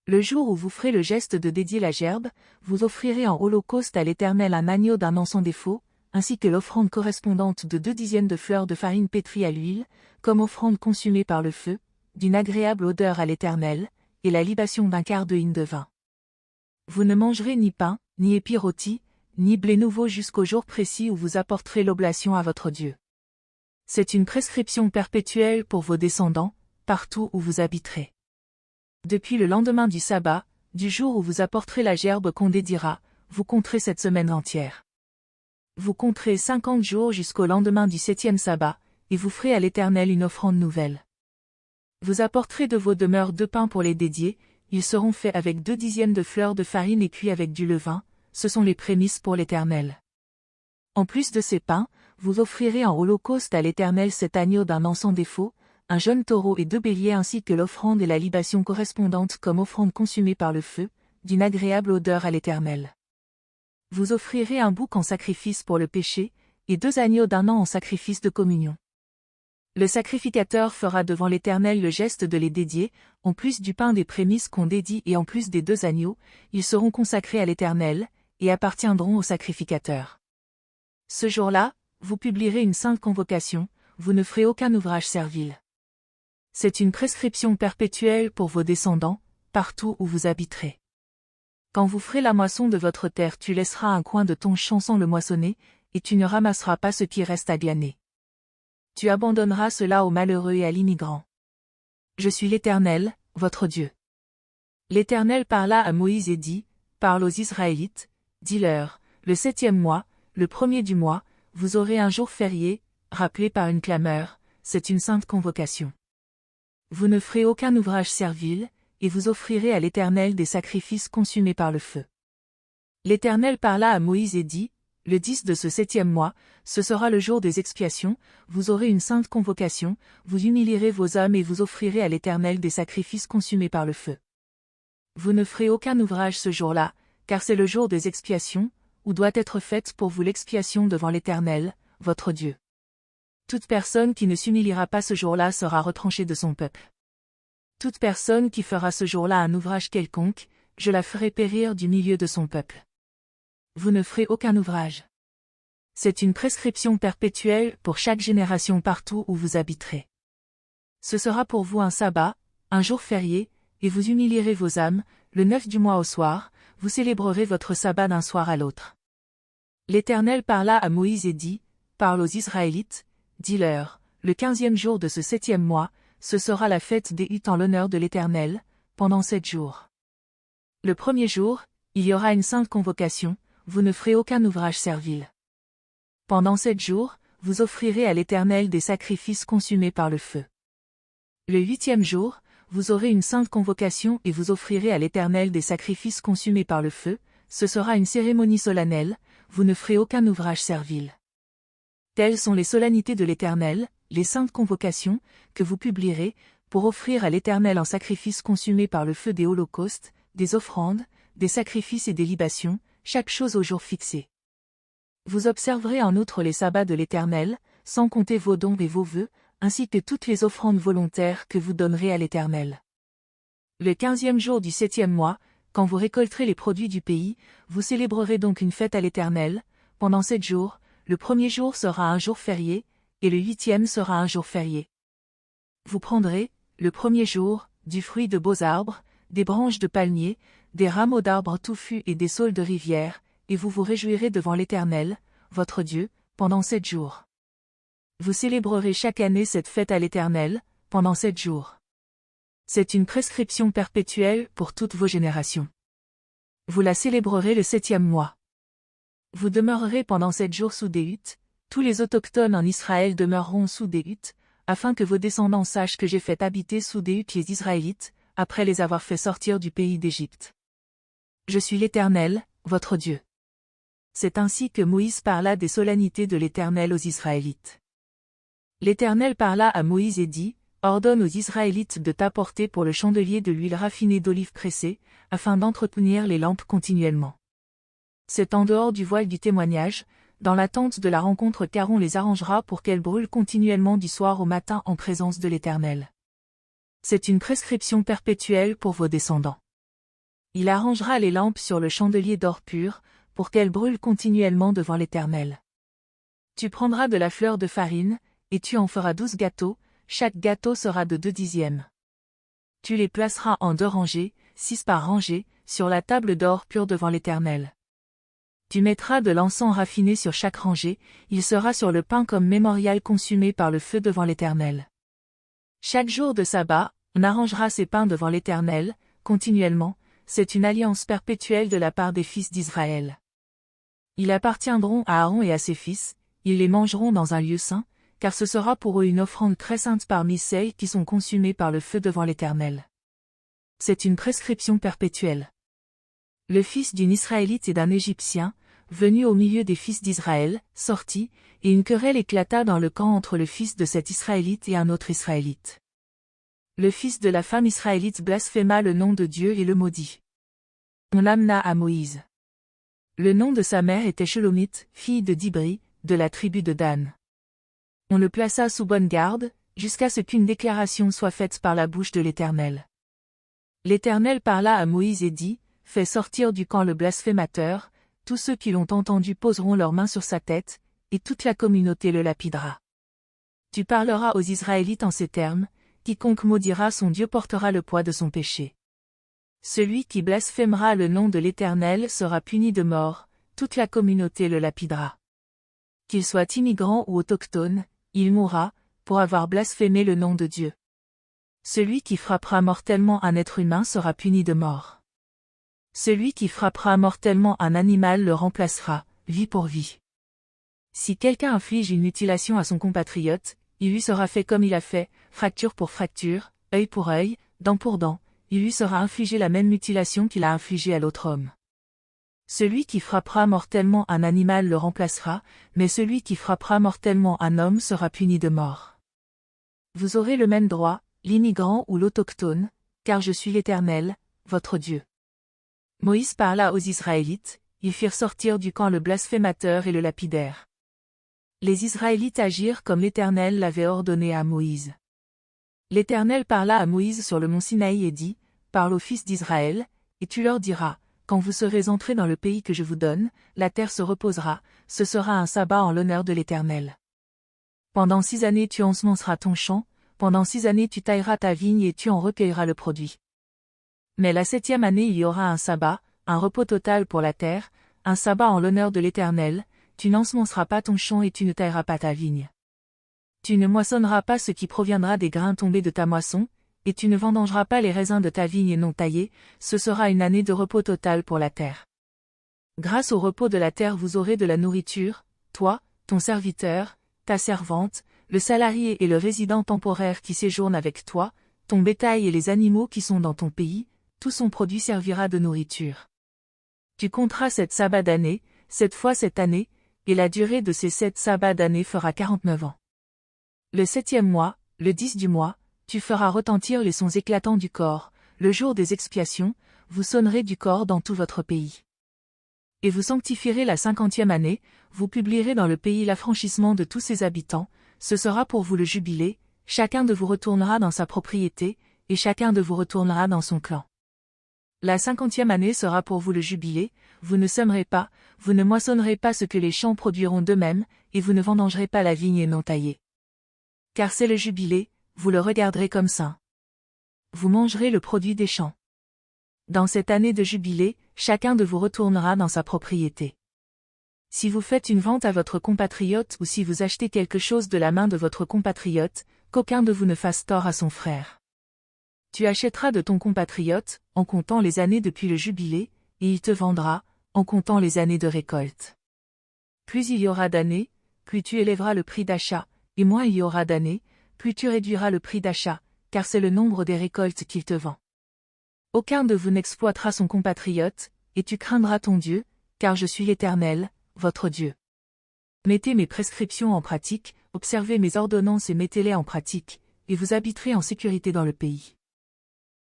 Le jour où vous ferez le geste de dédier la gerbe, vous offrirez en holocauste à l'Éternel un agneau d'un an sans défaut, ainsi que l'offrande correspondante de 2 dizaines de fleurs de farine pétrie à l'huile, comme offrande consumée par le feu, d'une agréable odeur à l'Éternel, et la libation d'un quart de hin de vin. Vous ne mangerez ni pain, ni épis rôtis, ni blé nouveau jusqu'au jour précis où vous apporterez l'oblation à votre Dieu. C'est une prescription perpétuelle pour vos descendants, partout où vous habiterez. Depuis le lendemain du sabbat, du jour où vous apporterez la gerbe qu'on dédiera, vous compterez cette semaine entière. Vous compterez 50 jours jusqu'au lendemain du 7e sabbat, et vous ferez à l'Éternel une offrande nouvelle. Vous apporterez de vos demeures 2 pains pour les dédier, ils seront faits avec 2 dixièmes de fleurs de farine et cuits avec du levain, ce sont les prémices pour l'Éternel. En plus de ces pains, vous offrirez en holocauste à l'Éternel 7 agneaux d'un an sans défaut, un jeune taureau et 2 béliers ainsi que l'offrande et la libation correspondante comme offrande consumée par le feu, d'une agréable odeur à l'Éternel. Vous offrirez un bouc en sacrifice pour le péché, et 2 agneaux d'un an en sacrifice de communion. Le sacrificateur fera devant l'Éternel le geste de les dédier, en plus du pain des prémices qu'on dédie et en plus des 2 agneaux, ils seront consacrés à l'Éternel, et appartiendront au sacrificateur. Ce jour-là, vous publierez une sainte convocation, vous ne ferez aucun ouvrage servile. C'est une prescription perpétuelle pour vos descendants, partout où vous habiterez. Quand vous ferez la moisson de votre terre, tu laisseras un coin de ton champ sans le moissonner, et tu ne ramasseras pas ce qui reste à glaner. Tu abandonneras cela aux malheureux et à l'immigrant. Je suis l'Éternel, votre Dieu. L'Éternel parla à Moïse et dit, parle aux Israélites, dis-leur, le 7e mois, le 1er du mois, vous aurez un jour férié, rappelé par une clameur, c'est une sainte convocation. Vous ne ferez aucun ouvrage servile, et vous offrirez à l'Éternel des sacrifices consumés par le feu. L'Éternel parla à Moïse et dit, le 10 de ce 7e mois, ce sera le jour des expiations, vous aurez une sainte convocation, vous humilierez vos âmes et vous offrirez à l'Éternel des sacrifices consumés par le feu. Vous ne ferez aucun ouvrage ce jour-là, car c'est le jour des expiations, où doit être faite pour vous l'expiation devant l'Éternel, votre Dieu. Toute personne qui ne s'humiliera pas ce jour-là sera retranchée de son peuple. Toute personne qui fera ce jour-là un ouvrage quelconque, je la ferai périr du milieu de son peuple. Vous ne ferez aucun ouvrage. C'est une prescription perpétuelle pour chaque génération partout où vous habiterez. Ce sera pour vous un sabbat, un jour férié, et vous humilierez vos âmes, le 9 du mois au soir, vous célébrerez votre sabbat d'un soir à l'autre. L'Éternel parla à Moïse et dit, parle aux Israélites, dis-leur, le 15e jour de ce 7e mois, ce sera la fête des huttes en l'honneur de l'Éternel, pendant 7 jours. Le 1er jour, il y aura une sainte convocation, vous ne ferez aucun ouvrage servile. Pendant 7 jours, vous offrirez à l'Éternel des sacrifices consumés par le feu. Le 8e jour, vous aurez une sainte convocation et vous offrirez à l'Éternel des sacrifices consumés par le feu, ce sera une cérémonie solennelle, vous ne ferez aucun ouvrage servile. Telles sont les solennités de l'Éternel, les saintes convocations, que vous publierez, pour offrir à l'Éternel en sacrifice consumé par le feu des holocaustes, des offrandes, des sacrifices et des libations, chaque chose au jour fixé. Vous observerez en outre les sabbats de l'Éternel, sans compter vos dons et vos vœux, ainsi que toutes les offrandes volontaires que vous donnerez à l'Éternel. Le 15e jour du 7e mois, quand vous récolterez les produits du pays, vous célébrerez donc une fête à l'Éternel. Pendant 7 jours, le 1er jour sera un jour férié, et le 8e sera un jour férié. Vous prendrez, le 1er jour, du fruit de beaux arbres, des branches de palmiers, des rameaux d'arbres touffus et des saules de rivière, et vous vous réjouirez devant l'Éternel, votre Dieu, pendant 7 jours. Vous célébrerez chaque année cette fête à l'Éternel, pendant 7 jours. C'est une prescription perpétuelle pour toutes vos générations. Vous la célébrerez le 7e mois. Vous demeurerez pendant 7 jours sous des huttes, tous les autochtones en Israël demeureront sous des huttes, afin que vos descendants sachent que j'ai fait habiter sous des huttes les Israélites, après les avoir fait sortir du pays d'Égypte. Je suis l'Éternel, votre Dieu. C'est ainsi que Moïse parla des solennités de l'Éternel aux Israélites. L'Éternel parla à Moïse et dit, ordonne aux Israélites de t'apporter pour le chandelier de l'huile raffinée d'olive pressée, afin d'entretenir les lampes continuellement. C'est en dehors du voile du témoignage, dans la tente de la rencontre qu'Aaron les arrangera pour qu'elles brûlent continuellement du soir au matin en présence de l'Éternel. C'est une prescription perpétuelle pour vos descendants. Il arrangera les lampes sur le chandelier d'or pur, pour qu'elles brûlent continuellement devant l'Éternel. Tu prendras de la fleur de farine, et tu en feras 12 gâteaux, chaque gâteau sera de 2 dixièmes. Tu les placeras en 2 rangées, 6 par rangée, sur la table d'or pur devant l'Éternel. Tu mettras de l'encens raffiné sur chaque rangée, il sera sur le pain comme mémorial consumé par le feu devant l'Éternel. Chaque jour de sabbat, on arrangera ces pains devant l'Éternel, continuellement, c'est une alliance perpétuelle de la part des fils d'Israël. Ils appartiendront à Aaron et à ses fils, ils les mangeront dans un lieu saint, car ce sera pour eux une offrande très sainte parmi celles qui sont consumées par le feu devant l'Éternel. C'est une prescription perpétuelle. Le fils d'une Israélite et d'un Égyptien, venu au milieu des fils d'Israël, sortit, et une querelle éclata dans le camp entre le fils de cet Israélite et un autre Israélite. Le fils de la femme israélite blasphéma le nom de Dieu et le maudit. On l'amena à Moïse. Le nom de sa mère était Shelomith, fille de Dibri, de la tribu de Dan. On le plaça sous bonne garde, jusqu'à ce qu'une déclaration soit faite par la bouche de l'Éternel. L'Éternel parla à Moïse et dit, fais sortir du camp le blasphémateur, tous ceux qui l'ont entendu poseront leurs mains sur sa tête, et toute la communauté le lapidera. Tu parleras aux Israélites en ces termes, quiconque maudira son Dieu portera le poids de son péché. Celui qui blasphémera le nom de l'Éternel sera puni de mort, toute la communauté le lapidera. Qu'il soit immigrant ou autochtone, il mourra, pour avoir blasphémé le nom de Dieu. Celui qui frappera mortellement un être humain sera puni de mort. Celui qui frappera mortellement un animal le remplacera, vie pour vie. Si quelqu'un inflige une mutilation à son compatriote, il lui sera fait comme il a fait, fracture pour fracture, œil pour œil, dent pour dent, il lui sera infligé la même mutilation qu'il a infligée à l'autre homme. Celui qui frappera mortellement un animal le remplacera, mais celui qui frappera mortellement un homme sera puni de mort. Vous aurez le même droit, l'immigrant ou l'autochtone, car je suis l'Éternel, votre Dieu. Moïse parla aux Israélites, ils firent sortir du camp le blasphémateur et le lapidèrent. Les Israélites agirent comme l'Éternel l'avait ordonné à Moïse. L'Éternel parla à Moïse sur le mont Sinaï et dit, parle aux fils d'Israël, et tu leur diras, quand vous serez entrés dans le pays que je vous donne, la terre se reposera, ce sera un sabbat en l'honneur de l'Éternel. Pendant 6 années tu ensemenceras ton champ, pendant 6 années tu tailleras ta vigne et tu en recueilleras le produit. Mais la 7e année il y aura un sabbat, un repos total pour la terre, un sabbat en l'honneur de l'Éternel, tu n'ensemenceras pas ton champ et tu ne tailleras pas ta vigne. Tu ne moissonneras pas ce qui proviendra des grains tombés de ta moisson, et tu ne vendangeras pas les raisins de ta vigne non taillés, ce sera une année de repos total pour la terre. Grâce au repos de la terre vous aurez de la nourriture, toi, ton serviteur, ta servante, le salarié et le résident temporaire qui séjourne avec toi, ton bétail et les animaux qui sont dans ton pays, tout son produit servira de nourriture. Tu compteras 7 sabbats d'année, 7 fois cette année, et la durée de ces 7 sabbats d'année fera 49 ans. Le 7e mois, le 10 du mois, tu feras retentir les sons éclatants du cor, le jour des expiations, vous sonnerez du cor dans tout votre pays. Et vous sanctifierez la 50e année, vous publierez dans le pays l'affranchissement de tous ses habitants, ce sera pour vous le jubilé, chacun de vous retournera dans sa propriété, et chacun de vous retournera dans son clan. La 50e année sera pour vous le jubilé, vous ne sèmerez pas, vous ne moissonnerez pas ce que les champs produiront d'eux-mêmes, et vous ne vendangerez pas la vigne non taillée. Car c'est le jubilé, vous le regarderez comme saint. Vous mangerez le produit des champs. Dans cette année de jubilé, chacun de vous retournera dans sa propriété. Si vous faites une vente à votre compatriote ou si vous achetez quelque chose de la main de votre compatriote, qu'aucun de vous ne fasse tort à son frère. Tu achèteras de ton compatriote, en comptant les années depuis le jubilé, et il te vendra, en comptant les années de récolte. Plus il y aura d'années, plus tu élèveras le prix d'achat, et moins il y aura d'années, plus tu réduiras le prix d'achat, car c'est le nombre des récoltes qu'il te vend. Aucun de vous n'exploitera son compatriote, et tu craindras ton Dieu, car je suis l'Éternel, votre Dieu. Mettez mes prescriptions en pratique, observez mes ordonnances et mettez-les en pratique, et vous habiterez en sécurité dans le pays.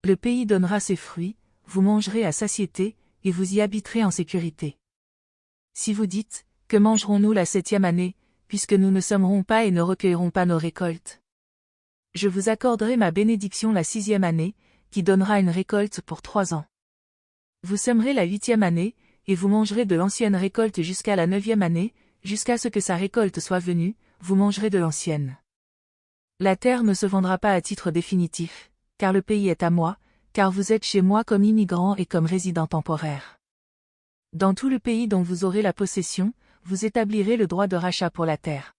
Le pays donnera ses fruits, vous mangerez à satiété, et vous y habiterez en sécurité. Si vous dites, que mangerons-nous la 7e année, puisque nous ne sèmerons pas et ne recueillerons pas nos récoltes? Je vous accorderai ma bénédiction la 6e année, qui donnera une récolte pour 3 ans. Vous sèmerez la 8e année, et vous mangerez de l'ancienne récolte jusqu'à la 9e année, jusqu'à ce que sa récolte soit venue, vous mangerez de l'ancienne. La terre ne se vendra pas à titre définitif, car le pays est à moi, car vous êtes chez moi comme immigrants et comme résidents temporaires. Dans tout le pays dont vous aurez la possession, vous établirez le droit de rachat pour la terre.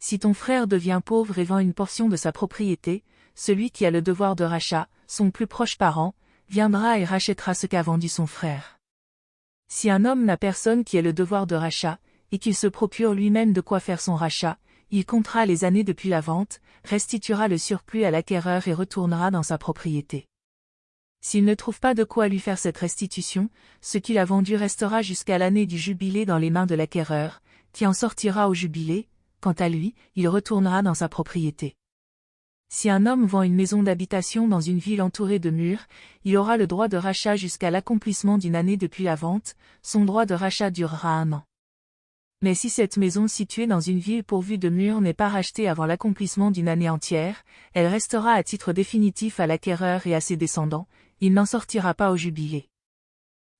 Si ton frère devient pauvre et vend une portion de sa propriété, celui qui a le devoir de rachat, son plus proche parent, viendra et rachètera ce qu'a vendu son frère. Si un homme n'a personne qui ait le devoir de rachat, et qu'il se procure lui-même de quoi faire son rachat, il comptera les années depuis la vente, restituera le surplus à l'acquéreur et retournera dans sa propriété. S'il ne trouve pas de quoi lui faire cette restitution, ce qu'il a vendu restera jusqu'à l'année du jubilé dans les mains de l'acquéreur, qui en sortira au jubilé, quant à lui, il retournera dans sa propriété. Si un homme vend une maison d'habitation dans une ville entourée de murs, il aura le droit de rachat jusqu'à l'accomplissement d'une année depuis la vente, son droit de rachat durera 1 an. Mais si cette maison située dans une ville pourvue de murs n'est pas rachetée avant l'accomplissement d'une année entière, elle restera à titre définitif à l'acquéreur et à ses descendants, il n'en sortira pas au jubilé.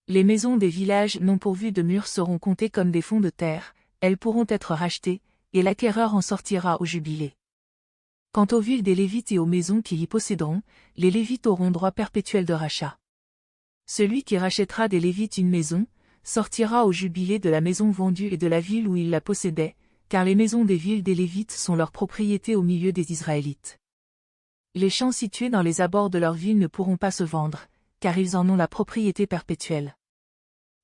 Les maisons des villages non pourvues de murs seront comptées comme des fonds de terre, elles pourront être rachetées, et l'acquéreur en sortira au jubilé. Quant aux villes des Lévites et aux maisons qui y posséderont, les Lévites auront droit perpétuel de rachat. Celui qui rachètera des Lévites une maison, sortira au jubilé de la maison vendue et de la ville où il la possédait, car les maisons des villes des Lévites sont leur propriété au milieu des Israélites. Les champs situés dans les abords de leur ville ne pourront pas se vendre, car ils en ont la propriété perpétuelle.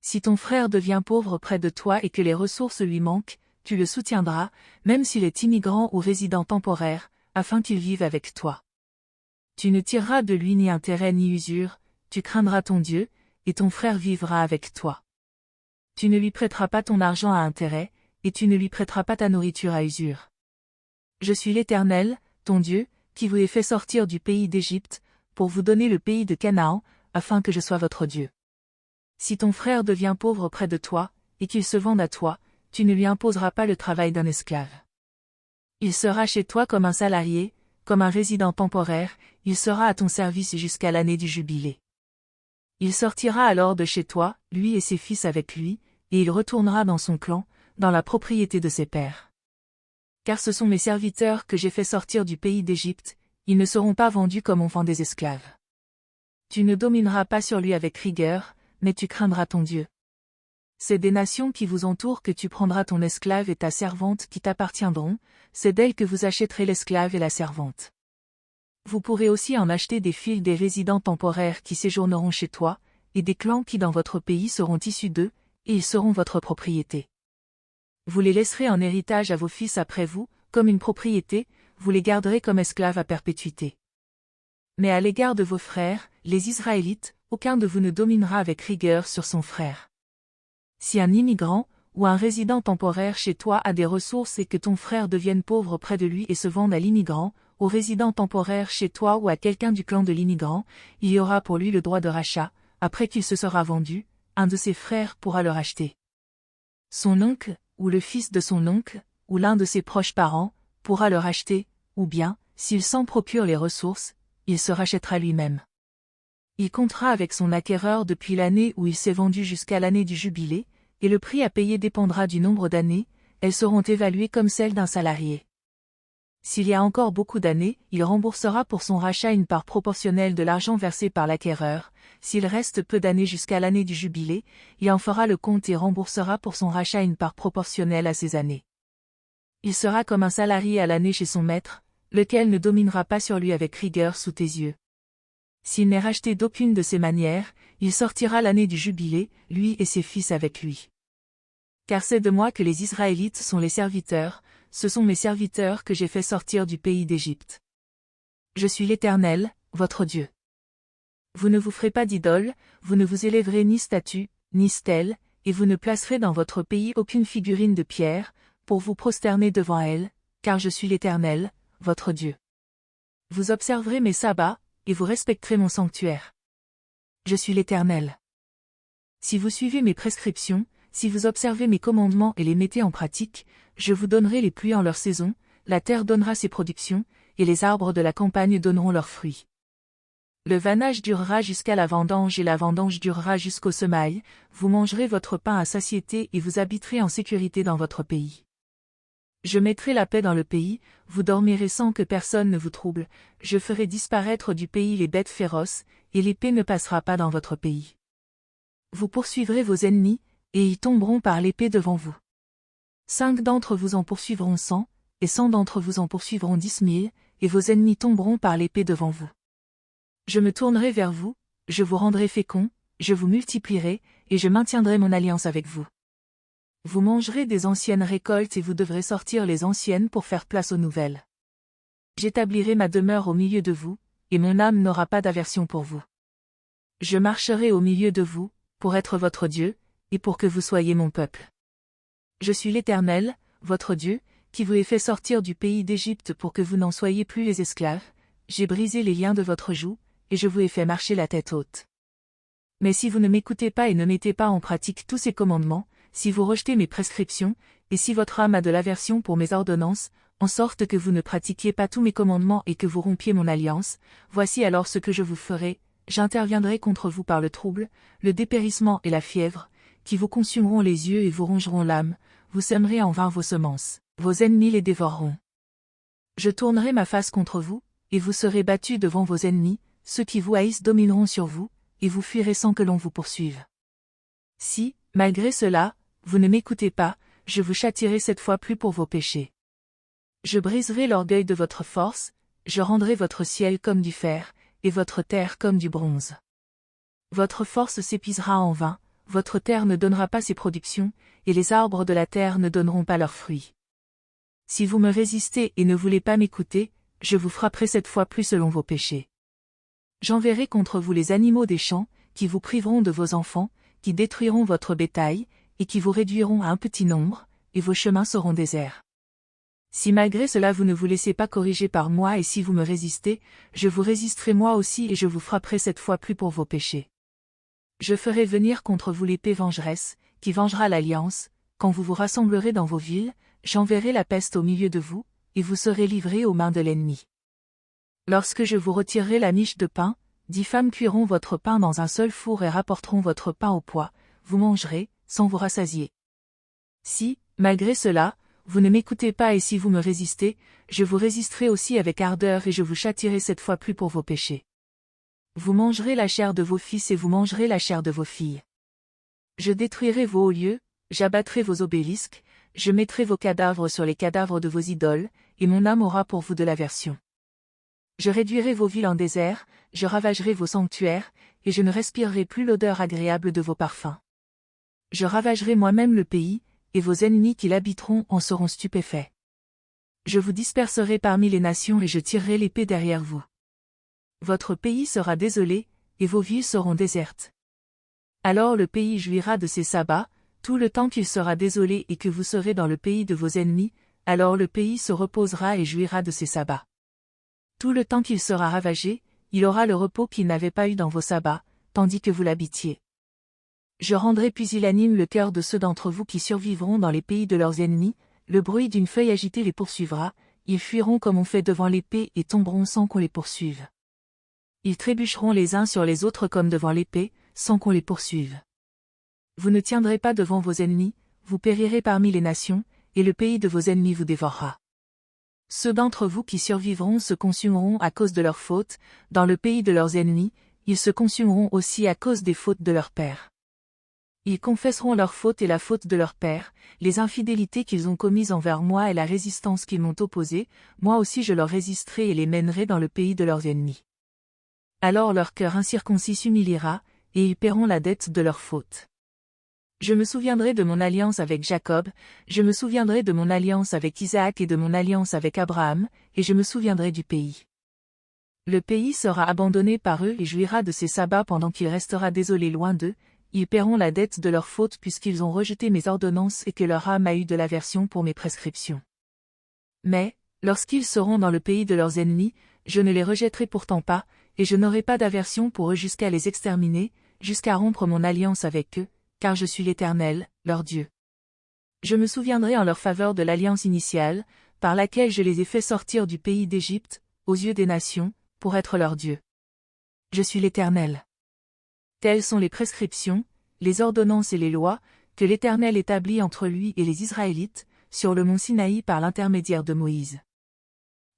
Si ton frère devient pauvre près de toi et que les ressources lui manquent, tu le soutiendras, même s'il est immigrant ou résident temporaire, afin qu'il vive avec toi. Tu ne tireras de lui ni intérêt ni usure, tu craindras ton Dieu, et ton frère vivra avec toi. Tu ne lui prêteras pas ton argent à intérêt, et tu ne lui prêteras pas ta nourriture à usure. Je suis l'Éternel, ton Dieu, qui vous ai fait sortir du pays d'Égypte, pour vous donner le pays de Canaan, afin que je sois votre Dieu. Si ton frère devient pauvre près de toi, et qu'il se vende à toi, tu ne lui imposeras pas le travail d'un esclave. Il sera chez toi comme un salarié, comme un résident temporaire, il sera à ton service jusqu'à l'année du jubilé. Il sortira alors de chez toi, lui et ses fils avec lui, et il retournera dans son clan, dans la propriété de ses pères. Car ce sont mes serviteurs que j'ai fait sortir du pays d'Égypte, ils ne seront pas vendus comme on vend des esclaves. Tu ne domineras pas sur lui avec rigueur, mais tu craindras ton Dieu. C'est des nations qui vous entourent que tu prendras ton esclave et ta servante qui t'appartiendront, c'est d'elles que vous achèterez l'esclave et la servante. Vous pourrez aussi en acheter des fils des résidents temporaires qui séjourneront chez toi, et des clans qui dans votre pays seront issus d'eux, et ils seront votre propriété. Vous les laisserez en héritage à vos fils après vous, comme une propriété, vous les garderez comme esclaves à perpétuité. Mais à l'égard de vos frères, les Israélites, aucun de vous ne dominera avec rigueur sur son frère. Si un immigrant, ou un résident temporaire chez toi a des ressources et que ton frère devienne pauvre près de lui et se vende à l'immigrant, au résident temporaire chez toi ou à quelqu'un du clan de l'immigrant, il y aura pour lui le droit de rachat, après qu'il se sera vendu, un de ses frères pourra le racheter. Son oncle, ou le fils de son oncle, ou l'un de ses proches parents, pourra le racheter, ou bien, s'il s'en procure les ressources, il se rachètera lui-même. Il comptera avec son acquéreur depuis l'année où il s'est vendu jusqu'à l'année du jubilé, et le prix à payer dépendra du nombre d'années, elles seront évaluées comme celles d'un salarié. S'il y a encore beaucoup d'années, il remboursera pour son rachat une part proportionnelle de l'argent versé par l'acquéreur. S'il reste peu d'années jusqu'à l'année du jubilé, il en fera le compte et remboursera pour son rachat une part proportionnelle à ces années. Il sera comme un salarié à l'année chez son maître, lequel ne dominera pas sur lui avec rigueur sous tes yeux. S'il n'est racheté d'aucune de ces manières, il sortira l'année du jubilé, lui et ses fils avec lui. Car c'est de moi que les Israélites sont les serviteurs, ce sont mes serviteurs que j'ai fait sortir du pays d'Égypte. Je suis l'Éternel, votre Dieu. Vous ne vous ferez pas d'idole, vous ne vous élèverez ni statue, ni stèle, et vous ne placerez dans votre pays aucune figurine de pierre, pour vous prosterner devant elle, car je suis l'Éternel, votre Dieu. Vous observerez mes sabbats, et vous respecterez mon sanctuaire. Je suis l'Éternel. Si vous suivez mes prescriptions, si vous observez mes commandements et les mettez en pratique, je vous donnerai les pluies en leur saison, la terre donnera ses productions, et les arbres de la campagne donneront leurs fruits. Le vanage durera jusqu'à la vendange et la vendange durera jusqu'aux semailles, vous mangerez votre pain à satiété et vous habiterez en sécurité dans votre pays. Je mettrai la paix dans le pays, vous dormirez sans que personne ne vous trouble, je ferai disparaître du pays les bêtes féroces, et l'épée ne passera pas dans votre pays. Vous poursuivrez vos ennemis, et ils tomberont par l'épée devant vous. 5 d'entre vous en poursuivront 100, et 100 d'entre vous en poursuivront 10 000, et vos ennemis tomberont par l'épée devant vous. Je me tournerai vers vous, je vous rendrai fécond, je vous multiplierai, et je maintiendrai mon alliance avec vous. Vous mangerez des anciennes récoltes et vous devrez sortir les anciennes pour faire place aux nouvelles. J'établirai ma demeure au milieu de vous, et mon âme n'aura pas d'aversion pour vous. Je marcherai au milieu de vous, pour être votre Dieu, et pour que vous soyez mon peuple. Je suis l'Éternel, votre Dieu, qui vous ai fait sortir du pays d'Égypte pour que vous n'en soyez plus les esclaves, j'ai brisé les liens de votre joug, et je vous ai fait marcher la tête haute. Mais si vous ne m'écoutez pas et ne mettez pas en pratique tous ces commandements, si vous rejetez mes prescriptions, et si votre âme a de l'aversion pour mes ordonnances, en sorte que vous ne pratiquiez pas tous mes commandements et que vous rompiez mon alliance, voici alors ce que je vous ferai, j'interviendrai contre vous par le trouble, le dépérissement et la fièvre, qui vous consumeront les yeux et vous rongeront l'âme, vous sèmerez en vain vos semences, vos ennemis les dévoreront. Je tournerai ma face contre vous, et vous serez battus devant vos ennemis, ceux qui vous haïssent domineront sur vous, et vous fuirez sans que l'on vous poursuive. Si, malgré cela, vous ne m'écoutez pas, je vous châtierai 7 fois plus pour vos péchés. Je briserai l'orgueil de votre force, je rendrai votre ciel comme du fer, et votre terre comme du bronze. Votre force s'épuisera en vain, votre terre ne donnera pas ses productions, et les arbres de la terre ne donneront pas leurs fruits. Si vous me résistez et ne voulez pas m'écouter, je vous frapperai 7 fois plus selon vos péchés. J'enverrai contre vous les animaux des champs, qui vous priveront de vos enfants, qui détruiront votre bétail, et qui vous réduiront à un petit nombre, et vos chemins seront déserts. Si malgré cela vous ne vous laissez pas corriger par moi et si vous me résistez, je vous résisterai moi aussi et je vous frapperai 7 fois plus pour vos péchés. Je ferai venir contre vous l'épée vengeresse, qui vengera l'alliance, quand vous vous rassemblerez dans vos villes, j'enverrai la peste au milieu de vous, et vous serez livrés aux mains de l'ennemi. Lorsque je vous retirerai la miche de pain, 10 femmes cuiront votre pain dans un seul four et rapporteront votre pain au poids, vous mangerez, sans vous rassasier. Si, malgré cela, vous ne m'écoutez pas et si vous me résistez, je vous résisterai aussi avec ardeur et je vous châtierai 7 fois plus pour vos péchés. Vous mangerez la chair de vos fils et vous mangerez la chair de vos filles. Je détruirai vos hauts lieux, j'abattrai vos obélisques, je mettrai vos cadavres sur les cadavres de vos idoles, et mon âme aura pour vous de l'aversion. Je réduirai vos villes en désert, je ravagerai vos sanctuaires, et je ne respirerai plus l'odeur agréable de vos parfums. Je ravagerai moi-même le pays, et vos ennemis qui l'habiteront en seront stupéfaits. Je vous disperserai parmi les nations et je tirerai l'épée derrière vous. Votre pays sera désolé, et vos villes seront désertes. Alors le pays jouira de ses sabbats, Tout le temps qu'il sera désolé et que vous serez dans le pays de vos ennemis, alors le pays se reposera et jouira de ses sabbats. Tout le temps qu'il sera ravagé, il aura le repos qu'il n'avait pas eu dans vos sabbats, tandis que vous l'habitiez. Je rendrai pusillanime le cœur de ceux d'entre vous qui survivront dans les pays de leurs ennemis, le bruit d'une feuille agitée les poursuivra, ils fuiront comme on fait devant l'épée et tomberont sans qu'on les poursuive. Ils trébucheront les uns sur les autres comme devant l'épée, sans qu'on les poursuive. Vous ne tiendrez pas devant vos ennemis, vous périrez parmi les nations, et le pays de vos ennemis vous dévorera. Ceux d'entre vous qui survivront se consumeront à cause de leurs fautes, dans le pays de leurs ennemis, ils se consumeront aussi à cause des fautes de leurs pères. Ils confesseront leurs fautes et la faute de leurs pères, les infidélités qu'ils ont commises envers moi et la résistance qu'ils m'ont opposée, moi aussi je leur résisterai et les mènerai dans le pays de leurs ennemis. Alors leur cœur incirconcis s'humiliera, et ils paieront la dette de leurs fautes. Je me souviendrai de mon alliance avec Jacob, je me souviendrai de mon alliance avec Isaac et de mon alliance avec Abraham, et je me souviendrai du pays. Le pays sera abandonné par eux et jouira de ses sabbats pendant qu'il restera désolé loin d'eux, ils paieront la dette de leurs fautes puisqu'ils ont rejeté mes ordonnances et que leur âme a eu de l'aversion pour mes prescriptions. Mais, lorsqu'ils seront dans le pays de leurs ennemis, je ne les rejetterai pourtant pas, et je n'aurai pas d'aversion pour eux jusqu'à les exterminer, jusqu'à rompre mon alliance avec eux, car je suis l'Éternel, leur Dieu. Je me souviendrai en leur faveur de l'alliance initiale, par laquelle je les ai fait sortir du pays d'Égypte, aux yeux des nations, pour être leur Dieu. Je suis l'Éternel. Telles sont les prescriptions, les ordonnances et les lois, que l'Éternel établit entre lui et les Israélites, sur le mont Sinaï par l'intermédiaire de Moïse.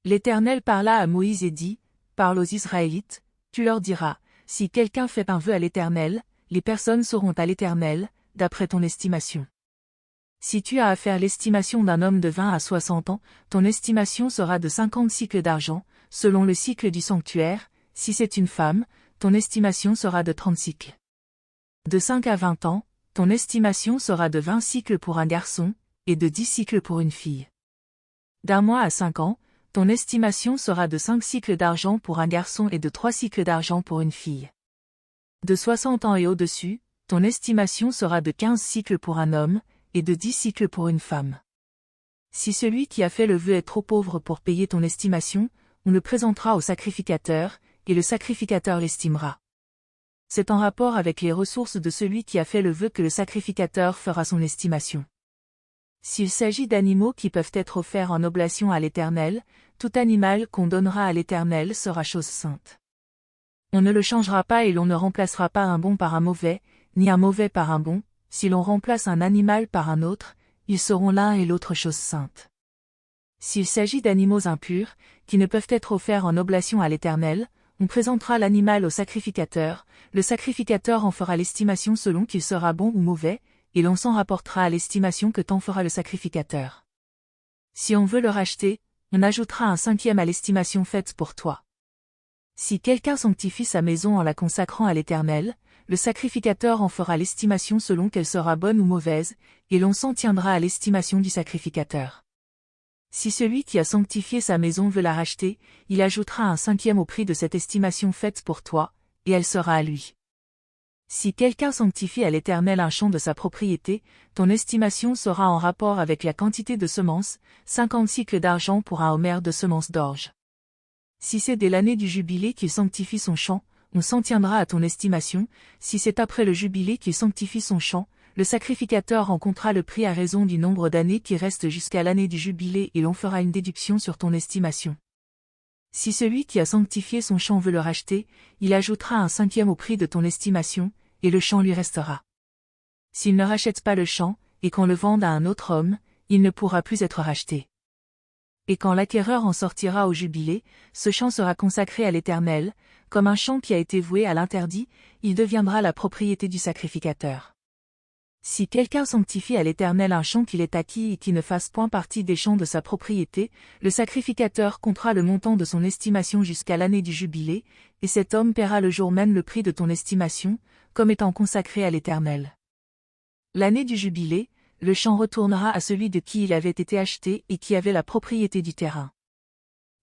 L'Éternel parla à Moïse et dit, parle aux Israélites, tu leur diras, si quelqu'un fait un vœu à l'Éternel, les personnes seront à l'Éternel, d'après ton estimation. Si tu as à faire l'estimation d'un homme de 20 à 60 ans, ton estimation sera de 50 cycles d'argent, selon le cycle du sanctuaire, si c'est une femme, ton estimation sera de 30 cycles. De 5 à 20 ans, ton estimation sera de 20 cycles pour un garçon, et de 10 cycles pour une fille. D'un mois à 5 ans, ton estimation sera de 5 cycles d'argent pour un garçon et de 3 cycles d'argent pour une fille. De 60 ans et au-dessus, ton estimation sera de 15 cycles pour un homme, et de 10 cycles pour une femme. Si celui qui a fait le vœu est trop pauvre pour payer ton estimation, on le présentera au sacrificateur, et le sacrificateur l'estimera. C'est en rapport avec les ressources de celui qui a fait le vœu que le sacrificateur fera son estimation. S'il s'agit d'animaux qui peuvent être offerts en oblation à l'Éternel, tout animal qu'on donnera à l'Éternel sera chose sainte. On ne le changera pas et l'on ne remplacera pas un bon par un mauvais, ni un mauvais par un bon, si l'on remplace un animal par un autre, ils seront l'un et l'autre chose sainte. S'il s'agit d'animaux impurs, qui ne peuvent être offerts en oblation à l'Éternel, on présentera l'animal au sacrificateur, le sacrificateur en fera l'estimation selon qu'il sera bon ou mauvais, et l'on s'en rapportera à l'estimation que t'en fera le sacrificateur. Si on veut le racheter, on ajoutera un 5e à l'estimation faite pour toi. Si quelqu'un sanctifie sa maison en la consacrant à l'Éternel, le sacrificateur en fera l'estimation selon qu'elle sera bonne ou mauvaise, et l'on s'en tiendra à l'estimation du sacrificateur. Si celui qui a sanctifié sa maison veut la racheter, il ajoutera un 5e au prix de cette estimation faite pour toi, et elle sera à lui. Si quelqu'un sanctifie à l'Éternel un champ de sa propriété, ton estimation sera en rapport avec la quantité de semences, 50 cycles d'argent pour un homère de semences d'orge. Si c'est dès l'année du jubilé qu'il sanctifie son champ, on s'en tiendra à ton estimation, si c'est après le jubilé qu'il sanctifie son champ, le sacrificateur en comptera le prix à raison du nombre d'années qui restent jusqu'à l'année du jubilé et l'on fera une déduction sur ton estimation. Si celui qui a sanctifié son champ veut le racheter, il ajoutera un 5e au prix de ton estimation, et le champ lui restera. S'il ne rachète pas le champ, et qu'on le vende à un autre homme, il ne pourra plus être racheté. Et quand l'acquéreur en sortira au jubilé, ce champ sera consacré à l'Éternel, comme un champ qui a été voué à l'interdit, il deviendra la propriété du sacrificateur. Si quelqu'un sanctifie à l'Éternel un champ qu'il ait acquis et qui ne fasse point partie des champs de sa propriété, le sacrificateur comptera le montant de son estimation jusqu'à l'année du jubilé, et cet homme paiera le jour même le prix de ton estimation, comme étant consacré à l'Éternel. L'année du jubilé, le champ retournera à celui de qui il avait été acheté et qui avait la propriété du terrain.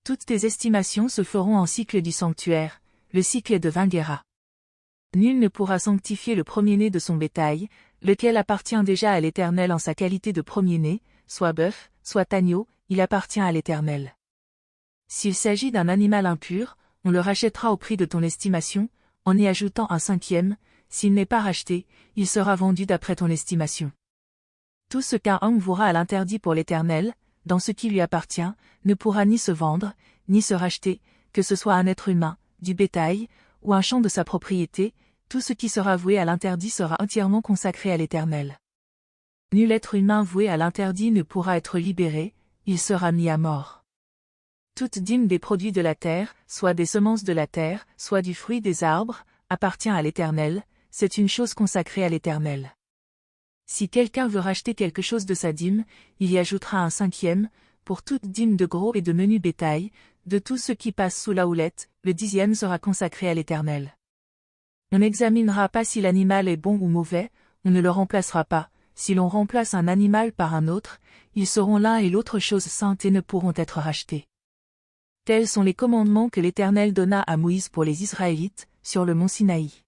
Toutes tes estimations se feront en cycle du sanctuaire, le cycle est de 20 guéras. Nul ne pourra sanctifier le premier-né de son bétail, lequel appartient déjà à l'Éternel en sa qualité de premier-né, soit bœuf, soit agneau, il appartient à l'Éternel. S'il s'agit d'un animal impur, on le rachètera au prix de ton estimation, en y ajoutant un cinquième, s'il n'est pas racheté, il sera vendu d'après ton estimation. Tout ce qu'un homme vouera à l'interdit pour l'Éternel, dans ce qui lui appartient, ne pourra ni se vendre, ni se racheter, que ce soit un être humain, du bétail, ou un champ de sa propriété, tout ce qui sera voué à l'interdit sera entièrement consacré à l'Éternel. Nul être humain voué à l'interdit ne pourra être libéré, il sera mis à mort. Toute dîme des produits de la terre, soit des semences de la terre, soit du fruit des arbres, appartient à l'Éternel, c'est une chose consacrée à l'Éternel. Si quelqu'un veut racheter quelque chose de sa dîme, il y ajoutera un cinquième, pour toute dîme de gros et de menu bétail, de tout ce qui passe sous la houlette, le 10e sera consacré à l'Éternel. On n'examinera pas si l'animal est bon ou mauvais, on ne le remplacera pas, si l'on remplace un animal par un autre, ils seront l'un et l'autre chose sainte et ne pourront être rachetés. Tels sont les commandements que l'Éternel donna à Moïse pour les Israélites, sur le mont Sinaï.